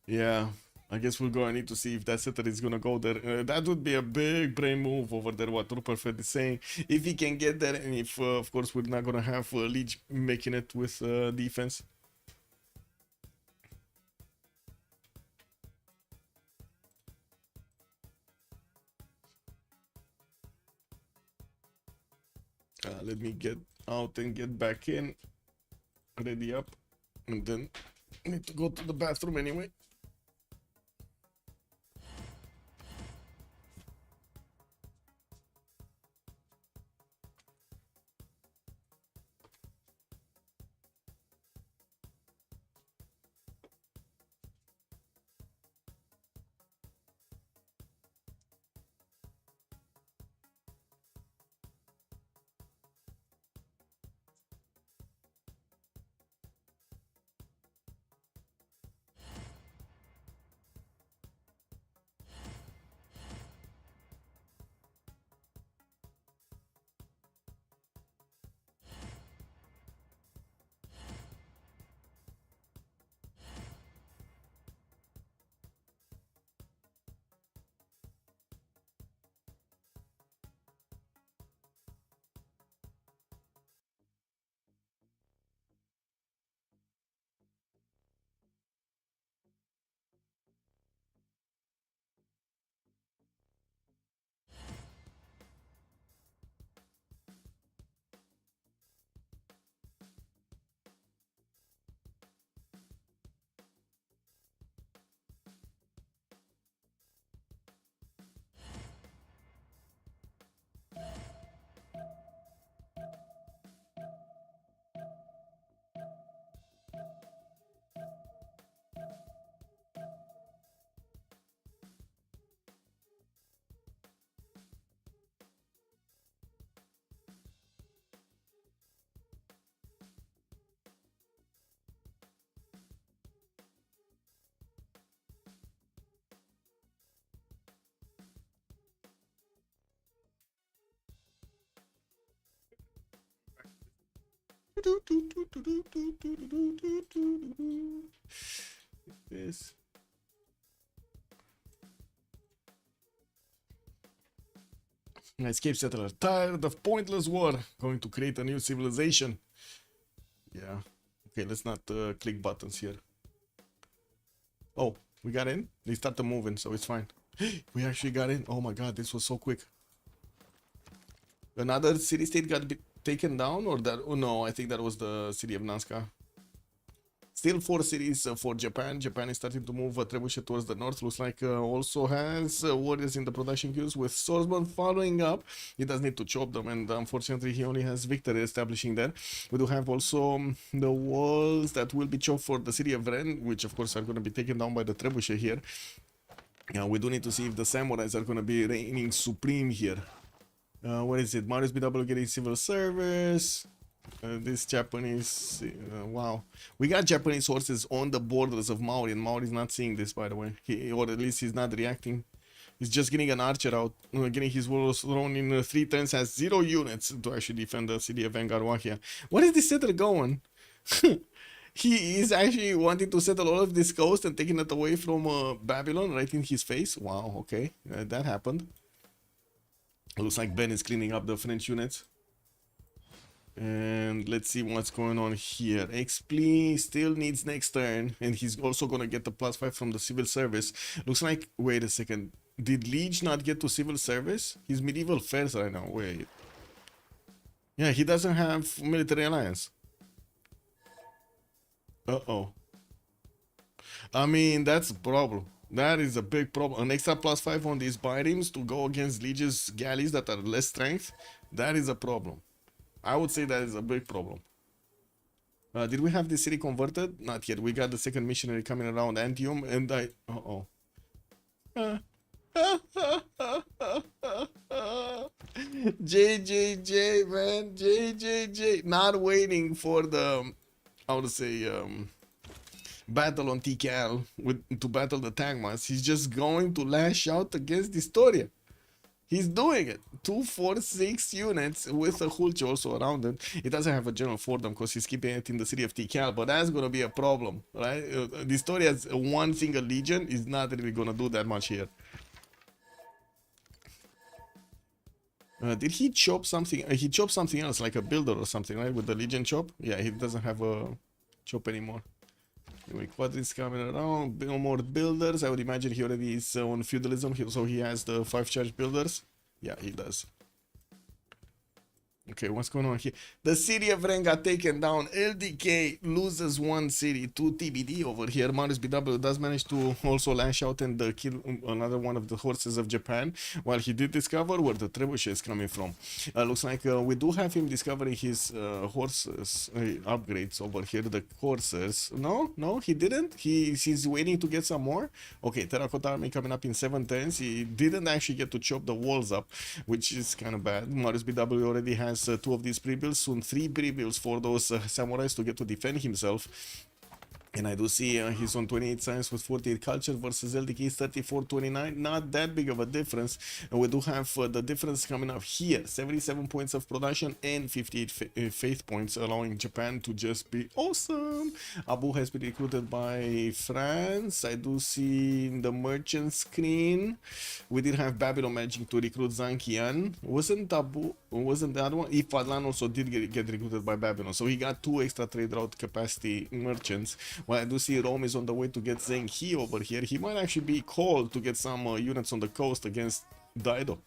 Yeah, I guess we're going to need to see if that setter is going to go there. That would be a big brain move over there, what Rupert is saying. If he can get there, and if, of course, we're not going to have Leech making it with defense. Let me get out and get back in. Ready up. And then I need to go to the bathroom anyway. This. Escape settler. Tired of pointless war. Going to create a new civilization. Yeah. Okay, let's not click buttons here. Oh, we got in? They started moving, so it's fine. We actually got in. Oh my god, this was so quick. Another city-state got taken down, or that? Oh no, I think that was the city of Nazca. Still 4 cities for Japan. Japan is starting to move trebuchet towards the north. Looks like also has warriors in the production queues with swordsmen following up. He does need to chop them, and unfortunately he only has victory establishing there. We do have also the walls that will be chopped for the city of Ren, which of course are going to be taken down by the trebuchet here. We do need to see if the samurais are going to be reigning supreme here. What is it? Marius BW getting civil service. This Japanese, wow, we got Japanese horses on the borders of Maori, and Maori's not seeing this, by the way. Or at least he's not reacting. He's just getting an archer out, getting his walls thrown in 3 turns, has 0 units to actually defend the city of Vengarwahia. What is this settler going? He is actually wanting to settle all of this coast and taking it away from Babylon right in his face. Wow, okay, that happened. Looks like Ben is cleaning up the French units. And let's see what's going on here. XP still needs next turn, and he's also gonna get the +5 from the civil service. Looks like, wait a second, did Liege not get to civil service? He's medieval first right now. Wait, yeah, he doesn't have military alliance. I mean, that's a problem. That is a big problem. An extra +5 on these biomes to go against Liege's galleys that are less strength. That is a problem. I would say that is a big problem. Did we have the city converted? Not yet. We got the second missionary coming around Antium, and I... JJJ, man. JJJ. Not waiting for the... I would say... battle on TKL to battle the Tagmas. He's just going to lash out against Historia. He's doing it. 2, 4, 6 units with a Hulch also around it. He doesn't have a general for them because he's keeping it in the city of TKL, but that's going to be a problem, right? The story has one single legion is not really going to do that much here. Did he chop something? He chopped something else, like a builder or something, right? With the legion chop? Yeah, he doesn't have a chop anymore. Anyway, Quadris coming around, no more builders. I would imagine he already is on feudalism, so he has the 5 charge builders. Yeah, he does. Okay, what's going on here? The city of Ren got taken down. LDK loses 1 city to TBD over here. Marius BW does manage to also lash out and kill another one of the horses of Japan, while he did discover where the trebuchet is coming from. Looks like we do have him discovering his horses upgrades over here, the coursers. No, he didn't. He's waiting to get some more. Okay, Terracotta Army coming up in 7 turns. He didn't actually get to chop the walls up, which is kind of bad. Marius BW already has 2 of these pre-builds, soon 3 pre-builds for those samurais to get to defend himself. And I do see he's on 28 science with 48 culture versus LDK's 34-29. Not that big of a difference. And we do have the difference coming up here. 77 points of production and 58 faith points, allowing Japan to just be awesome. Abu has been recruited by France. I do see in the merchant screen. We did have Babylon managing to recruit Zankian. Wasn't the other one? Ifadlan also did get recruited by Babylon. So he got 2 extra trade route capacity merchants. Well, I do see Rome is on the way to get Zheng He over here. He might actually be called to get some units on the coast against Daido.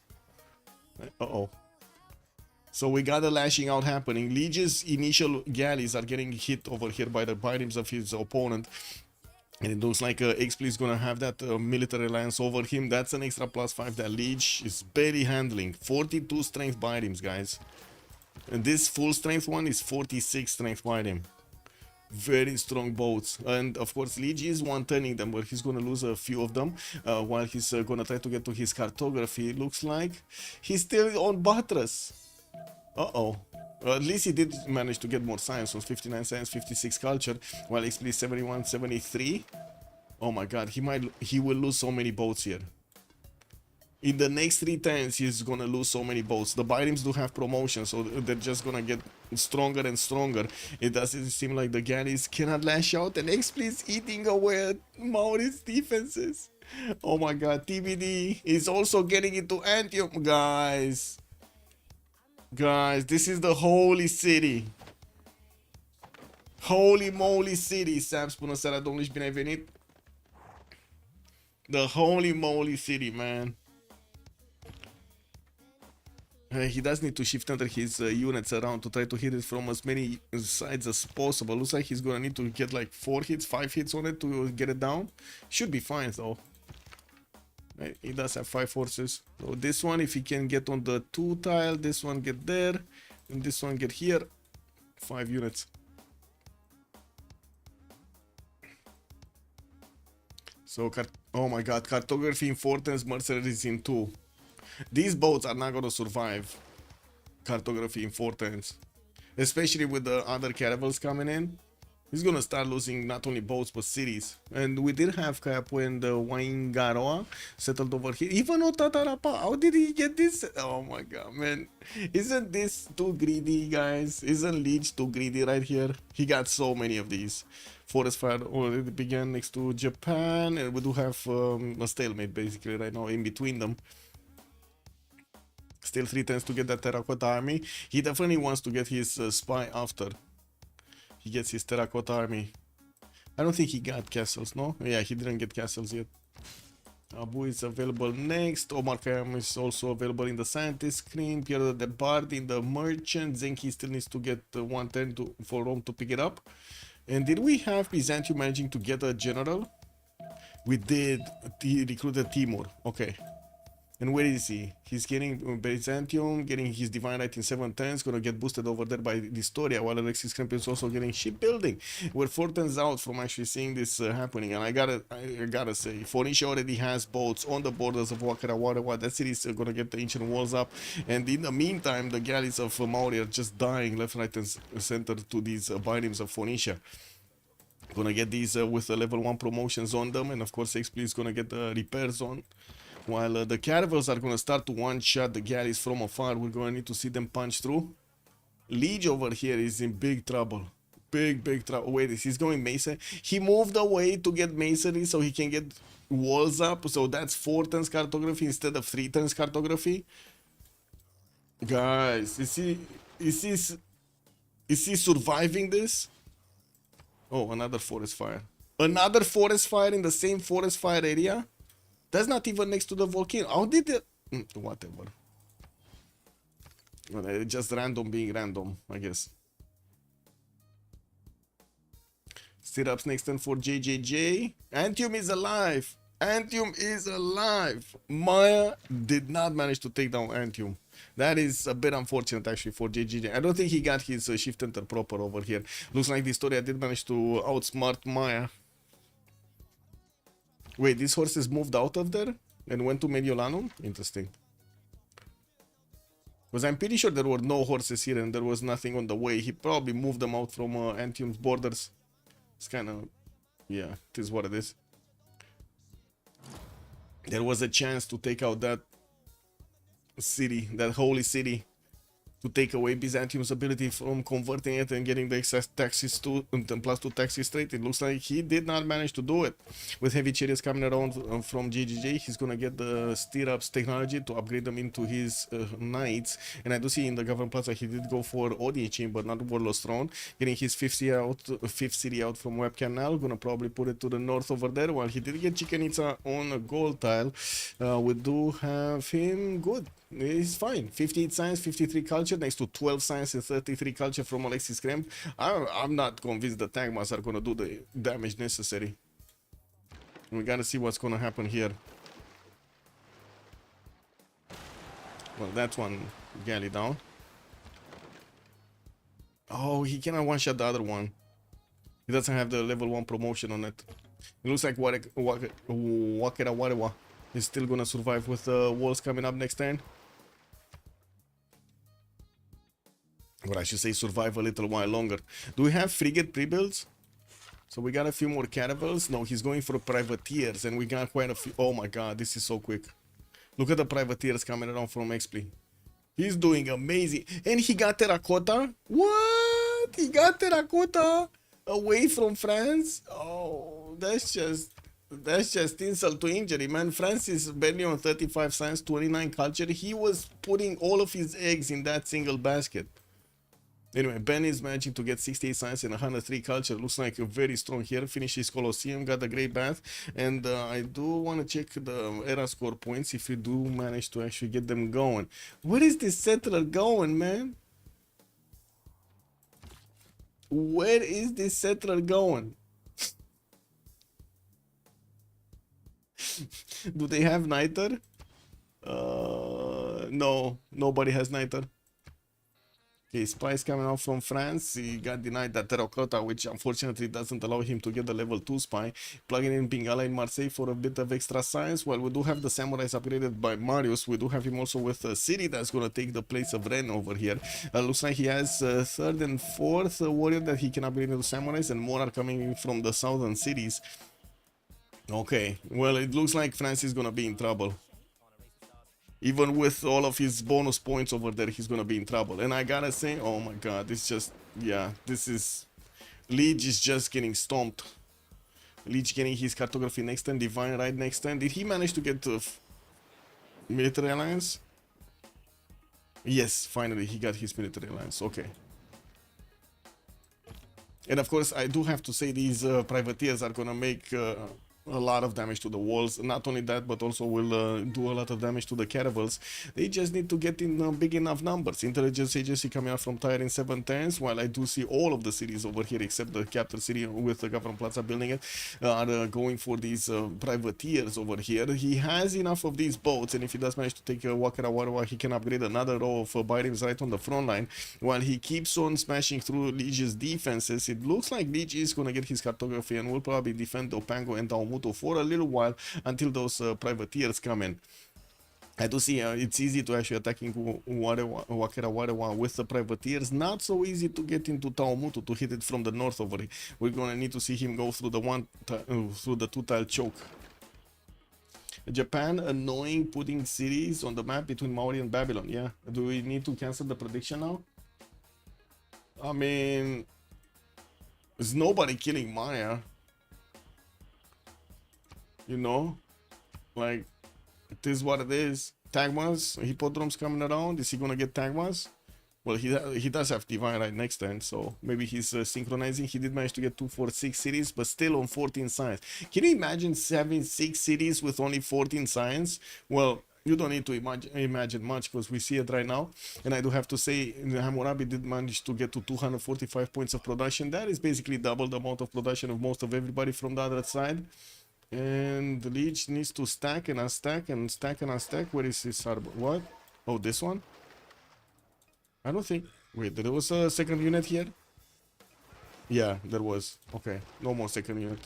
So we got a lashing out happening. Liege's initial galleys are getting hit over here by the biomes of his opponent. And it looks like XP is going to have that military alliance over him. That's an extra +5 that Liege is barely handling. 42 strength biomes, guys. And this full strength one is 46 strength biome. Very strong boats, and of course Liege is one-turning them, but he's gonna lose a few of them while he's gonna try to get to his cartography. Looks like he's still on Buttress. At least he did manage to get more science, on 59 science, 56 culture, while XP is 71, 73. Oh my god, he will lose so many boats here. in the next 3 turns he's gonna lose so many boats. The Byrims do have promotion, so they're just gonna get stronger and stronger. It doesn't seem like the galleys cannot lash out, and X please eating away at Maori's defenses. Oh my god, TBD is also getting into Antium, guys. Guys, this is the holy city. Holy moly city. Sam, bună seara, domnule, și bine ai venit. The holy moly city, man. He does need to shift under his units around to try to hit it from as many sides as possible. Looks like he's gonna need to get like 4 hits, 5 hits on it to get it down. Should be fine though. He does have 5 horses. So this one, if he can get on the 2 tile, this one get there, and this one get here. 5 units. So, oh my god, cartography in 4 turns, mercenaries in 2. These boats are not gonna survive cartography in 4 turns. Especially with the other caravels coming in. He's gonna start losing not only boats but cities. And we did have Capo and the Waingaroa settled over here. Even Otatarapa, how did he get this? Oh my god, man. Isn't this too greedy, guys? Isn't Leech too greedy right here? He got so many of these. Forest fire already began next to Japan, and we do have a stalemate basically right now in between them. Still 3 turns to get that terracotta army. He definitely wants to get his spy after he gets his terracotta army. I don't think he got castles, no? Yeah, he didn't get castles yet. Abu is available next. Omar Khayyam is also available in the scientist screen. Pierre the Bard in the merchant. Zenki still needs to get 1 turn for Rome to pick it up. And did we have Byzantium managing to get a general? We did. He recruited Timur. Okay. And where is he? He's getting Byzantium, getting his divine right in 7 turns, gonna get boosted over there by Historia, while Alexis Kremp is also getting shipbuilding. We're 4 turns out from actually seeing this happening, and I gotta say, Phoenicia already has boats on the borders of Wakarawarewa. That city is gonna get the ancient walls up, and in the meantime, the galleys of Maori are just dying left, right, and center to these Byrims of Phoenicia. Gonna get these with the level 1 promotions on them, and of course, XP is gonna get the repairs on. While the caravels are going to start to one-shot the galleys from afar, we're going to need to see them punch through. Liege over here is in big trouble. Big trouble. Wait, he's going Mason. He moved away to get masonry so he can get walls up. So that's 4 turns cartography instead of 3 turns cartography. Guys, is he surviving this? Oh, another forest fire. Another forest fire in the same forest fire area? That's not even next to the volcano. How did it? Whatever. Well, just random being random, I guess. Stirrups next turn for JJJ. Antium is alive. Antium is alive. Maya did not manage to take down Antium. That is a bit unfortunate actually for JJJ. I don't think he got his shift enter proper over here. Looks like the Historia did manage to outsmart Maya. Wait, these horses moved out of there and went to Mediolanum? Interesting. Because I'm pretty sure there were no horses here and there was nothing on the way. He probably moved them out from Antium's borders. It's kind of... yeah, it is what it is. There was a chance to take out that city, that holy city. To take away Byzantium's ability from converting it and getting the excess taxes to +2 taxes straight. It looks like he did not manage to do it. With heavy chariots coming around from JGJ, he's gonna get the stirrups technology to upgrade them into his knights. And I do see in the Government Plaza he did go for Odier Chamber, not Warlord's Throne, getting his 5th city out from Web Canal. Gonna probably put it to the north over there. While he did get Chichen Itza on a gold tile, we do have him good. He's fine. 58 science, 53 culture, next to 12 science and 33 culture from Alexis Kremp. I'm not convinced the Tagmas are gonna do the damage necessary. We gotta see what's gonna happen here. Well, that one galley down. Oh, he cannot one-shot the other one. He doesn't have the level 1 promotion on it. It looks like Wakarawarewa is still gonna survive with the walls coming up next turn. Or I should say survive a little while longer. Do we have frigate pre-builds? So we got a few more caravels. No, he's going for privateers and we got quite a few. Oh my god, this is so quick. Look at the privateers coming around from XP. He's doing amazing. And he got terracotta. What? He got terracotta away from France? Oh, that's just insult to injury, man. France is barely on 35 science, 29 culture. He was putting all of his eggs in that single basket. Anyway, Ben is managing to get 68 science and 103 culture. Looks like a very strong here. Finishes Colosseum, got a great bath. And I do want to check the era score points if you do manage to actually get them going. Where is this settler going, man? Where is this settler going? Do they have niter? No, nobody has niter. Okay, spies coming out from France. He got denied that terracotta, which unfortunately doesn't allow him to get the level 2 spy. Plugging in Pingala in Marseille for a bit of extra science. Well, we do have the samurais upgraded by Marius. We do have him also with a city that's going to take the place of Ren over here. Looks like he has 3rd and 4th warrior that he can upgrade into samurais, and more are coming in from the southern cities. Okay, well, it looks like France is going to be in trouble. Even with all of his bonus points over there, he's gonna be in trouble. And I gotta say, oh my god, it's just, yeah, this is... Liege is just getting stomped. Liege getting his cartography next turn, divine right next turn. Did he manage to get the military alliance? Yes, finally he got his military alliance, okay. And of course, I do have to say these privateers are gonna make... a lot of damage to the walls. Not only that, but also will do a lot of damage to the caravels. They just need to get in big enough numbers. Intelligence agency coming out from Tyre in 7 turns, while I do see all of the cities over here except the capital city with the Government Plaza building it are going for these privateers over here. He has enough of these boats, and if he does manage to take Wakara Warawa, he can upgrade another row of birems right on the front line, while he keeps on smashing through Liege's defenses. It looks like Liege is going to get his cartography and will probably defend Opango and Taumuto for a little while until those privateers come in. I do see it's easy to actually attacking Wakera Warewa with the privateers. Not so easy to get into Taumutu to hit it from the north over here. We're gonna need to see him go through the 2-tile choke. Japan annoying putting cities on the map between Maori and Babylon. Yeah, do we need to cancel the prediction now? I mean, there's nobody killing Maya. You know, like, it is what it is. Tagmas, Hippodrome's coming around. Is he gonna get Tagmas? Well, he does have Divine right next turn, so maybe he's synchronizing. He did manage to get 2, 4, 6 cities, but still on 14 science. Can you imagine having 6 cities with only 14 science? Well, you don't need to imagine much, because we see it right now. And I do have to say, Hammurabi did manage to get to 245 points of production. That is basically double the amount of production of most of everybody from the other side. And the Liege needs to stack and unstack and stack and unstack. Where is his harbor? What? Oh, this one? I don't think... Wait, there was a second unit here? Yeah, there was. Okay, no more second unit.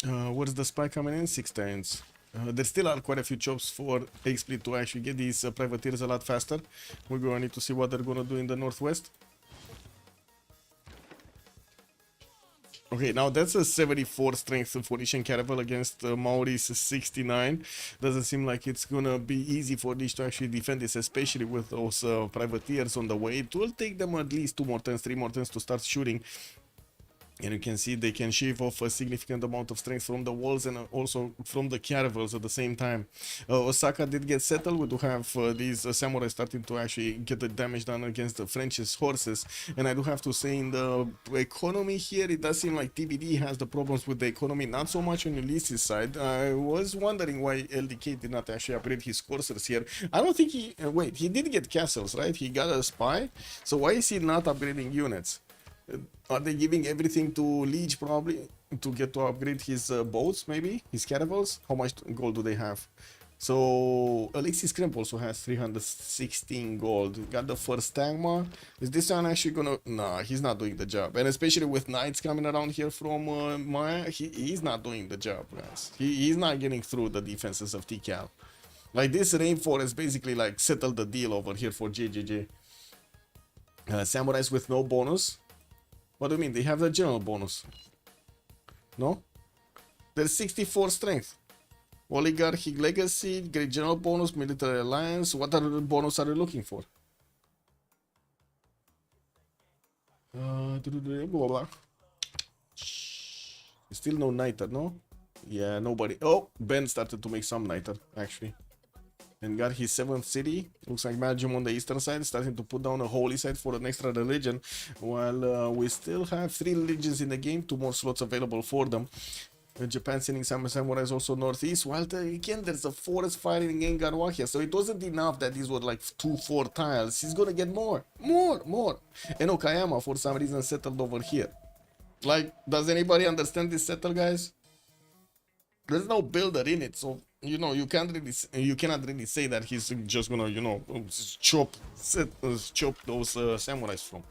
Where's the spy coming in? 6 turns. There still are quite a few jobs for XSplit to actually get these privateers a lot faster. We're going to need to see what they're going to do in the northwest. Okay, now that's a 74 strength Phoenician caravel against Maori's 69. Doesn't seem like it's gonna be easy for these to actually defend this, especially with those privateers on the way. It will take them at least 2 more turns, 3 more turns to start shooting. And you can see they can shave off a significant amount of strength from the walls and also from the caravels at the same time. Osaka did get settled. We do have these samurai starting to actually get the damage done against the French's horses. And I do have to say, in the economy here, it does seem like TBD has the problems with the economy, not so much on Ulyss's side. I was wondering why LDK did not actually upgrade his coursers here. I don't think he... wait, he did get castles, right? He got a spy. So why is he not upgrading units? Are they giving everything to Liege probably to get to upgrade his boats, maybe his caravels? How much gold do they have? So Alexis Kremp also has 316 gold. Got the first Tagma. Is this one actually gonna... Nah, he's not doing the job. And especially with knights coming around here from Maya, he's not doing the job, guys. He's not getting through the defenses of TCAL. Like, this rainforest basically like settled the deal over here for JJJ. Samurais with no bonus. What do you mean? They have the general bonus. No? There's 64 strength. Oligarchic legacy, great general bonus, military alliance. What other bonus are you looking for? Blah, blah. Still no niter, no? Yeah, nobody. Oh, Ben started to make some niter, actually. And got his 7th city. Looks like Belgium on the eastern side, starting to put down a holy site for an extra religion. While we still have 3 religions in the game, 2 more slots available for them. Japan sending some samurais also northeast. While again, there's a forest fire in Gengarwakia, so it wasn't enough that these were like 2-4 tiles. He's gonna get more. And Okayama, for some reason, settled over here. Like, does anybody understand this settle, guys? There's no builder in it, so you know you cannot really say that he's just gonna chop those samurais from.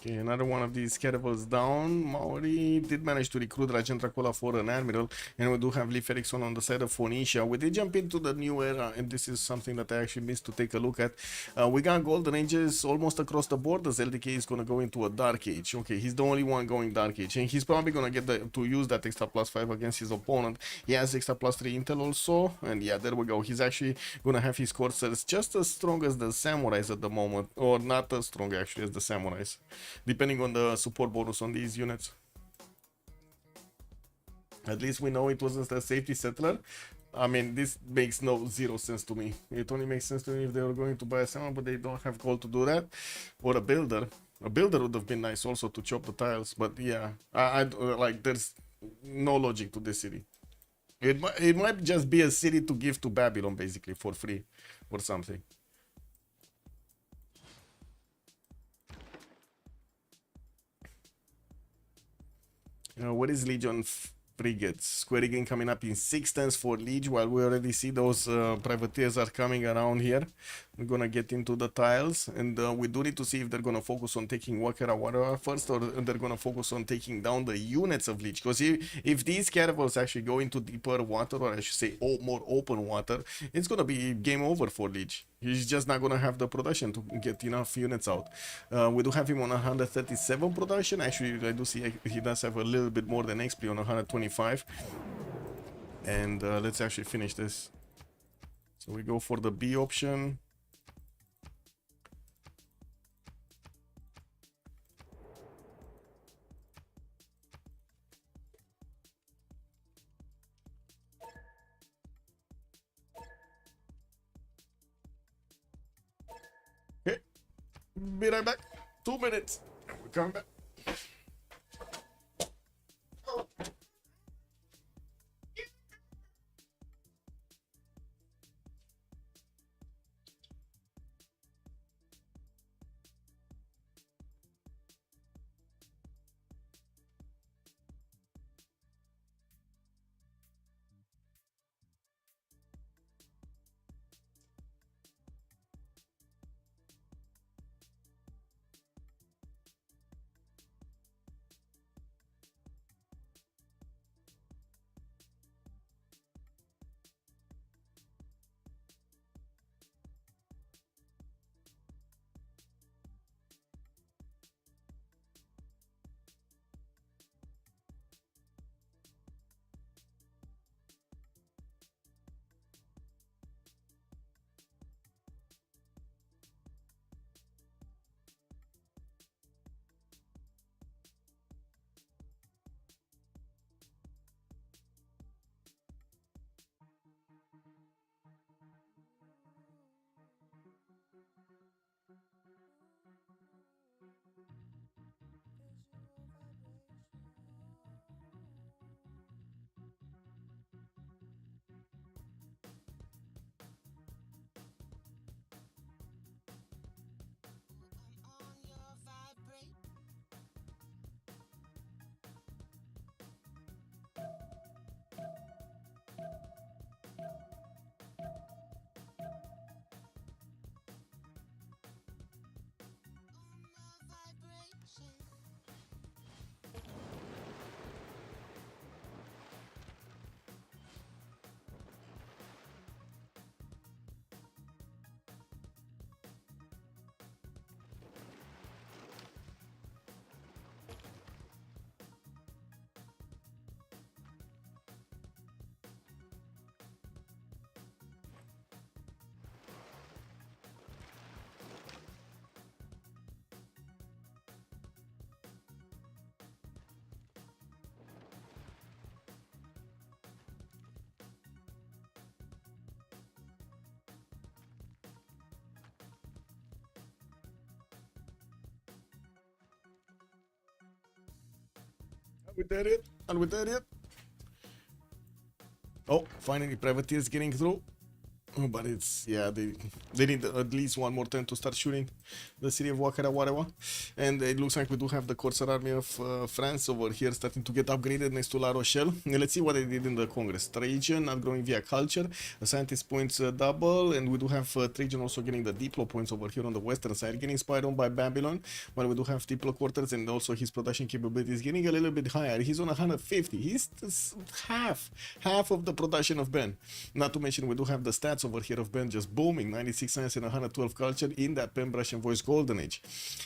Okay, another one of these caravels down. Maori did manage to recruit Rajan Dracula for an admiral, and we do have Leif Erikson on the side of Phoenicia. We did jump into the new era, and this is something that I actually missed to take a look at. We got Golden Ages almost across the board. The LDK is going to go into a Dark Age. Okay, he's the only one going Dark Age, and he's probably going to get to use that extra +5 against his opponent. He has extra +3 intel also, and yeah, there we go. He's actually going to have his coursers just as strong as the samurais at the moment, or not as strong actually as the samurais, depending on the support bonus on these units. At least we know it wasn't a safety settler. I mean, this makes zero sense to me. It only makes sense to me if they were going to buy a samurai, but they don't have gold to do that. Or a builder. A builder would have been nice also to chop the tiles, but yeah, I like, there's no logic to this city. It might just be a city to give to Babylon, basically, for free or something. What is Legion frigates? Square rigging coming up in 6 turns for Liege, while we already see those privateers are coming around here. We're gonna get into the tiles, and we do need to see if they're gonna focus on taking Wakara Wara first, or they're gonna focus on taking down the units of Liege. Because if these caravels actually go into deeper water, or I should say more open water, it's gonna be game over for Liege. He's just not gonna have the production to get enough units out. We do have him on 137 production. Actually, I do see he does have a little bit more than XP on 125. And let's actually finish this. So we go for the B option. Okay, be right back. 2 minutes. We're coming back. we there yet? Are we there yet? Oh, finally, privateers getting through. But it's, yeah, they need at least one more turn to start shooting the city of Wakarawarewa. And it looks like we do have the Corsair army of France over here starting to get upgraded next to La Rochelle. And let's see what they did in the Congress. Trajan not growing via culture, the scientist points double, and we do have Trajan also getting the Diplo points over here on the western side, getting spied on by Babylon, while we do have Diplo quarters, and also his production capabilities getting a little bit higher. He's on 150. He's half of the production of Ben. Not to mention we do have the stats over here of Ben just booming, 96 science and 112 culture in that Pen Brush and Voice golden age.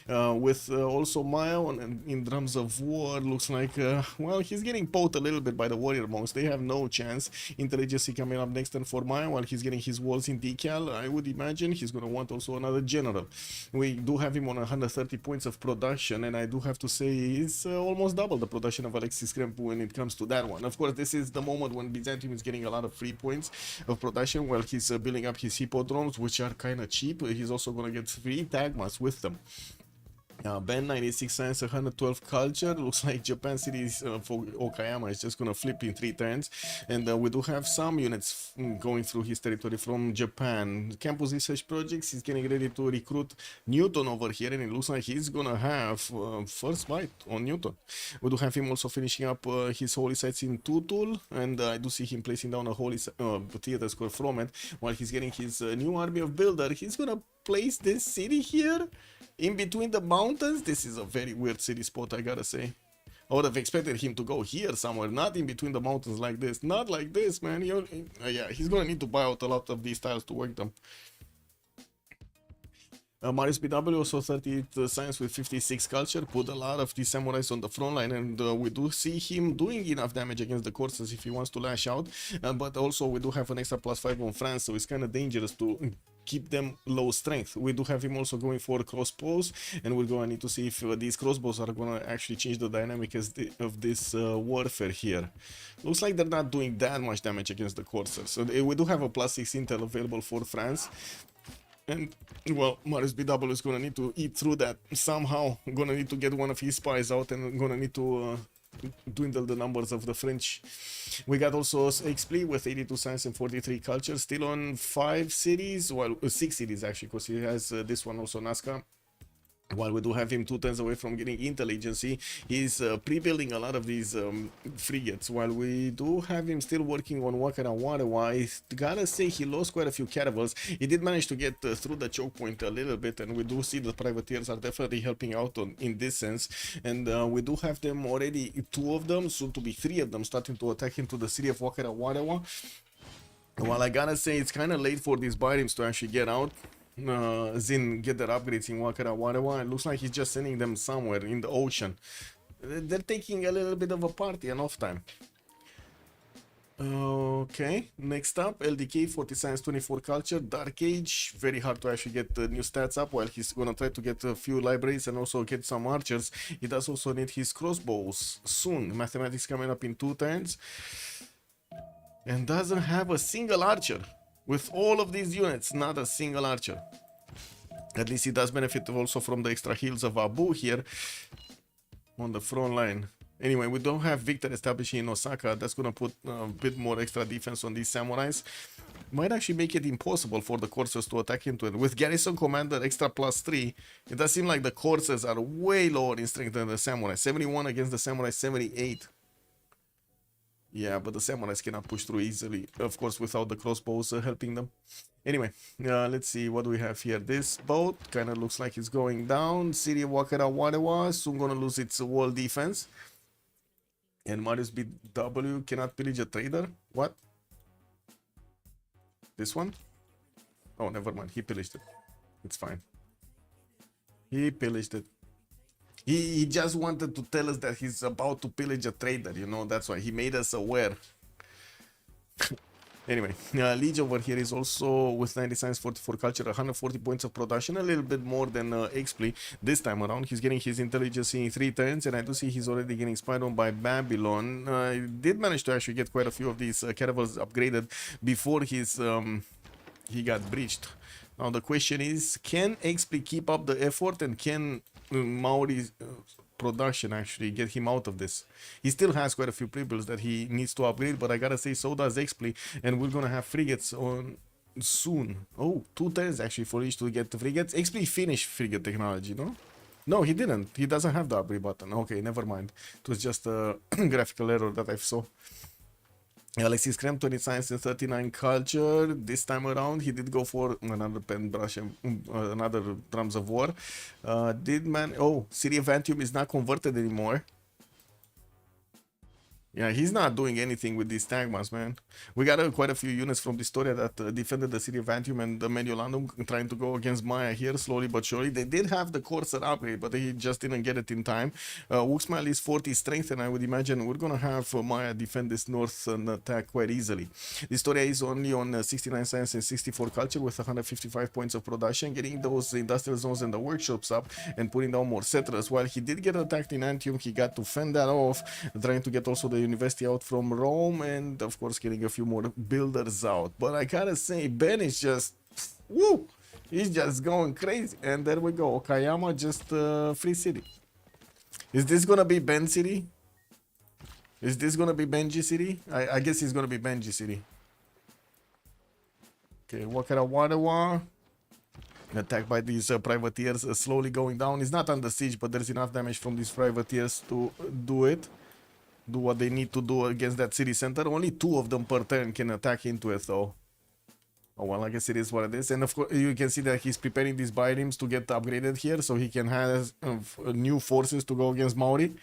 With also Maya in drums of war, looks like well, he's getting poked a little bit by the warrior monks. They have no chance. Intelligence coming up next turn for Maya while he's getting his walls in decal. I would imagine he's gonna want also another general. We do have him on 130 points of production, and I do have to say he's almost double the production of Alexis Kremp when it comes to that one. Of course, this is the moment when Byzantium is getting a lot of free points of production while he's building up his hippodromes, which are kind of cheap. He's also going to get free tagmas with them. Ben 96 science, 112 culture. Looks like Japan cities for Okayama is just gonna flip in 3 turns, and we do have some units going through his territory from Japan. Campus research projects, he's getting ready to recruit Newton over here, and it looks like he's gonna have first bite on Newton. We do have him also finishing up his holy sites in Tutul, and I do see him placing down a holy theater square from it while he's getting his new army of builder. He's gonna place this city here in between the mountains. This is a very weird city spot, I gotta say. I would have expected him to go here somewhere, not in between the mountains like this. Not like this, man. Yeah, he's gonna need to buy out a lot of these tiles to work them. Marius BW also 38 science with 56 culture, put a lot of these samurais on the front line, and we do see him doing enough damage against the corsairs if he wants to lash out, but also we do have an extra +5 on France, so it's kind of dangerous to keep them low strength. We do have him also going for crossbows, and we're going to need to see if these crossbows are going to actually change the dynamic of this warfare here. Looks like they're not doing that much damage against the corsairs, so we do have a +6 intel available for France. And, well, Marius BW is gonna need to eat through that somehow. Gonna need to get one of his spies out, and gonna need to dwindle the numbers of the French. We got also XP with 82 science and 43 culture, still on 5 cities, well, 6 cities actually, because he has this one also, Nazca. While we do have him 2 turns away from getting intelligence, he's pre-building a lot of these frigates. While we do have him still working on Wakarawarewa, I gotta say he lost quite a few caravels. He did manage to get through the choke point a little bit, and we do see the privateers are definitely helping out in this sense. And we do have them already, 2 of them, soon to be 3 of them, starting to attack into the city of Wakarawarewa. While I gotta say it's kind of late for these biomes to actually get out. Zin get their upgrades in Wakarawarewa. It looks like he's just sending them somewhere in the ocean. They're taking a little bit of a party and off time. Okay, next up, LDK 40 science 24 culture, Dark Age. Very hard to actually get the new stats up while he's gonna try to get a few libraries and also get some archers. He does also need his crossbows soon. Mathematics coming up in 2 turns, and doesn't have a single archer. With all of these units, not a single archer. At least he does benefit also from the extra heals of Abu here on the front line. Anyway, we don't have Victor establishing in Osaka. That's going to put a bit more extra defense on these samurais. Might actually make it impossible for the corsairs to attack into it. With garrison commander extra +3, it does seem like the corsairs are way lower in strength than the samurai. 71 against the samurai 78. Yeah, but the samurais cannot push through easily, of course, without the crossbows helping them. Anyway, let's see what we have here. This boat kind of looks like it's going down. City of Wakarawarewa soon gonna lose its wall defense. And Marius BW cannot pillage a trader. What? This one? Oh, never mind. He pillaged it. It's fine. He pillaged it. He just wanted to tell us that he's about to pillage a trader, you know, that's why he made us aware. Anyway, Liege over here is also with 90 science 44 culture, 140 points of production, a little bit more than XP this time around. He's getting his intelligence in 3 turns, and I do see he's already getting spied on by Babylon. He did manage to actually get quite a few of these caravels upgraded before his he got breached. Now the question is, can XP keep up the effort, and can Maori production actually, get him out of this. He still has quite a few pre-builds that he needs to upgrade, but I gotta say, so does XP, and we're gonna have frigates on soon. Oh, 2 turns actually for each to get the frigates. XP finished frigate technology, no? No, he didn't. He doesn't have the upgrade button. Okay, never mind. It was just a graphical error that I saw. Alexis Krem, 20 science and 39 culture. This time around, he did go for another pen brush and another drums of war. Oh, City of Antium is not converted anymore. Yeah, he's not doing anything with these Tagmas, man. We got quite a few units from Distoria that defended the City of Antium and the Mediolanum, trying to go against Maya here, slowly but surely. They did have the Corsair upgrade, but they just didn't get it in time. Wuxmal is 40 strength, and I would imagine we're gonna have Maya defend this northern attack quite easily. Distoria is only on 69 science and 64 culture with 155 points of production, getting those industrial zones and the workshops up and putting down more settlers. While he did get attacked in Antium, he got to fend that off, trying to get also the university out from Rome, and of course getting a few more builders out. But I gotta say, Ben is just woo, he's just going crazy. And there we go, Okayama just free city. Is this gonna be Ben city? Is this gonna be Benji city? I guess it's gonna be Benji city. Okay, Wakara Wadawa. Attacked by these privateers, slowly going down. He's not under siege, but there's enough damage from these privateers to do what they need to do against that city center. Only 2 of them per turn can attack into it, though. Oh well, I guess it is what it is. And of course, you can see that he's preparing these biomes to get upgraded here, so he can have new forces to go against Maori.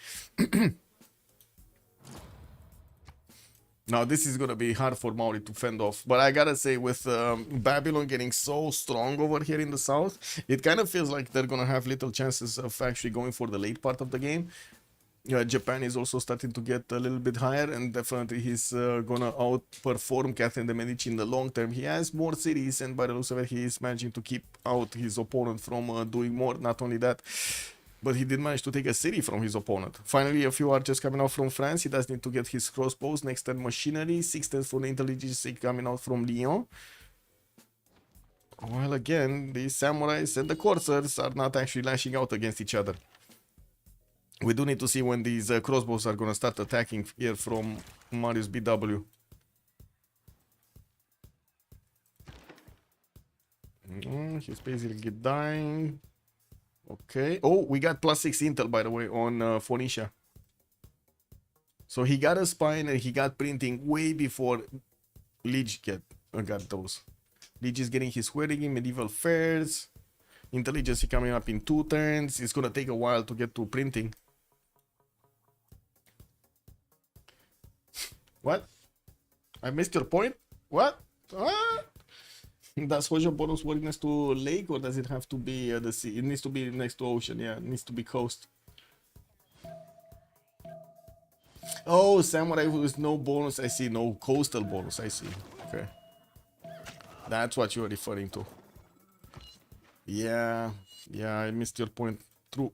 Now, this is gonna be hard for Maori to fend off, but I gotta say, with Babylon getting so strong over here in the south, it kind of feels like they're gonna have little chances of actually going for the late part of the game. Japan is also starting to get a little bit higher, and definitely he's gonna outperform Catherine de Medici in the long term. He has more cities, and by the looks of it, he is managing to keep out his opponent from doing more. Not only that, but he did manage to take a city from his opponent. Finally, a few archers coming out from France. He does need to get his crossbows. Next turn, machinery. 6 turns for the intelligence coming out from Lyon. Well, again, the samurais and the corsairs are not actually lashing out against each other. We do need to see when these crossbows are going to start attacking here from Marius BW. He's basically dying. Okay. Oh, we got +6 intel, by the way, on Phoenicia. So he got a spine and he got printing way before Liege got those. Liege is getting his squaring in medieval fairs. Intelligence coming up in 2 turns. It's going to take a while to get to printing. What? I missed your point? What? Ah! Does Hojo bonus work next to lake, or does it have to be the sea? It needs to be next to ocean, yeah. It needs to be coast. Oh, samurai with no bonus, I see. No coastal bonus, I see. Okay. That's what you are referring to. Yeah, I missed your point. True.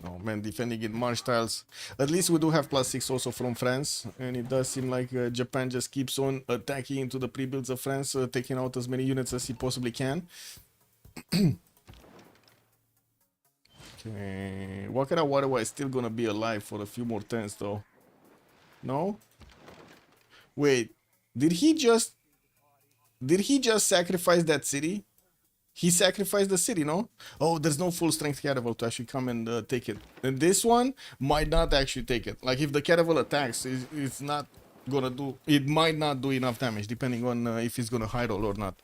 Oh man, defending in marsh tiles. At least we do have +6 also from France, and it does seem like Japan just keeps on attacking into the pre-builds of France, taking out as many units as he possibly can. Okay, Wakara Warawa is still gonna be alive for a few more turns though. No? Wait, did he just sacrifice that city? He sacrificed the city, no? Oh, there's no full strength caravel to actually come and take it. And this one might not actually take it. Like, if the caravel attacks, it's not gonna do... It might not do enough damage, depending on if it's gonna high roll or not.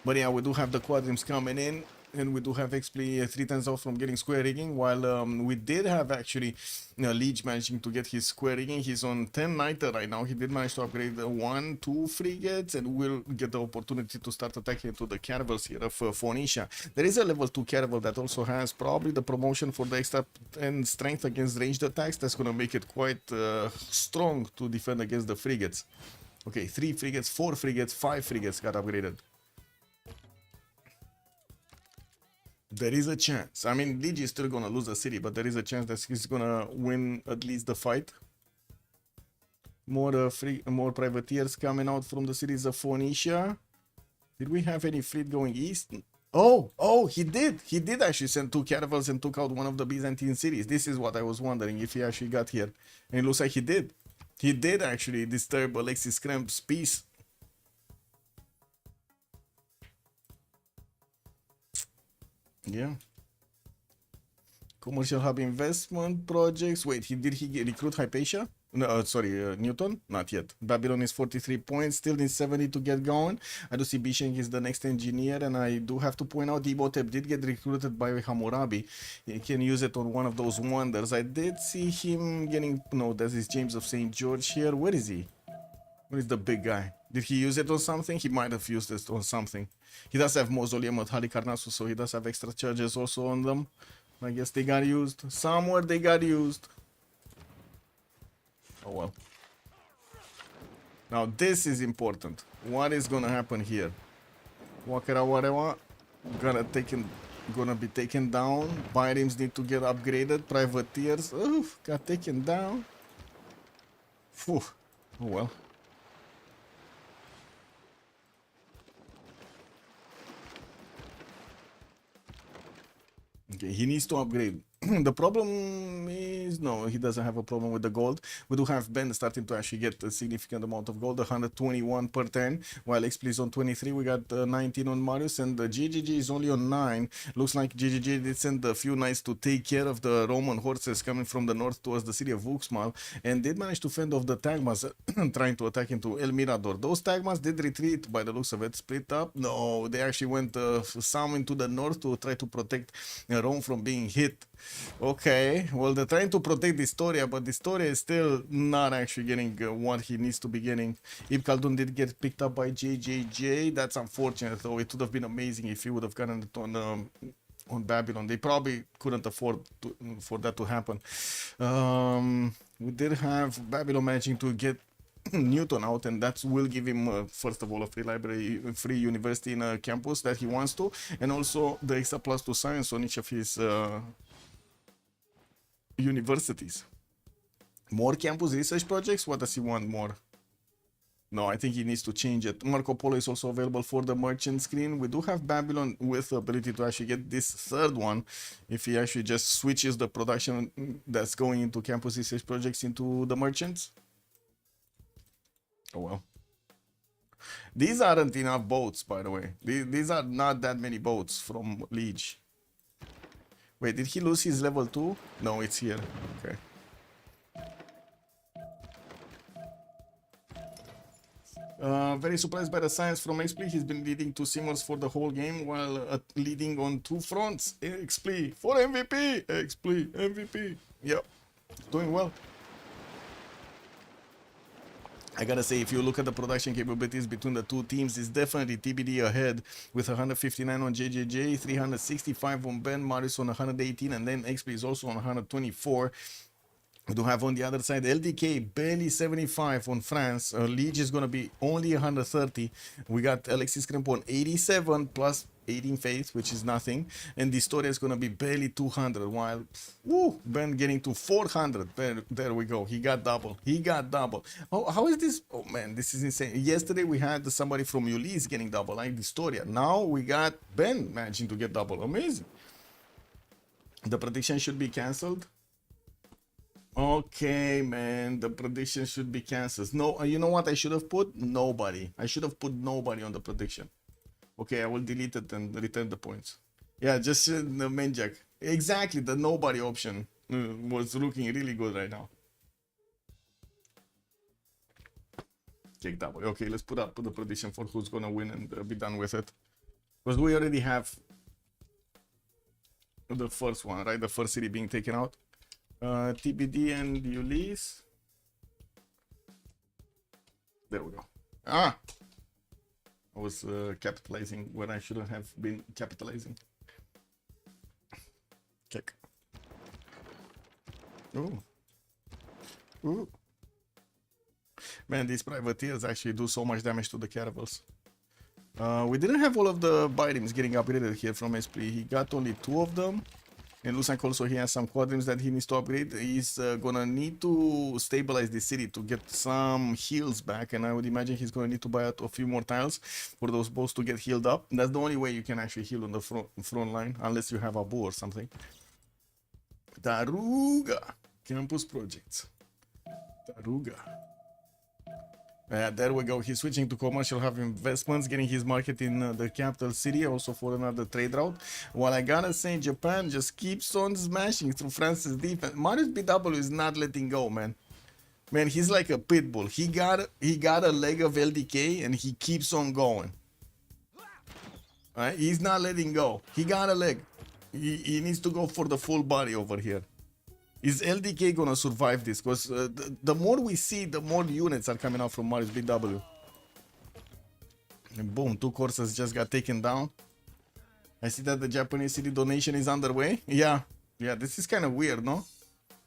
But yeah, we do have the quadrims coming in. And we do have XP 3 turns off from getting square rigging, while we did have actually Liege managing to get his square rigging. He's on 10 Niter right now. He did manage to upgrade 1, 2 frigates, and will get the opportunity to start attacking to the caravels here of Phoenicia. There is a level 2 caravel that also has probably the promotion for the extra 10 strength against ranged attacks. That's going to make it quite strong to defend against the frigates. Okay, 3 frigates, 4 frigates, 5 frigates got upgraded. There is a chance. I mean, Liege is still gonna lose the city, but there is a chance that he's gonna win at least the fight. More privateers coming out from the cities of Phoenicia. Did we have any fleet going east? Oh, he did. He did actually send 2 caravels and took out one of the Byzantine cities. This is what I was wondering, if he actually got here. And it looks like he did. He did actually disturb Alexis Kremp's peace. Yeah. Commercial hub investment projects. Wait, did he recruit Hypatia? No, sorry, Newton? Not yet. Babylon is 43 points, still needs 70 to get going. I do see Bisheng is the next engineer, and I do have to point out Imhotep did get recruited by Hammurabi. He can use it on one of those wonders. I did see him getting... No, there's this James of St. George here. Where is he? Where is the big guy? Did he use it on something? He might have used it on something. He does have Mausoleum at Halicarnassus, so he does have extra charges also on them. I guess they got used. Somewhere they got used. Oh well. Now this is important. What is gonna happen here? Wakara whatever gonna be taken down. Byrims need to get upgraded. Privateers got taken down. Phew. Oh well. Okay, he needs to upgrade. The problem is, no, he doesn't have a problem with the gold. We do have Ben starting to actually get a significant amount of gold, 121 per 10, while XP is on 23. We got 19 on Marius, and the GGG is only on 9. Looks like GGG did send a few knights to take care of the Roman horses coming from the north towards the city of Uxmal, and did manage to fend off the Tagmas trying to attack into El Mirador. Those Tagmas did retreat by the looks of it, split up. No, they actually went some into the north to try to protect Rome from being hit. Okay, well, they're trying to protect the Historia, but the Historia is still not actually getting what he needs to be getting. Ibn Khaldun did get picked up by JJJ. That's unfortunate, though. It would have been amazing if he would have gotten it on Babylon. They probably couldn't afford for that to happen. We did have Babylon managing to get Newton out, and that will give him first of all a free library, free university in a campus that he wants to, and also the extra plus 2 science on each of his universities. More campus research projects? What does he want more? No, I think he needs to change it. Marco Polo is also available for the merchant screen. We do have Babylon with the ability to actually get this third one if he actually just switches the production that's going into campus research projects into the merchants. Oh well. These aren't enough boats, by the way. These are not that many boats from Liege. Wait, did he lose his level 2? No, it's here. Okay. Very surprised by the science from XP. He's been leading 2 simmers for the whole game while leading on 2 fronts. XP for MVP. XP MVP. Yep, doing well. I gotta say, if you look at the production capabilities between the 2 teams, it's definitely TBD ahead with 159 on JJJ, 365 on Ben, Marius on 118, and then XP is also on 124. We do have on the other side LDK barely 75 on France. Liege is gonna be only 130. We got Alexis Krempo on 87 plus 18 faith, which is nothing, and the story is gonna be barely 200. While Ben getting to 400. There we go. He got double. Oh, how is this? Oh man, this is insane. Yesterday we had somebody from Ulyss getting double, like the story. Now we got Ben managing to get double. Amazing. The prediction should be cancelled. Okay, man, the prediction should be cancelled. No, you know what I should have put? Nobody. I should have put nobody on the prediction. Okay, I will delete it and return the points. Yeah, just the main jack. Exactly, the nobody option was looking really good right now. Kick double. Okay, let's put the prediction for who's gonna win and be done with it. Because we already have the first one, right? The first city being taken out. TBD and Ulyss. There we go. I was capitalizing when I shouldn't have been capitalizing. Kick. Ooh. Man, these privateers actually do so much damage to the caravels. We didn't have all of the Byrims getting upgraded here from Esprit. He got only 2 of them. And looks like also he has some quadrants that he needs to upgrade. He's gonna need to stabilize the city to get some heals back, and I would imagine he's gonna need to buy out a few more tiles for those bows to get healed up. And that's the only way you can actually heal on the front line, unless you have a bow or something. Taruga campus projects. Taruga. There we go. He's switching to commercial, have investments, getting his market in the capital city, also for another trade route. While I gotta say, Japan just keeps on smashing through France's defense. Marius BW is not letting go, man. Man, he's like a pit bull. He got a leg of LDK and he keeps on going. Right? He's not letting go. He got a leg. He needs to go for the full body over here. Is LDK gonna survive this? Because the more we see, the more units are coming out from Marius BW. And boom, 2 courses just got taken down. I see that the Japanese city donation is underway. Yeah, this is kind of weird, no?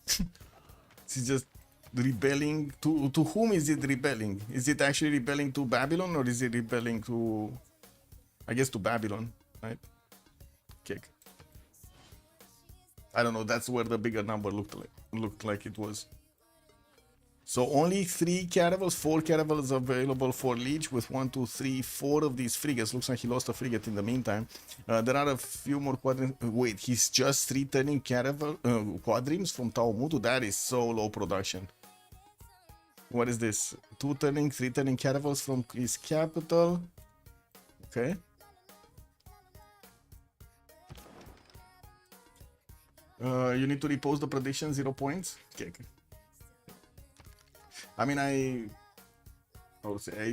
This is just rebelling. To whom is it rebelling? Is it actually rebelling to Babylon, or is it rebelling to... I guess to Babylon, right? Kick. I don't know, that's where the bigger number looked like it was. So only 3 caravels, 4 caravels available for Leech with 1, 2, 3, 4 of these frigates. Looks like he lost a frigate in the meantime. There are a few more quadrants. Wait, he's just returning quadrims from Taomutu? That is so low production. What is this? 2 turning, 3 turning caravels from his capital. Okay. You need to repose the prediction, 0 points. Okay. I mean, I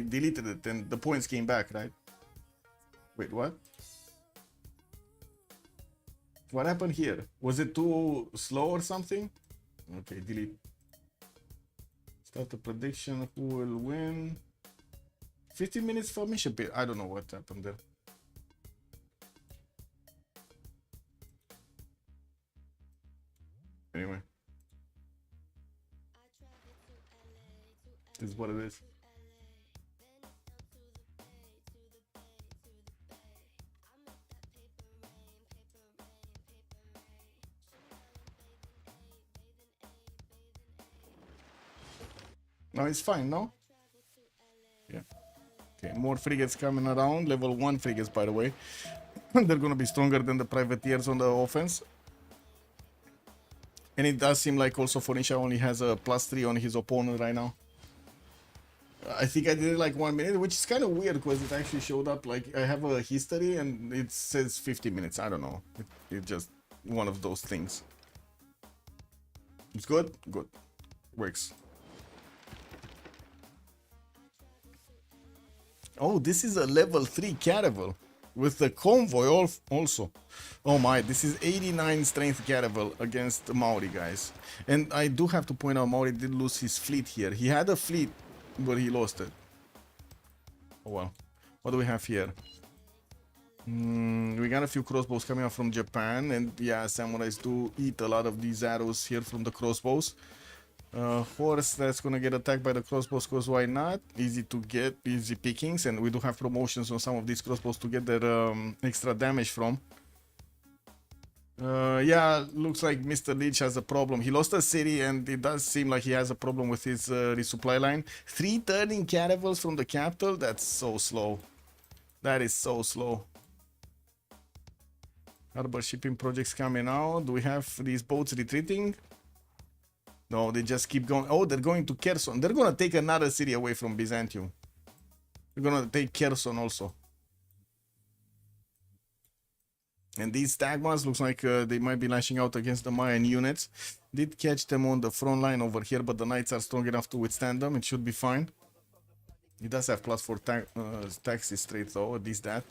deleted it and the points came back, right? Wait, what? What happened here? Was it too slow or something? Okay, delete. Start the prediction, who will win? 15 minutes for mission period. I don't know what happened there. Anyway, this is what it is. No, it's fine, no? Yeah. Okay, more frigates coming around. Level 1 frigates, by the way. They're gonna be stronger than the privateers on the offense. And it does seem like also Phoenicia only has a +3 on his opponent right now. I think I did it like 1 minute, which is kind of weird because it actually showed up like I have a history and it says 50 minutes. I don't know. It's just one of those things. It's good? Good. Works. Oh, this is a level 3 caravel with the convoy also. Oh my, this is 89 strength caravel against the Maori guys. And I do have to point out, Maori did lose his fleet here. He had a fleet, but he lost it. Oh well. What do we have here? We got a few crossbows coming out from Japan. And yeah, samurais do eat a lot of these arrows here from the crossbows. Horse that's gonna get attacked by the crossbows, because why not? Easy to get, easy pickings, and we do have promotions on some of these crossbows to get their extra damage from. Yeah, looks like Mr. Leech has a problem. He lost a city and it does seem like he has a problem with his resupply line. 3 turning caravels from the capital? That's so slow. That is so slow. Harbor shipping projects coming out. Do we have these boats retreating? No, they just keep going. Oh, they're going to Kherson. They're gonna take another city away from Byzantium. They're gonna take Kherson also. And these Stagmas looks like they might be lashing out against the Mayan units. Did catch them on the front line over here, but the knights are strong enough to withstand them. It should be fine. He does have +4 taxes straight though, at least that.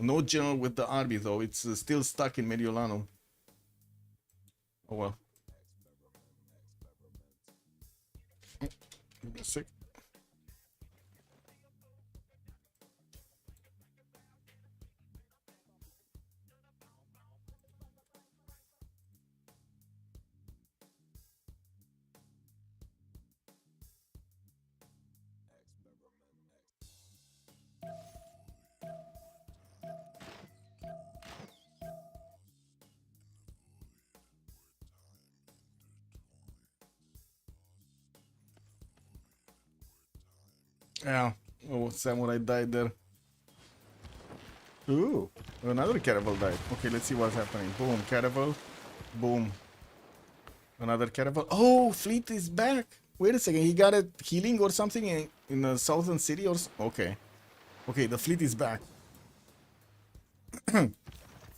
No general with the army though. It's still stuck in Mediolanum. Oh well. Give me a sec. Yeah. Oh, samurai died there. Ooh, another caravel died. Okay, let's see what's happening. Boom, caravel. Boom. Another caravel. Oh, fleet is back. Wait a second. He got a healing or something in the southern city or... Okay. Okay, the fleet is back.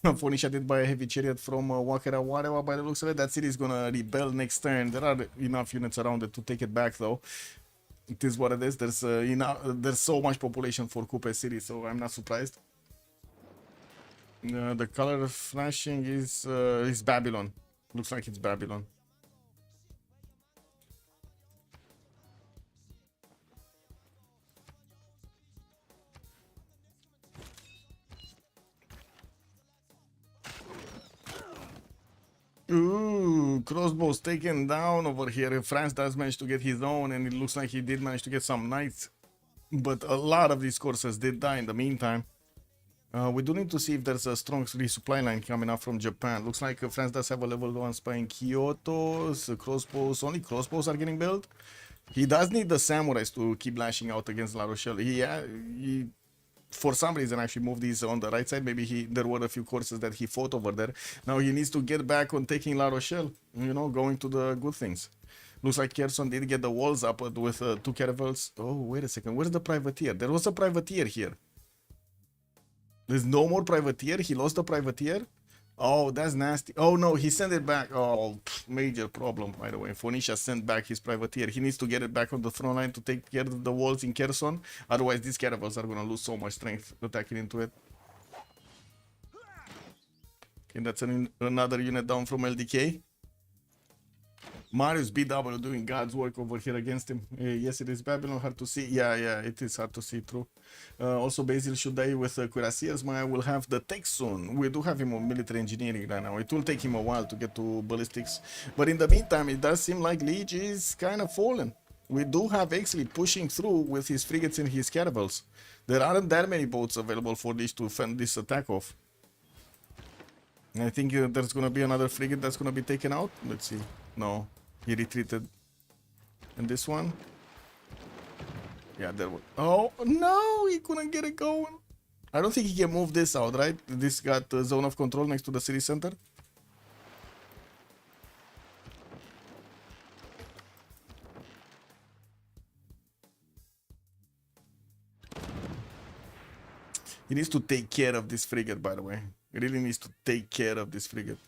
Phoenicia did buy a heavy chariot from Wakera Warewa by the looks of it. That city is gonna rebel next turn. There are enough units around it to take it back though. It is what it is. There's enough, there's so much population for Kupe city, so I'm not surprised. The color flashing is Babylon. Looks like it's Babylon. Ooh, crossbows taken down over here. France does manage to get his own, and it looks like he did manage to get some knights. But a lot of these courses did die in the meantime. We do need to see if there's a strong resupply line coming up from Japan. Looks like France does have a level 1 spy in Kyoto. So crossbows, only crossbows are getting built. He does need the samurais to keep lashing out against La Rochelle. He for some reason actually moved these on the right side. Maybe there were a few courses that he fought over there. Now he needs to get back on taking La Rochelle, you know, going to the good things. Looks like Kherson did get the walls up with 2 caravels. Oh, wait a second. Where's the privateer? There was a privateer here. There's no more privateer? He lost the privateer? Oh, that's nasty. Oh, no, he sent it back. Oh, major problem, by the way. Phoenicia sent back his privateer. He needs to get it back on the front line to take care of the walls in Kherson. Otherwise, these caravels are going to lose so much strength attacking into it. Okay, that's another unit down from LDK. Marius BW doing God's work over here against him. Yes, it is Babylon. Hard to see. Yeah, it is hard to see through. Also, Basil should die with Cuirassiers. Maya will have the tech soon. We do have him on military engineering right now. It will take him a while to get to ballistics. But in the meantime, it does seem like Liege is kind of fallen. We do have Exley pushing through with his frigates and his caravels. There aren't that many boats available for Liege to fend this attack off. I think there's going to be another frigate that's going to be taken out. Let's see. No. He retreated. And this one? Yeah, there was... Oh, no! He couldn't get it going. I don't think he can move this out, right? This got the zone of control next to the city center. He needs to take care of this frigate, by the way. He really needs to take care of this frigate.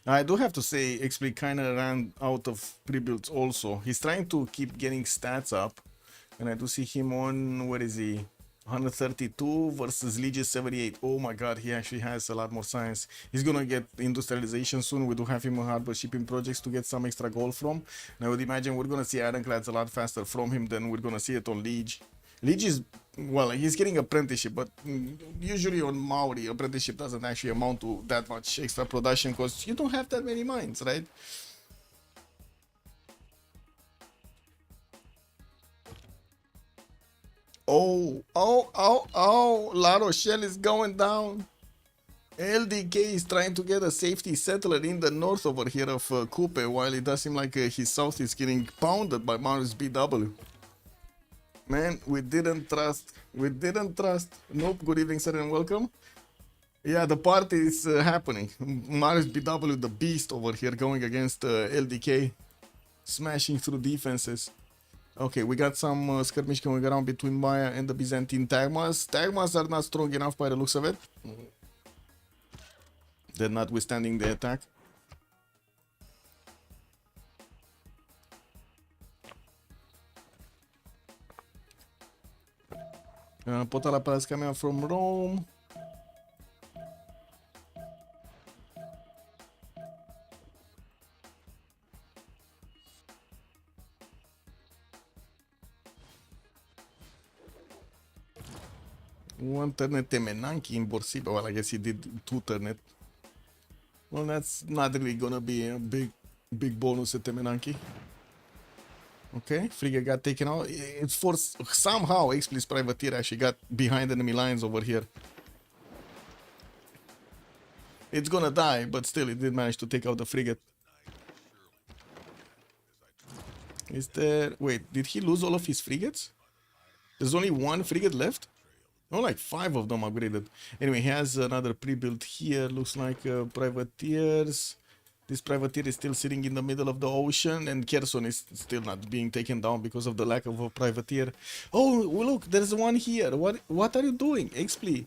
I do have to say, XP kind of ran out of pre-builds also. He's trying to keep getting stats up. And I do see him on, where is he? 132 versus Liege 78. Oh my god, he actually has a lot more science. He's gonna get industrialization soon. We do have him on harbor shipping projects to get some extra gold from. And I would imagine we're gonna see ironclads a lot faster from him than we're gonna see it on Liege. Liege is, well, he's getting apprenticeship, but usually on Maori, apprenticeship doesn't actually amount to that much extra production because you don't have that many mines, right? Oh, La Rochelle is going down. LDK is trying to get a safety settler in the north over here of Kupe, while it does seem like his south is getting pounded by Marius BW. Man, we didn't trust. Nope, good evening, sir, and welcome. Yeah, the party is happening. Marius BW, the beast over here, going against LDK, smashing through defenses. Okay, we got some skirmish going around between Maya and the Byzantine Tagmas. Tagmas are not strong enough by the looks of it. They're not withstanding the attack. Potala Palace coming out from Rome. One turnet Temenanki in Borsiba. Well, I guess he did 2 turnet. Well, that's not really gonna be a big bonus at Temenanki. Okay, frigate got taken out. It's for somehow Expli's privateer actually got behind enemy lines over here. It's gonna die, but still, it did manage to take out the frigate. Is there... Wait, did he lose all of his frigates? There's only one frigate left? No, like 5 of them upgraded. Anyway, he has another pre-built here. Looks like privateers. This privateer is still sitting in the middle of the ocean, and Kherson is still not being taken down because of the lack of a privateer. Oh, look, there's one here. What are you doing, XP?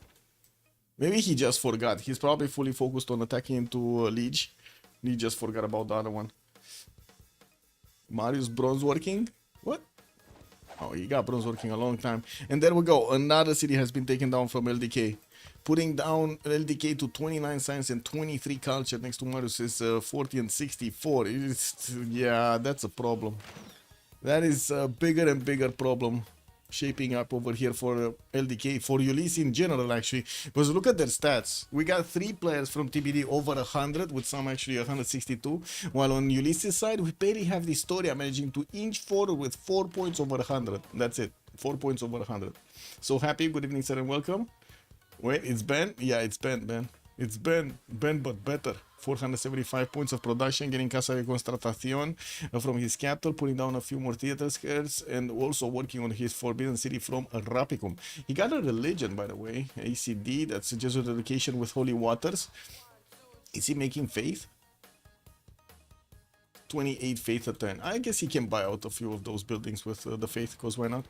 Maybe he just forgot. He's probably fully focused on attacking into Liege. He just forgot about the other one. Marius bronze working? What? Oh, he got bronze working a long time. And there we go. Another city has been taken down from LDK. Putting down LDK to 29 science and 23 culture next to Marius is 40 and 64. Yeah, that's a problem. That is a bigger and bigger problem shaping up over here for LDK, for Ulyss in general actually. Because look at their stats. We got 3 players from TBD over 100, with some actually 162. While on Ulyss's side, we barely have the Historia managing to inch forward with 4 points over 100. That's it. 4 points over 100. So happy. Good evening, sir, and welcome. Wait, it's Ben? Yeah, it's Ben, Ben. It's Ben, but better. 475 points of production, getting Casa de Constatación from his capital, putting down a few more theater squares, and also working on his Forbidden City from Rapicum. He got a religion, by the way, ACD, that's a Jesuit education with holy waters. Is he making faith? 28 faith a 10. I guess he can buy out a few of those buildings with the faith, because why not?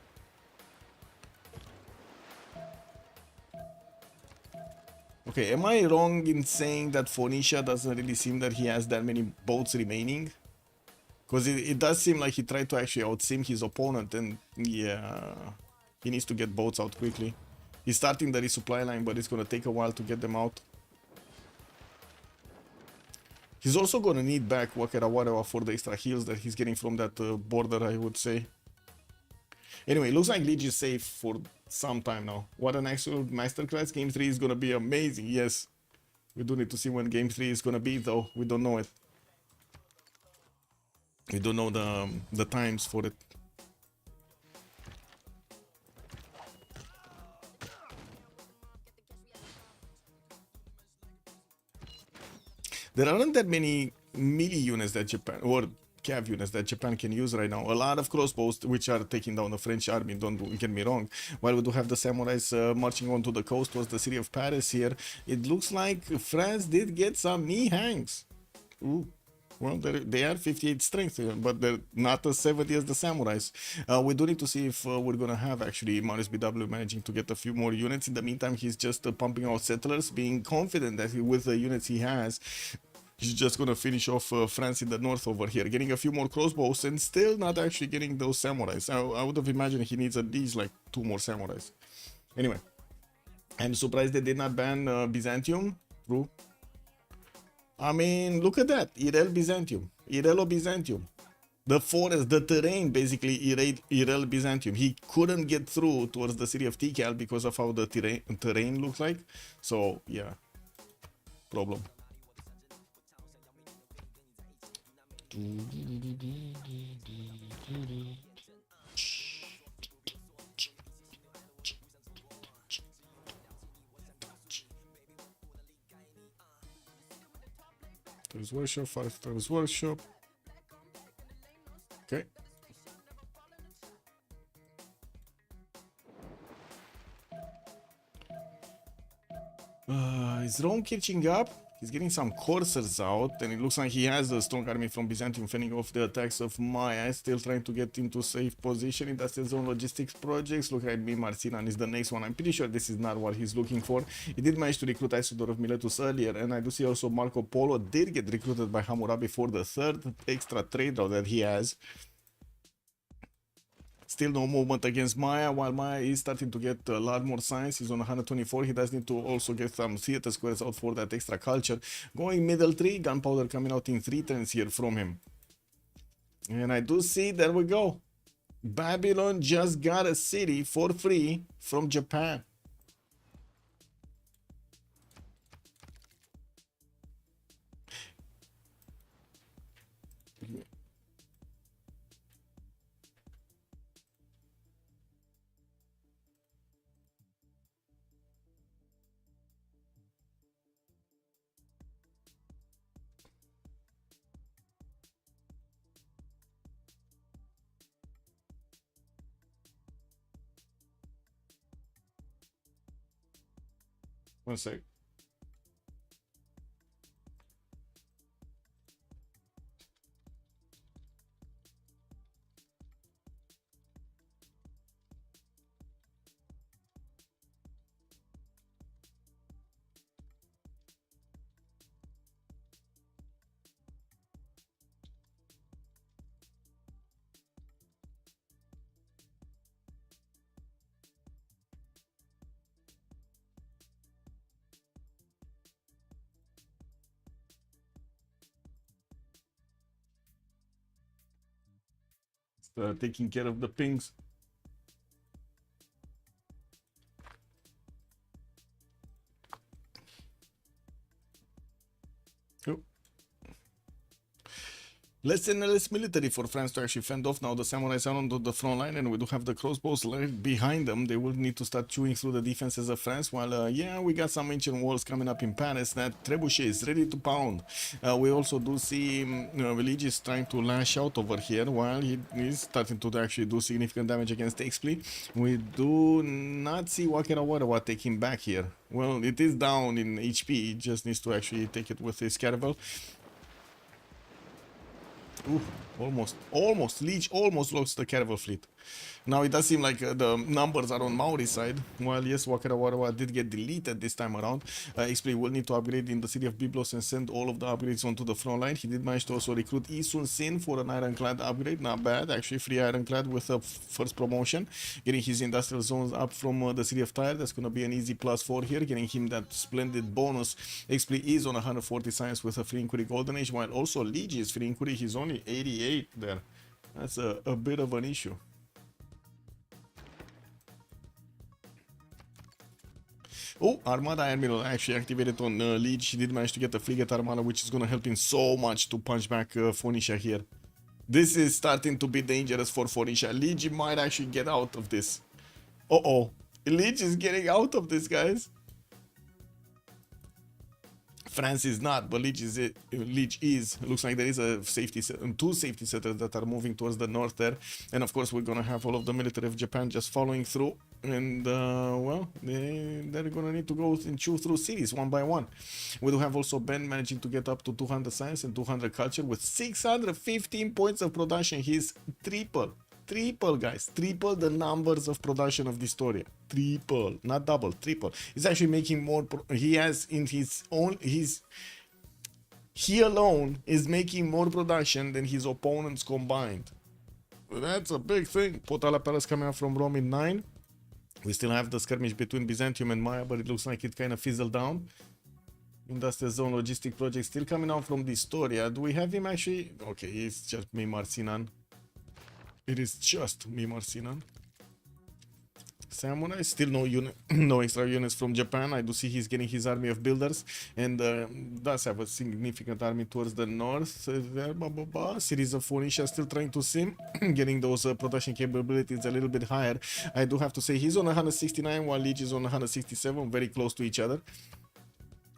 Okay, am I wrong in saying that Phoenicia doesn't really seem that he has that many boats remaining? Because it does seem like he tried to actually outsim his opponent, and yeah, he needs to get boats out quickly. He's starting the resupply line, but it's going to take a while to get them out. He's also going to need back Wakerawarewa for the extra heals that he's getting from that border, I would say. Anyway, looks like Liege is safe for some time now. What an actual masterclass. Game 3 is gonna be amazing. Yes, we do need to see when Game 3 is gonna be, though. We don't know it. We don't know the times for it. There aren't that many melee units that Japan, or cav units that Japan can use right now. A lot of crossbows which are taking down the French army, don't get me wrong. While we do have the samurais marching onto the coast towards the city of Paris here, it looks like France did get some knee hangs. Ooh. Well, they are 58 strength, but they're not as 70 as the samurais. We do need to see if we're going to have actually Marius BW managing to get a few more units. In the meantime, he's just pumping out settlers, being confident that with the units he has, he's just going to finish off France in the north over here, getting a few more crossbows and still not actually getting those samurais. I would have imagined he needs at least like 2 more samurais. Anyway, I'm surprised they did not ban Byzantium. True. I mean, look at that. Irel Byzantium. Irelo Byzantium. The forest, the terrain, basically, Irel Byzantium. He couldn't get through towards the city of Tikal because of how the terrain looks like. So, yeah. Problem. There's workshop, 5 times workshop. Okay. Is Rome catching up? He's getting some coursers out, and it looks like he has a strong army from Byzantium fending off the attacks of Maya, still trying to get into safe position. Industrial zone logistics projects. Look at me, Marcinan is the next one. I'm pretty sure this is not what he's looking for. He did manage to recruit Isidore of Miletus earlier, and I do see also Marco Polo did get recruited by Hammurabi for the 3rd extra trade route that he has. Still no movement against Maya, while Maya is starting to get a lot more science. He's on 124. He does need to also get some theater squares out for that extra culture. Going middle 3, gunpowder coming out in 3 turns here from him. And I do see, there we go. Babylon just got a city for free from Japan. One sec. Taking care of the pings. Oh. Less and less military for France to actually fend off now. The samurais are onto the front line, and we do have the crossbows right behind them. They will need to start chewing through the defenses of France. While, yeah, we got some ancient walls coming up in Paris. That trebuchet is ready to pound. We also do see Ulyss trying to lash out over here, while he is starting to actually do significant damage against Expley. We do not see Wakerawa taking back here. Well, it is down in HP. He just needs to actually take it with his caravel. Ooh, almost. Leech almost lost the caravel fleet. Now it does seem like the numbers are on Maori's side. While yes, Wakerawa did get deleted this time around. Expley will need to upgrade in the city of Byblos and send all of the upgrades onto the front line. He did manage to also recruit Isun Sin for an ironclad upgrade. Not bad, actually, free ironclad with a first promotion. Getting his industrial zones up from the city of Tyre. That's going to be an easy +4 here. Getting him that splendid bonus. Expley is on 140 science with a free inquiry golden age, while also Liege is free inquiry. He's only 88 there. That's a bit of an issue. Oh, Armada Admiral actually activated on Liege. He did manage to get the Frigate Armada, which is going to help him so much to punch back Phoenicia here. This is starting to be dangerous for Phoenicia. Liege might actually get out of this. Uh-oh. Liege is getting out of this, guys. France is not, but Liege is. Looks like there is a two safety setters that are moving towards the north there. And of course, we're going to have all of the military of Japan just following through. And, well, they're going to need to go and chew through cities one by one. We do have also Ben managing to get up to 200 science and 200 culture with 615 points of production. He's triple, guys. Triple the numbers of production of this story. Triple, not double, triple. He's actually making more. He has in his own. He alone is making more production than his opponents combined. That's a big thing. Potala Palace coming up from Rome in 9. We still have the skirmish between Byzantium and Maya, but it looks like it kind of fizzled down. Industrial Zone Logistic Project still coming out from this story. Do we have him actually? Okay, it's just Mimar Sinan. It is just Mimar Sinan. Samurai, still no extra units from Japan. I do see he's getting his army of builders and does have a significant army towards the north. Series of Phoenicia still trying to sim, getting those production capabilities a little bit higher. I do have to say he's on 169 while Liege is on 167, very close to each other.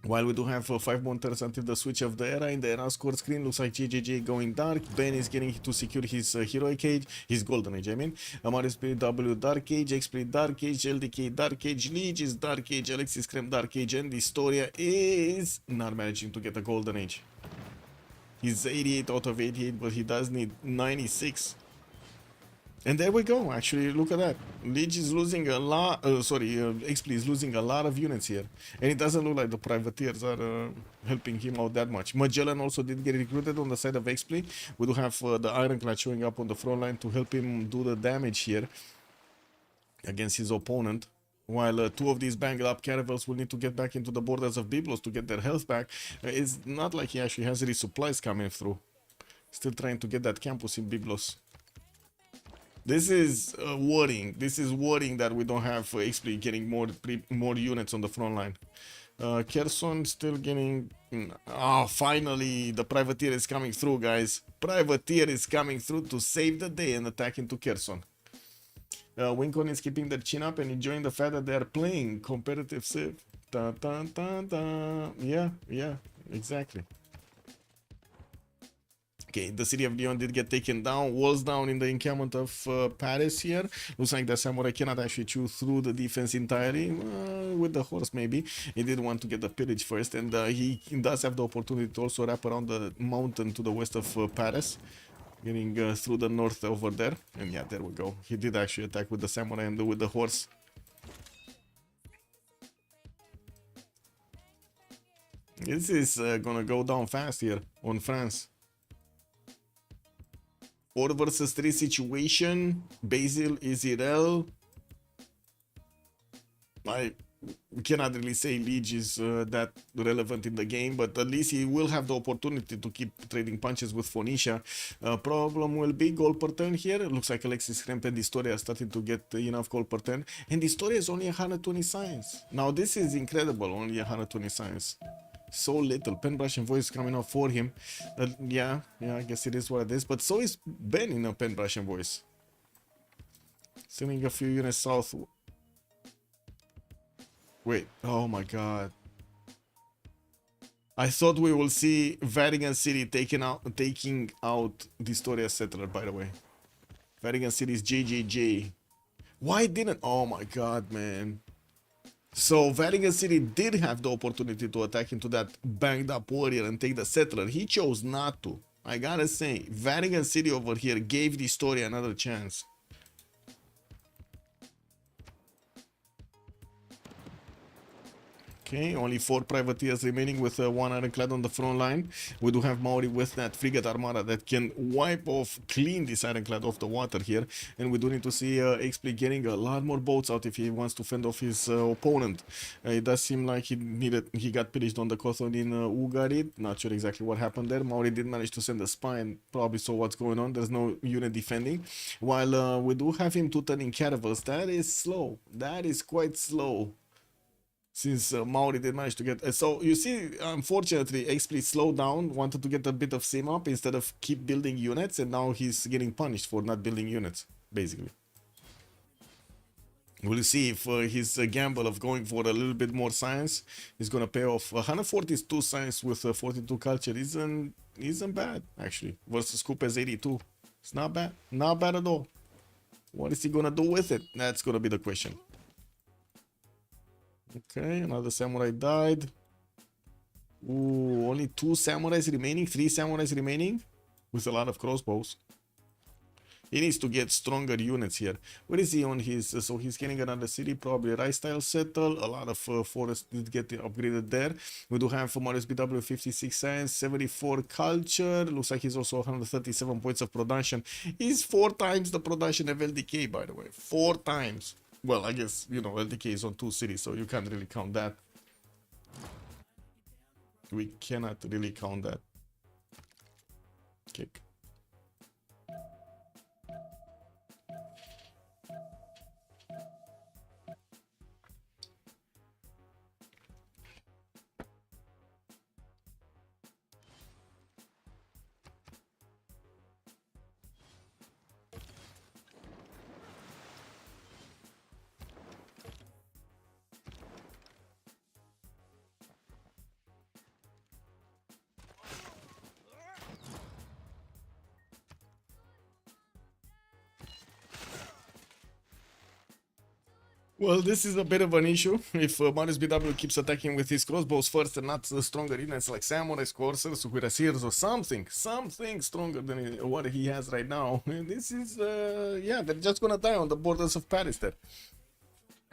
While we do have 5 more turns until the switch of the era. In the era score screen, looks like JJJ going dark. Ben is getting to secure his heroic age, his golden age, I mean. Amaris PW dark age, Expley dark age, LDK dark age, Liege is dark age, Alexis Krem dark age, and Historia is not managing to get a golden age. He's 88 out of 88, but he does need 96. And there we go, actually, look at that. Liege is losing a lot, Expley is losing a lot of units here. And it doesn't look like the privateers are helping him out that much. Magellan also did get recruited on the side of Expley. We do have the Ironclad showing up on the front line to help him do the damage here against his opponent. While 2 of these banged up caravels will need to get back into the borders of Byblos to get their health back. It's not like he actually has any supplies coming through. Still trying to get that campus in Byblos. This is worrying. This is worrying that we don't have Expley getting more units on the front line. Kherson still getting... finally, the privateer is coming through, guys. Privateer is coming through to save the day and attack into Kherson. Wincon is keeping their chin up and enjoying the fact that they are playing competitive Civ. Yeah, exactly. Okay, the city of Lyon did get taken down. Walls down in the encampment of Paris here. Looks like the samurai cannot actually chew through the defense entirely. With the horse, maybe. He did want to get the pillage first, and he does have the opportunity to also wrap around the mountain to the west of Paris. Getting through the north over there. And yeah, there we go. He did actually attack with the samurai and with the horse. This is gonna go down fast here on France. 4 versus 3 situation. Basil is Irel. I cannot really say Liege is that relevant in the game, but at least he will have the opportunity to keep trading punches with Phoenicia. Problem will be gold per turn here. It looks like Alexis Kremp and Historia are starting to get enough gold per turn, and Historia is only 120 science. Now this is incredible, only 120 science. So little. Penbrush and Voice coming off for him. Yeah, I guess it is what it is, but so is Ben in a Penbrush and Voice. Sending a few units south. Wait, oh my god. I thought we will see Vatican City taking out Historia Settler, by the way. Vatican City's JJJ. Why didn't? Oh my god, man. So Vatican City did have the opportunity to attack into that banged up warrior and take the settler. He chose not to. I gotta say, Vatican City over here gave the story another chance. Okay, only 4 privateers remaining with 1 ironclad on the front line. We do have Maori with that frigate armada that can wipe off, clean this ironclad off the water here. And we do need to see XP getting a lot more boats out if he wants to fend off his opponent. It does seem like he got pillaged on the coastal in Ugarit. Not sure exactly what happened there. Maori did manage to send a spy and probably saw what's going on. There's no unit defending. While we do have him 2 turning caravels. That is slow. That is quite slow. Since Maori did manage to get... so, you see, unfortunately, XP slowed down, wanted to get a bit of sim up instead of keep building units, and now he's getting punished for not building units, basically. We'll see if his gamble of going for a little bit more science is going to pay off. 142 science with 42 culture isn't bad, actually, versus Coop's 82. It's not bad. Not bad at all. What is he going to do with it? That's going to be the question. Okay, another samurai died. Ooh, only 2 samurais remaining, 3 samurais remaining, with a lot of crossbows. He needs to get stronger units here. Where is he on his? So he's getting another city, probably Rice style settle. A lot of forests did get upgraded there. We do have for Marius BW 56 science, 74 culture. Looks like he's also 137 points of production. He's 4 times the production of LDK, by the way. 4 times. Well, I guess, you know, LDK is on 2 cities, so you can't really count that. We cannot really count that. Kick. Well, this is a bit of an issue. If Marius BW keeps attacking with his crossbows first and not the stronger units like Samurais, Corsairs, Cuirassiers or something stronger than what he has right now, this is, yeah, they're just gonna die on the borders of Paris there.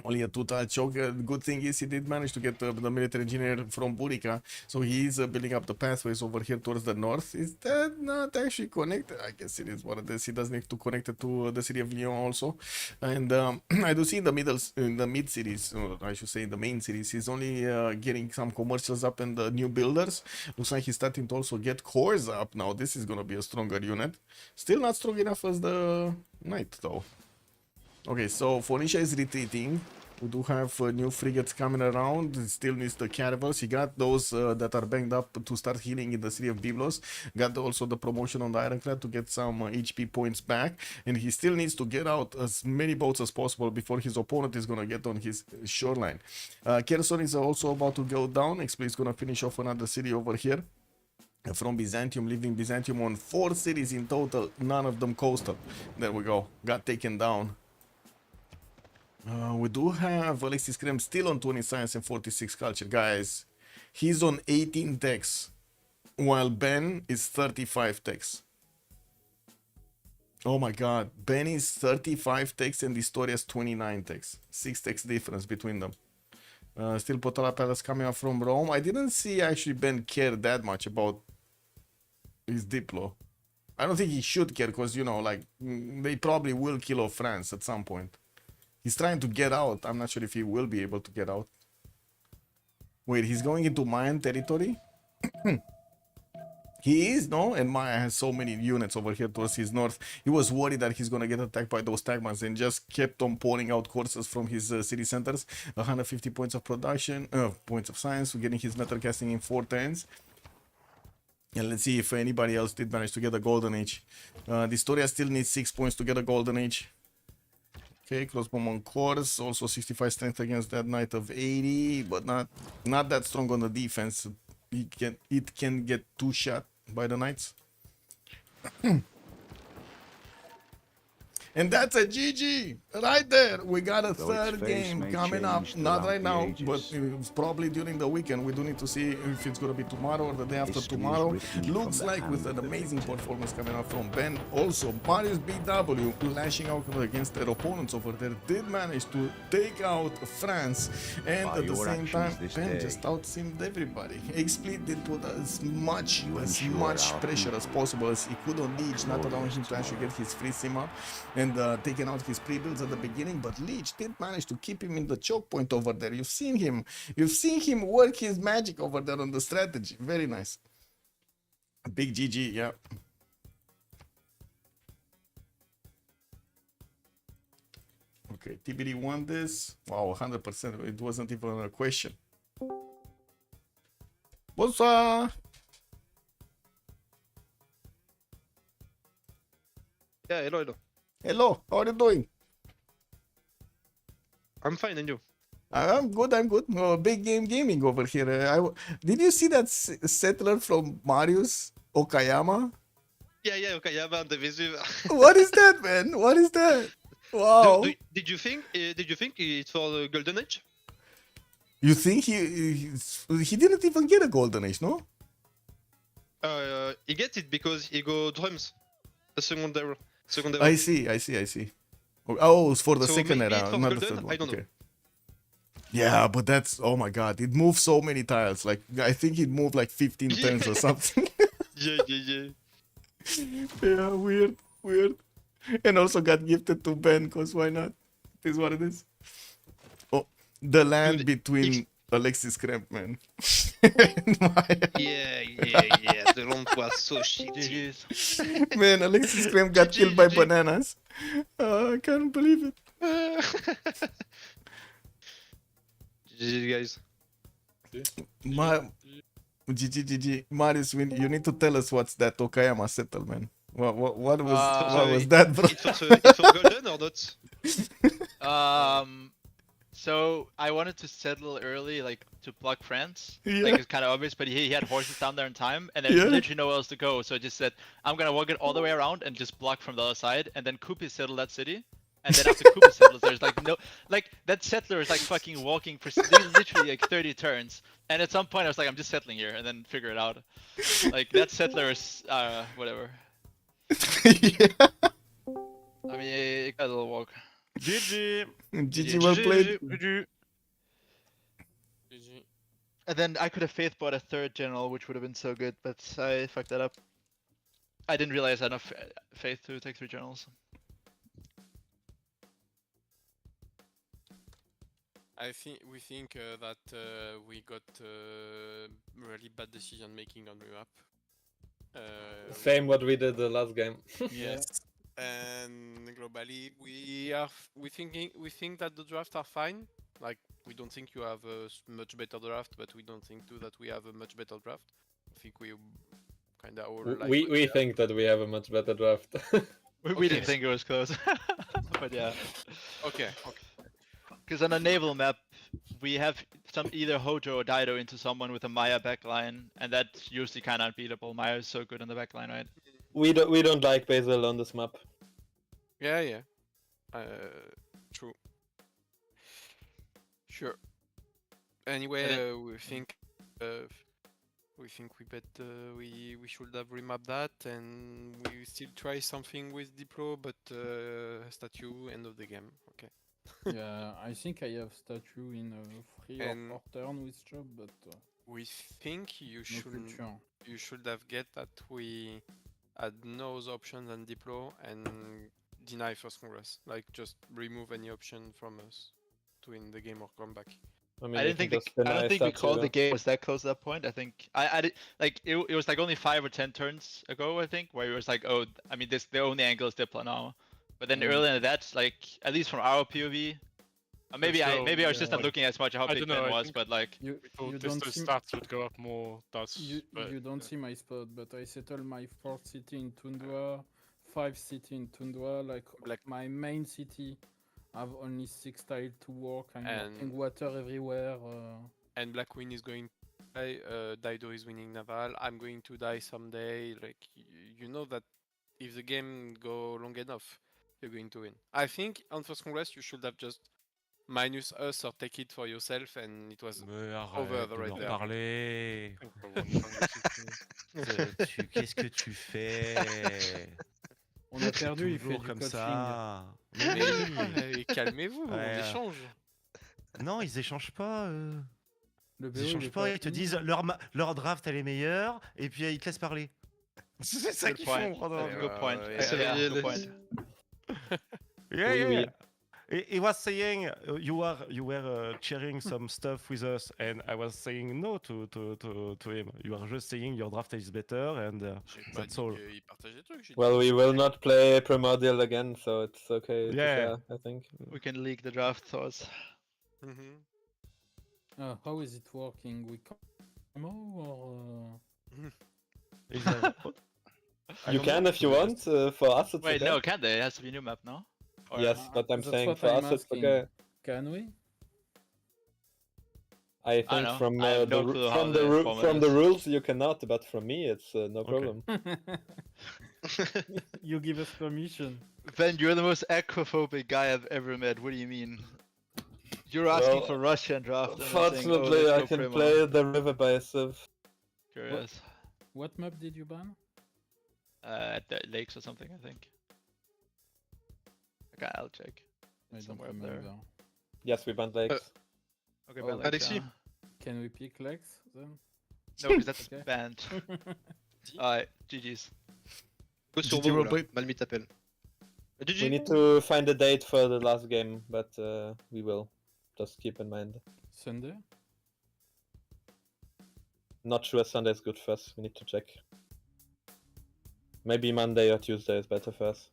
Only a 2-tile choke. Good thing is he did manage to get the military engineer from Burica, so he's building up the pathways over here towards the north. Is that not actually connected? I guess it is what it is. He does need to connect it to the city of Lyon also. And I do see in the mid cities, or I should say in the main cities, he's only getting some commercials up and the new builders. Looks like he's starting to also get cores up now. This is gonna be a stronger unit. Still not strong enough as the knight though. Okay, so Phoenicia is retreating. We do have new frigates coming around. It still needs the caravels. He got those that are banged up to start healing in the city of Byblos. Got also the promotion on the ironclad to get some HP points back. And he still needs to get out as many boats as possible before his opponent is going to get on his shoreline. Kherson is also about to go down. XP is going to finish off another city over here. from Byzantium, leaving Byzantium on 4 cities in total, none of them coastal. There we go, got taken down. We do have Alexis Krem still on 20 science and 46 culture. Guys, he's on 18 techs, while Ben is 35 techs. Oh my god, Ben is 35 techs and Historia's 29 techs. 6 techs difference between them. Still Potala Palace coming up from Rome. I didn't see actually Ben care that much about his Diplo. I don't think he should care because, you know, like, they probably will kill off France at some point. He's trying to get out. I'm not sure if he will be able to get out. Wait, he's going into Mayan territory? He is, no? And Maya has so many units over here towards his north. He was worried that he's gonna get attacked by those tagmans and just kept on pouring out courses from his city centers. 150 points of production, points of science. We're getting his metal casting in 4 turns. And let's see if anybody else did manage to get a golden age. The Historia still needs 6 points to get a golden age. Okay, crossbow on course. Also 65 strength against that knight of 80, but not that strong on the defense. It can get 2 shot by the knights. And that's a GG right there. We got a third game coming up. Not right now, but it's probably during the weekend. We do need to see if it's going to be tomorrow or the day after tomorrow. Looks like with an amazing performance coming out from Ben. Also, Marius BW lashing out against their opponents over there. Did manage to take out France. And at the same time, Ben just outsimmed everybody. XSplit did put as much pressure as possible as he could on Leech, not allowing him to actually get his free Sima. And taking out his pre-builds at the beginning, but Leech did manage to keep him in the choke point over there. You've seen him work his magic over there on the strategy. Very nice. A big GG, yeah. Okay, TBD won this. Wow, 100%. It wasn't even a question. What's Yeah, hello. Hello, how are you doing? I'm fine, and you? I'm good. Big game gaming over here. Did you see that settler from Marius Okayama? Yeah, Okayama and the Vesuve. What is that, man? What is that? Wow. Did you think it's for the Golden Age? You think he didn't even get a golden age, no? He gets it because he go drums. The second era. I see. Oh, it's for the So second maybe era, it's for not the golden? third one. I don't know. Yeah, but that's, oh my god, it moved so many tiles. Like, I think it moved like 15 turns or something. Yeah. Yeah, weird. And also got gifted to Ben, because why not? It is what it is. Oh, the land between Alexis Kremp, man. Yeah. The land was so shitty. Man, Alexis Kremp got killed by bananas. I can't believe it. GG, guys. GG. Marius, you need to tell us what's that Okayama settlement. What was that, bro? It's for golden or not? So I wanted to settle early, like to block France. Yeah. Like it's kind of obvious, but he had horses down there in time, and there's literally nowhere else to go. So I just said I'm gonna walk it all the way around and just block from the other side, and then Kupi settle that city. And then after Kupi settles, there's like no, like that settler is like fucking walking for literally like 30 turns. And at some point I was like, I'm just settling here, and then figure it out. Like that settler is whatever. Yeah. I mean, it got a little walk. GG. GG, well played. GG. And then I could have faith bought a third general, which would have been so good, but I fucked that up. I didn't realize I had enough faith to take 3 generals. We think that we got really bad decision making on the map. Same what we did the last game. Yes, and globally we think that the drafts are fine. Like we don't think you have a much better draft, but we don't think too that we have a much better draft. I think we kind of all like we think that we have a much better draft. We didn't think it was close, but yeah. Okay. Because on a naval map, we have some either Hojo or Dido into someone with a Maya backline, and that's usually kind of unbeatable. Maya is so good on the backline, right? We don't like Basil on this map. Yeah. True. Sure. Anyway, we think we should have remapped that, and we still try something with Diplo, but statue end of the game. Okay. Yeah, I think I have statue in 3 or 4 turn with job, but we think you no should culture. you should have get that we had no other option than Diplo and deny first congress. Like just remove any option from us to win the game or come back. I mean, I you didn't can think just I don't deny think we statue, called though. the game was that close at that point. I think I did, like it was like only 5 or 10 turns ago, I think, where it was like, oh, I mean, this the only angle is Diplo now. But then earlier than that, like at least from our POV, maybe I was just not looking as much at how big Ben was, but like You thought don't see stats would go up more. you don't see my spot, but I settle my 4th city in Tundra, 5 city in Tundra, like my main city have only 6 tiles to work. I'm working water everywhere. And Black Queen is going to die, Dido is winning Naval, I'm going to die someday. Like you know that if the game go long enough, you're going to win. I think on first congress you should have just minus us or take it for yourself, and it was over the right there. Parler. Qu'est-ce que tu fais? On a perdu, il fait Toujours du comme coaching. ça. Mais calmez-vous, on Ouais. échange. Non, ils échangent pas. Le Ils BO, il échangent est pas, ils te fini. disent leur draft elle est meilleure, et puis ils te laissent parler. C'est ça Good qu'ils point. font. Pardon. Good point. yeah, Good point. Yeah, Oui, yeah. oui. He was saying you were sharing some stuff with us, and I was saying no to him. You are just saying your draft is better, and that's all. Il partage des trucs. Well, we will not play Primordial again, so it's okay. Yeah. I think. We can leak the draft thoughts. How is it working? We come or You can if you want. For us, it's Wait, okay. no, can't they? It has to be a new map, no? Or- Yes, but I'm That's saying what for I'm us, it's asking. okay. Can we? I think know. from I have no clue how the format from the is. rules you cannot, but from me it's no problem. You give us permission. Ben, you're the most aquaphobic guy I've ever met. What do you mean? You're asking Well, for Russian draft. And I'm saying, Fortunately, let's I go can Primo. play the river by Civ. Curious. What map did you ban? At the lakes or something, I think. Okay, I'll check. I don't Somewhere up there. remember. Yes, we banned lakes. Okay, Oh, but like, Alexis? Can we pick Lex then? no, because that's Okay. banned. Alright, GG's. Go sur GG WoW, là. roleplay. Malmi t'appelle. We GG. need to find a date for the last game, but we will. Just keep in mind. Sunday? Not sure Sunday is good for us. We need to check. Maybe Monday or Tuesday is better for us.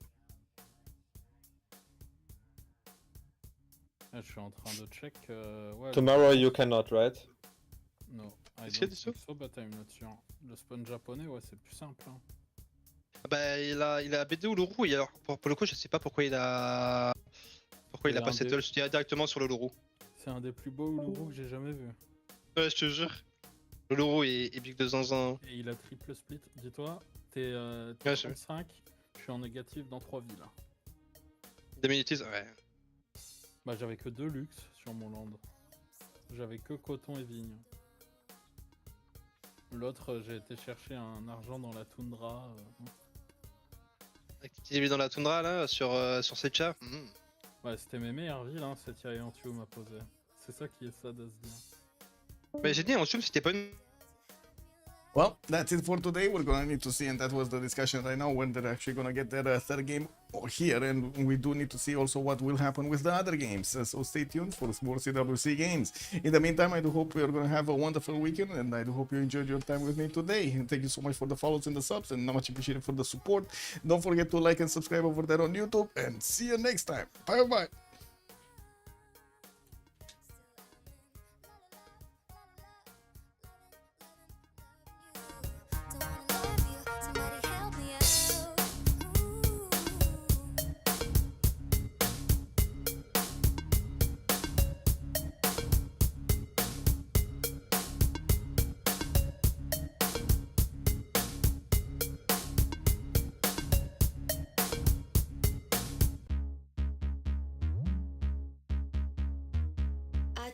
Ah, je suis en train de check. Ouais, Tomorrow you cannot, right? No, I Est-ce qu'il y a don't des think so, but I'm not sure. Le spawn japonais, ouais, c'est plus simple. Hein. Ah bah, il a BD ou Lourou, et alors pour le coup, je sais pas pourquoi il a C'est pas un settle des- directement sur le Lourou. C'est un des plus beaux Uluru que j'ai jamais vu. Ouais, je te jure. Le Lourou est big de zinzin. Et il a triple split. Dis-toi, t'es Ouais, je- 35, je suis en négatif dans 3 villes. D'amenities, ouais. Bah, j'avais que 2 luxe sur mon land. J'avais que coton et vigne. L'autre, j'ai été chercher un argent dans la toundra. Activité dans la toundra là, sur Civ6. Ouais, c'était mes meilleures villes, hein, cette Yayantio m'a posé. C'est ça qui est sad à se dire. Mais j'ai dit en zoom, c'était pas une. Well, that's it for today. We're gonna need to see, and that was the discussion right now, when they're actually gonna get their third game here, and we do need to see also what will happen with the other games. So stay tuned for more CWC games. In the meantime, I do hope you're gonna have a wonderful weekend, and I do hope you enjoyed your time with me today. And thank you so much for the follows and the subs, and much appreciated for the support. Don't forget to like and subscribe over there on YouTube, and see you next time. Bye bye.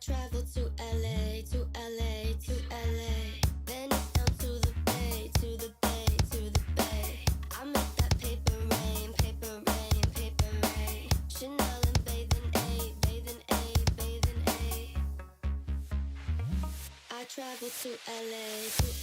travel to LA, to LA, to LA. Then it's down to the bay, to the bay, to the bay. I make that paper rain, paper rain, paper rain. Chanel and bathing A, bathing A, bathing A. I travel to LA, to